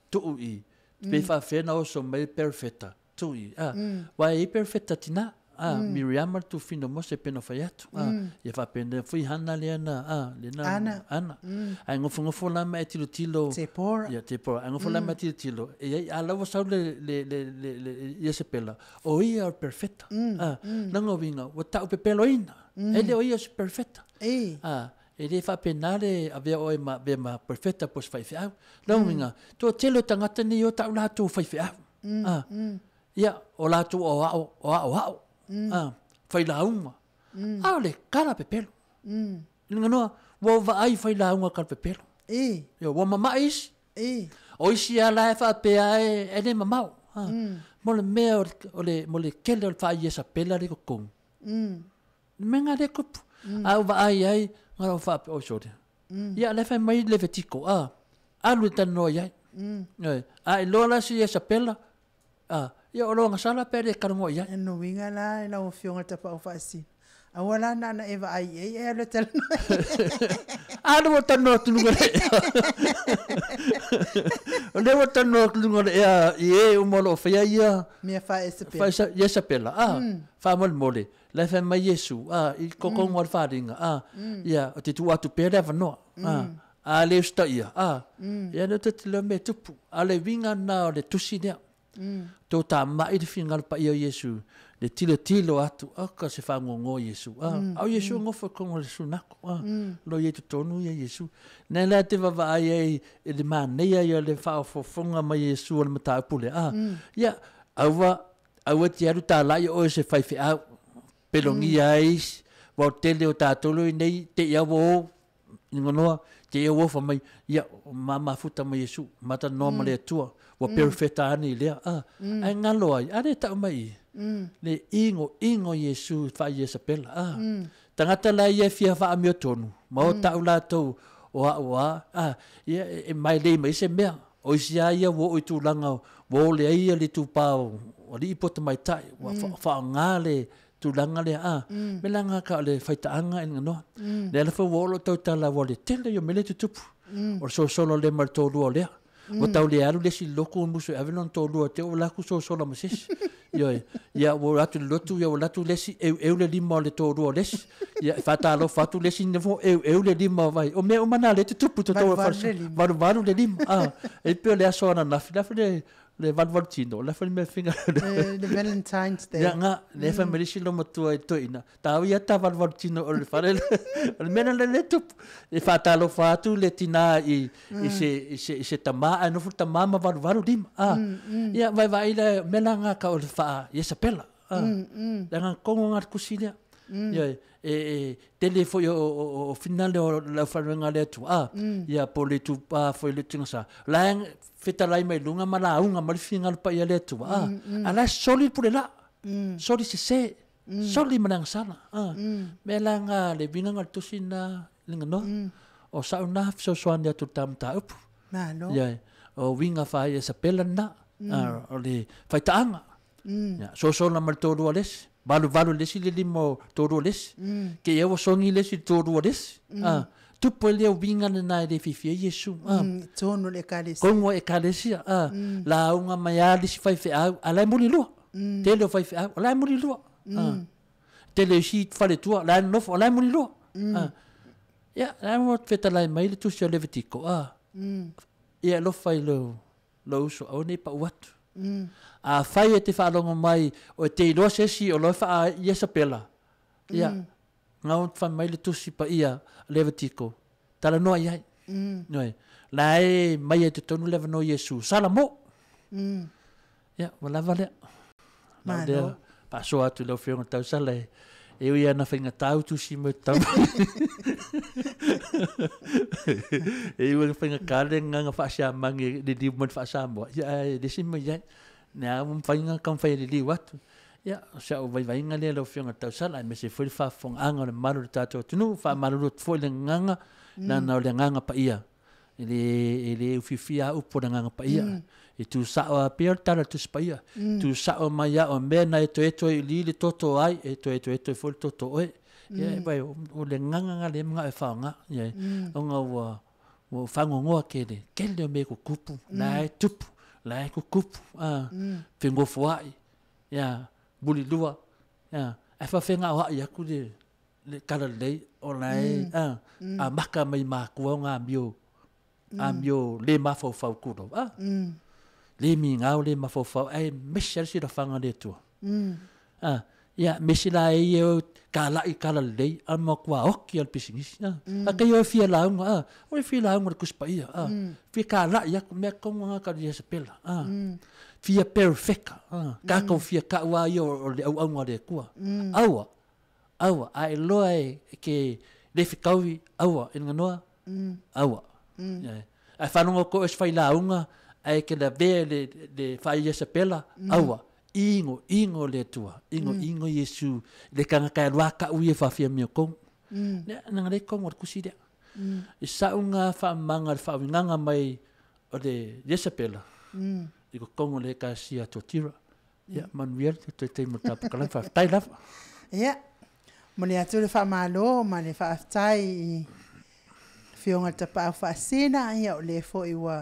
Tu'u I. Pe whawhea na o so mai perfecta. Tu'u I. Wai e perfecta tina. Miriam tu fino mo se pena whai atu. Ia whapena fui hana le ana. Ana. Ai ngofu lama e tilo. Te pora. Ia te pora. Ai ngofu lama e tilo. E ai alawa sau le Iesa Pela. O ia o perfecta. Nanga winga. Wa tau pe pelo ina. E le o ia o perfecta. E le whapenare a vea oe ma perfecta pos whaiwhiau. Nau minga, tō telo tangata ni o tau lātou whaiwhiau. Ia, o lātou o ao. Whailaunga. Ao le kara pepelo. Linga noa, wau vaai whailaunga kara pepelo. Ia, wa mama isi. O isi a lai whapea e ne mamau. Mo le mea mo le kele o le wha Iesa Pela le kokong. Menga le kupu. Au vaai ai, ngara whape o sore. Ia le whai mai le vetiko. Alu tano iai. ai lola si esa pela ia o longa sala pere karongo ia e no winga la e la o fionga te pa o fasi awala na eva ai e le tel ada mo tano tulunga le mo tano tulunga e o molo fa ia me fa ese fa esa pela fa mol mole la fa mai yesu i kokong war faringa ia o te tu atu pere va no ale sta ia ia no te le me tupu ale winga na le tusidea to ta mai de fingal pa ia yesu le tilo atu ka se fa ngo yesu au yesu ngo fa ko le sunako lo ye tonu ia yesu na la te va ai e le mane ia le fa fo fonga mai yesu le mata pule ia awa ti aru ta la o se fa fi au pelongi ai wa tele o ta tolo nei te ia wo ngono te ia wo fa mai ia mama futa mai yesu mata normal le tua wa perfecta ani le ai ngalo ai ade ta mai le ingo yesu fa yesa pela tangata la ia fia fa mi tonu Maota ula to wa ia e mai le mai se mea o sia ia wo tu langa wo le ia le tu pau o li pot mai tai wa fa ngale tu langa le me langa ka le faita anga en no le fa wo lo to tala wo le tele yo mele tu o so solo le mal to lo le o tau le alu le si loko muso avelon to lo te o la ku so solo masis yo ya wo atu lotu ya wo atu le si eu le limo le to lo le ya fata lo fatu le si nevo eu le limo vai o me o mana le tu to varu le limo e pe le aso na fila le valvoltino la fa me finga the Valentine's Day ya nga le fa me si lo motu ai to ina tau ya ta valvoltino o le fare le mena le tu e fata lo fatu le tina i se tama no fu tama ma varu dim ya vai le mena nga ka o le fa ya sapela nga kongo ngat kusile ya telefo o finale o la fa nga le tu ya pole tu pa foi le tinga la feta lai mai lunga mala unga mal fingal pa ia le tu ala solid pure la solid se solid manang sala melanga le binga ngal tusina linga no o sauna so soan dia tu tam ta up ya o winga fa ia sa pelana o le faitanga ya so na mal todo les balu les le limo todo les ke eu songi les todo les tu pole o vinga na de fifia yesu tono le kalesi como e kalesi la unga maiali si fai au ala muri lo tele fai au ala muri lo tele si fale tua la no ala muri lo ya la mo feta la mai tu si levitico ya lo fai lo so o ne pa wat fai te fa longo mai o te lo se si o lo fa yesa pela ya ngau fa mai le tu si pa ia levitico tala no ai noi lai mai te tonu leva no yesu salamo ya wala vale ma de paso atu lo fiona tau sale e ia na finga tau tu si mo tau e ia finga kale nga fa sha mangi di mo fa sha mo ya de si mo ya na mo finga kan fa di wat ya sa o vai nga le lo fiona tau sala me se foi fa fong anga le maru tato tunu fa maru foi le nganga na le nganga pa ia ele fifia upo le nganga pa ia e tu sa o per tala tu spaia tu sa o maya o mena e to li le toto ai e to foi toto oi ya vai o le nganga le nga e fa nga ya o nga o fa ngo kele me ko kupu la tupu la ko kupu fingo foi ya buli lua ya fa fenga wa ya ku le kala le o lai maka mai ma ku nga mio le ma fo ku do le mi nga le ma fo ai meshel si da fanga le tu ya meshila e kala le ama kwa ok al pisingis ka yo fia la nga o fia la nga ku spa ia fi kala ya me ko nga ka dia sepela fia perfecta ka ko fia ka wa yo le au nga le ku awa ai loe ke le fikawi awa in nganoa awa ai fanongo ko es fai la unga ai ke la vele de fai esa pela awa ingo le tua ingo yesu le kanga ka waka uye fa fia mi ko ne nang le ko mor kuside sa unga fa manga fa nganga mai o le yesapela i ko kongo le ka sia to tira ia manuel te mo tapakalame faafetai lava ia mo le atu le faamālō ma le faafetai fionga tapau faasina ia o le foʻi ua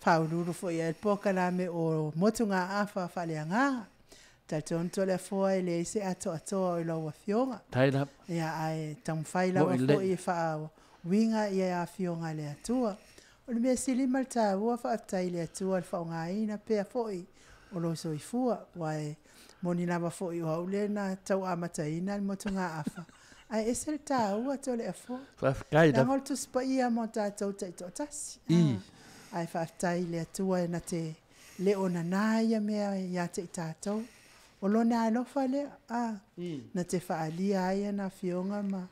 faululu foʻi ai le pokalame o motunga afa faaleaga tatonu to le afoa i le isi atoatoa o i laua fionga tai lava ia ae tamafai lava foʻi e faauiga ia a fionga le atua o le mea silima le tāua faafetai le atua le faauogāina pea foʻi o lo soifua uae moni lava foʻi o au lena tauamataina le motunga afa ai ese le tāua to le afoa faafetai lava lagol tusipaia mo tatou taʻitoʻatasi ai faafetai le atua e na te le ona nā ia mea ia te i tātou o lona alofa lea na te faalia aia na fionga ma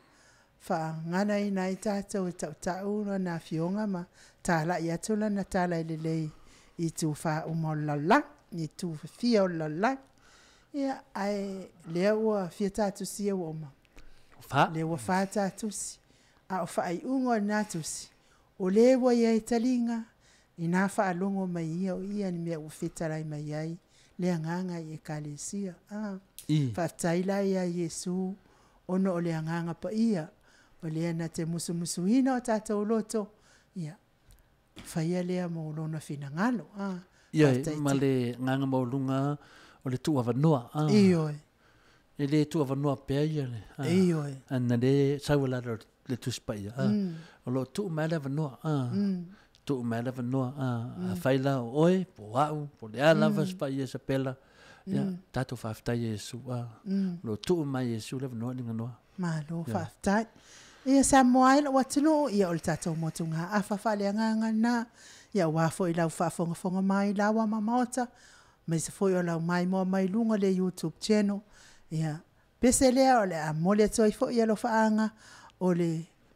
faagana ina i tātou e taʻutaʻu na fionga ma tālaʻi atu lana tālai lelei i tufauma o lalagi i tufafia o lalagi ia ae lea ua fia tatusia ua oma le ua fā tatusi a o faaiʻuga o lenā tusi o lē ua iai taliga ina faalogo mai ia o ia ni mea ua fetalai mai ai le agaga i ekalesia faafetai la ia iesu ona o le agaga paia o lea na te musumusuina o tatou loto ia faia lea mo lona finagalo ia ma le gaga mauluga o le tuuavanoa ioe e lē tuuavanoa pea ia le ioe ana lē saualala le tusi paia o loo tuu mai le avanoa tuu mai lava noa a faila o oe po au po le alava spa ia sa pela ia tatou faafetai Iesu lo tuu mai Iesu lava noa linga noa malo faafetai ia Samoa ila watunu ia o le tatou motunga afa faaleagaga na ia ua foʻi lau faafogafoga mai laua ma Maota mai se foʻi o lau MAIMOA mai luga le YouTube channel ia pese lea o le a mole atu ai foʻi alofaaga o le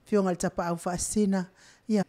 fioga le tapaau faasina ia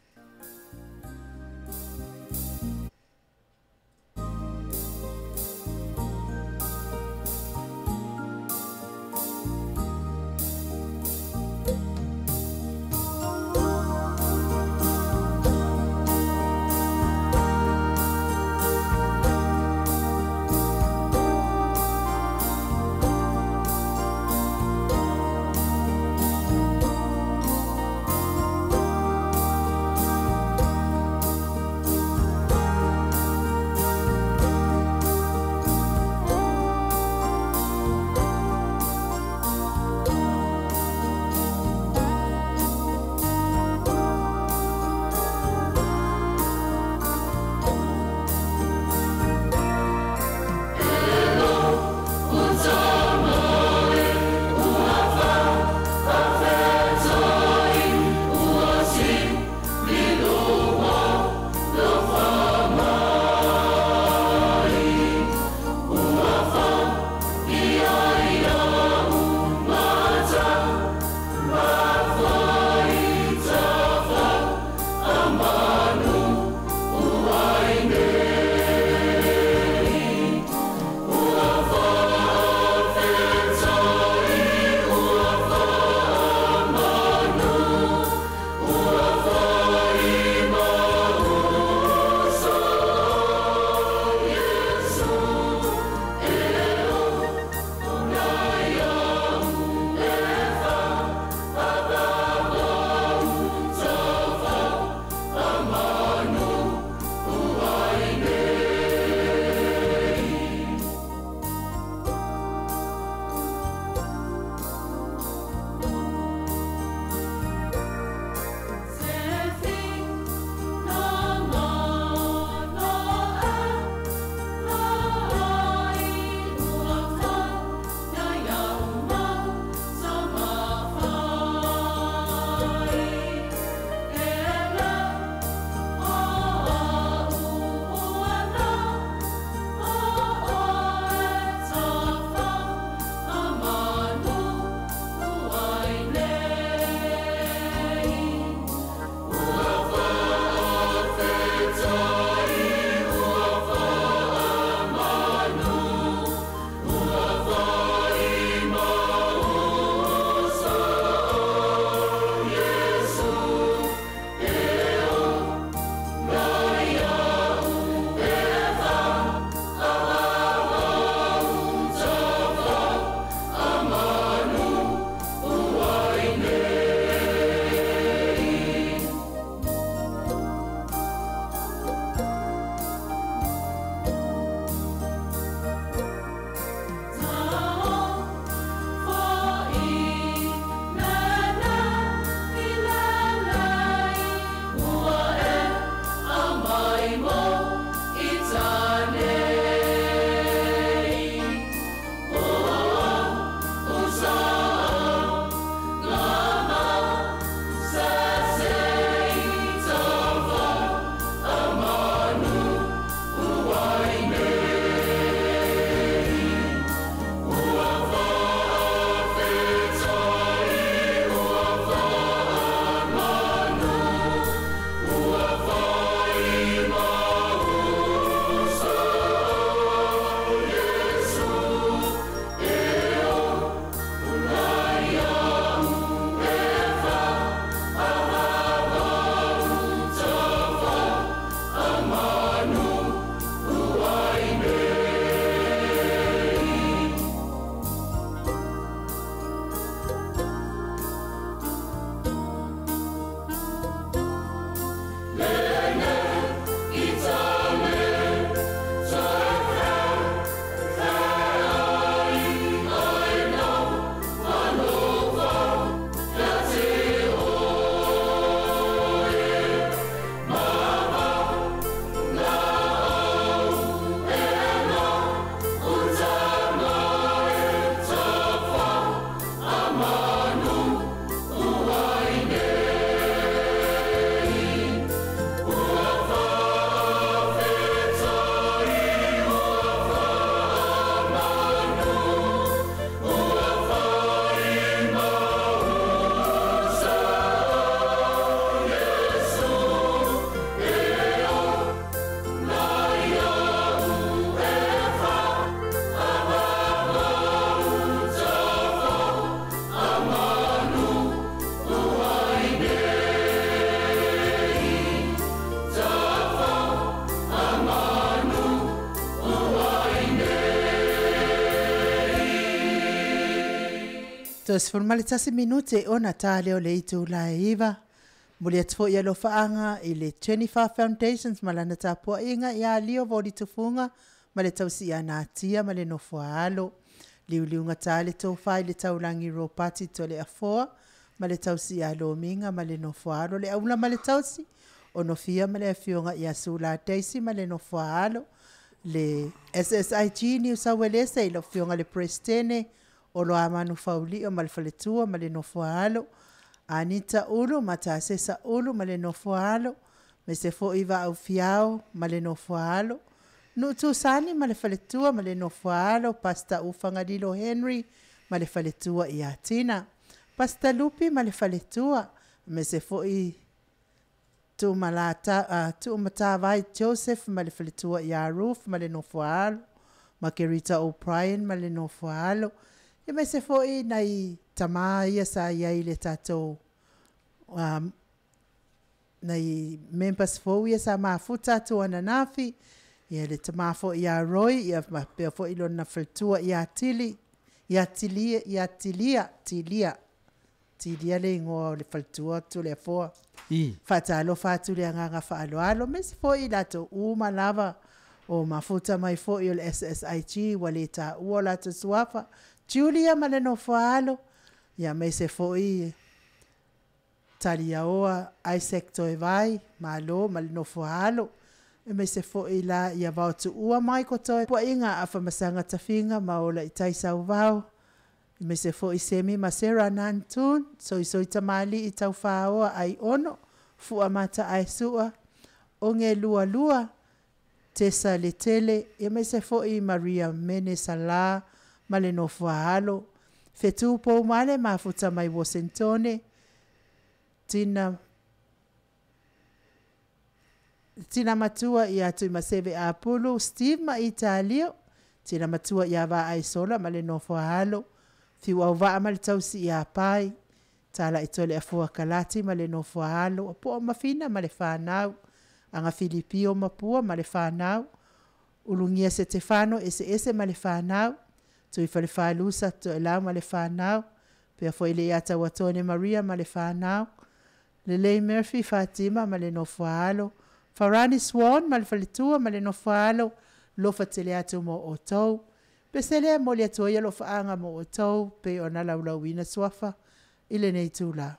Tos formale tasi minute ona tale o le itu la iwa. Muli atfo ia lo faanga i le 25 Foundations malana tapua inga ia lio vodi tufunga ma le tausi ia nātia ma le nofoalo. Liuliunga tale tōwhai le taulangi ropati to le afoa ma le tausi ia lo minga ma le nofoalo le aula ma le tausi o nofia ma le afionga ia sula teisi ma le nofoalo le SSIG New South Wales i lo fionga le Prestene o lo amanu fauli o ma le faletua ma le nofoalo Anita ulu matasesa ulu ma le nofoalo me se fo iwa au fiao ma le nofoalo Nutu sani ma le faletua ma le nofoalo pasta ufangadilo Henry ma le faletua i atina. Pasta lupi ma le faletua me se fo i tu matavai Joseph ma le faletua i a Ruth ma le nofoalo. Ma Kerita O'Brien ma le nofoalo. E me se fo i nai tamaia sa iai le tatou. Nai members fo ia sa mafuta tu ananafi. Ia le tamafo ia roi, ia mapea fo ilo na faltua ia tili, ia tilia le ingoa le faltua tu le foa. Fatalo fatu le anganga faaloalo, mesi fo i lato uma lava o mafuta mai fo i le SSIG, wale TATOU lato suafa. Julia maleno faalo, ia mesi fo i talia oa Isaac Toevai, malo maleno faalo. Me se fo ila ia vau tu ua mai koto po inga afa masanga tafinga maola itai sau vau me se fo i semi masera nantun so i tamali i tau whaoa ai ono fu amata ai sua o nge lua tesa le tele ia me se fo i Maria Mene Sala male no fuahalo fetu po male mafuta mai Washingtone Tina matua ia tu maseve Apollo Steve ma Italio tina matua ia va ai sola male no fohalo fi wa va mal tausi ia pai tala itole afua kalati male no fohalo po mafina male fanau anga Filipio mapua male fanau ulungia Stefano ese male fanau tu ifale falusa to ela male fanau pe foi le ata watone Maria male fanau Lele Murphy Fatima male no fohalo Farani Swan malfalitua male no falo lo fatele atu mo otou pesele mo le toya lo faanga mo otou pe ona la wina swafa ile nei tula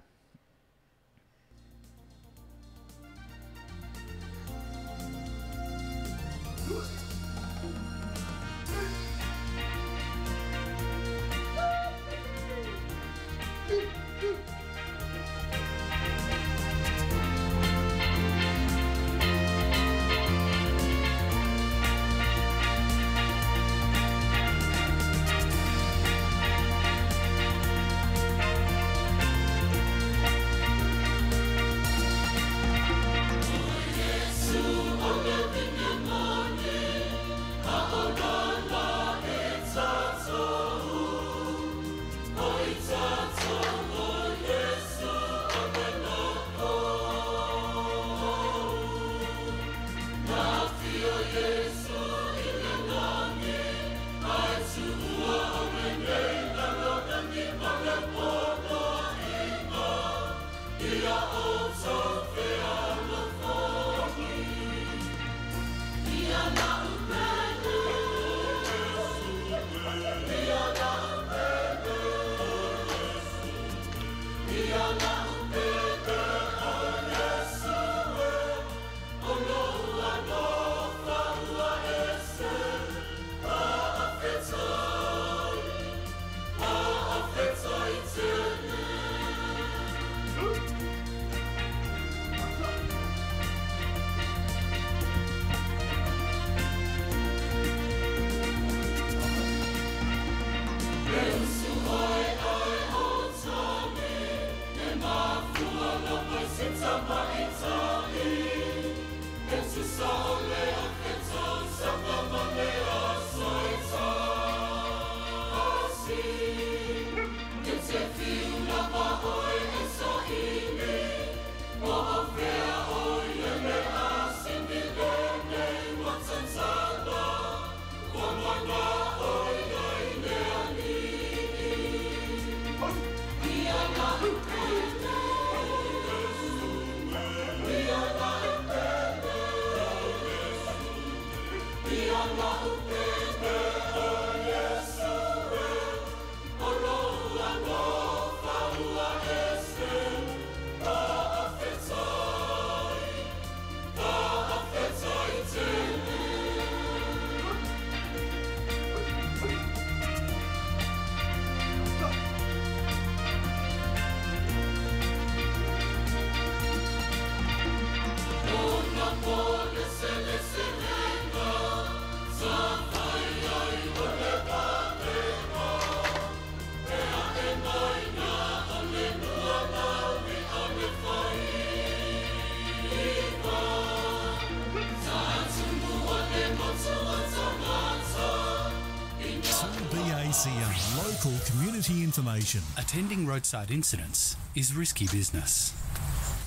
community information. Attending roadside incidents is risky business,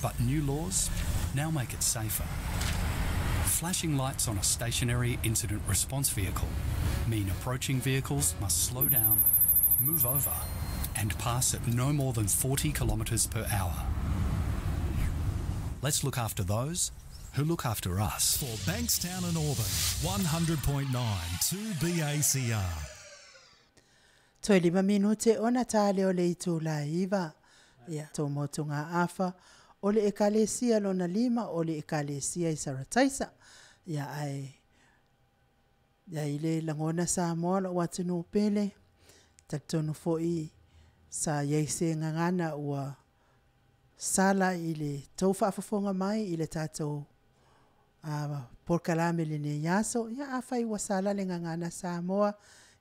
but new laws now make it safer. Flashing lights on a stationary incident response vehicle mean approaching vehicles must slow down, move over, and pass at no more than 40 kilometres per hour. Let's look after those who look after us. For Bankstown and Auburn, 100.9 2BACR. Toi 5 minute ona tale o le itu laiva. Ia, tō motunga afa. O le ekalesia lona 5, o le ekalesia i Sarataisa. Ia ai. Ia ile langona Samoa lo ATUNU'U PELE. Tatonu foi sa yeise ngangana ua sala ile tau whaafafonga mai ile tatou POLOKALAME LENEI yaso. Ia awhai wa sala le ngangana Samoa.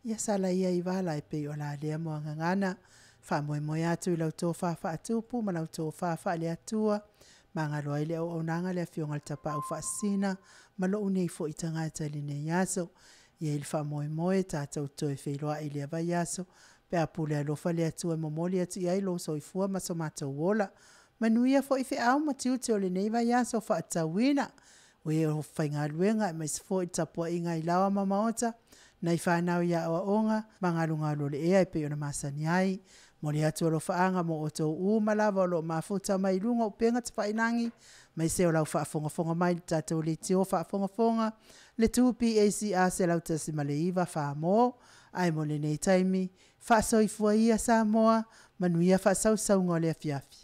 Ia sala ia i wala e pe o la lea moa ngangana. Whamoe atu i lau tō whawha atupu, ma lau tō whawha le atua. Ma ngā loa i le o nanga le fionga le tapa au whaasina. Ma lo unei fo i tangata LENEI yaso. Ia ili whamoe tātou toi whailoa i le avai yaso. Pe apule alofa le atua momoli atu i ailo so i fua ma so mātou wola. Manuia fo i whi au ma tiute o LENEI vai yaso wha atawina. Ue o whainga luenga ma isi fo i tapua inga i lawa ma Maota. Nei whanau ia o onga, mangalunga lo le ea i pe ona masani ai. Mori atu alo whaanga mo o tō umalawa o lo mafuta mai lunga upenga te whainangi. Mai se o lau whaafonga mai tātou le teo whaafonga. Le tupi ACR se lau tasi ma le iwa whaamo. Ai mo le nei taimi. Whaasoifua ia Samoa. Manuia whaasausau ngā le AFIAFI.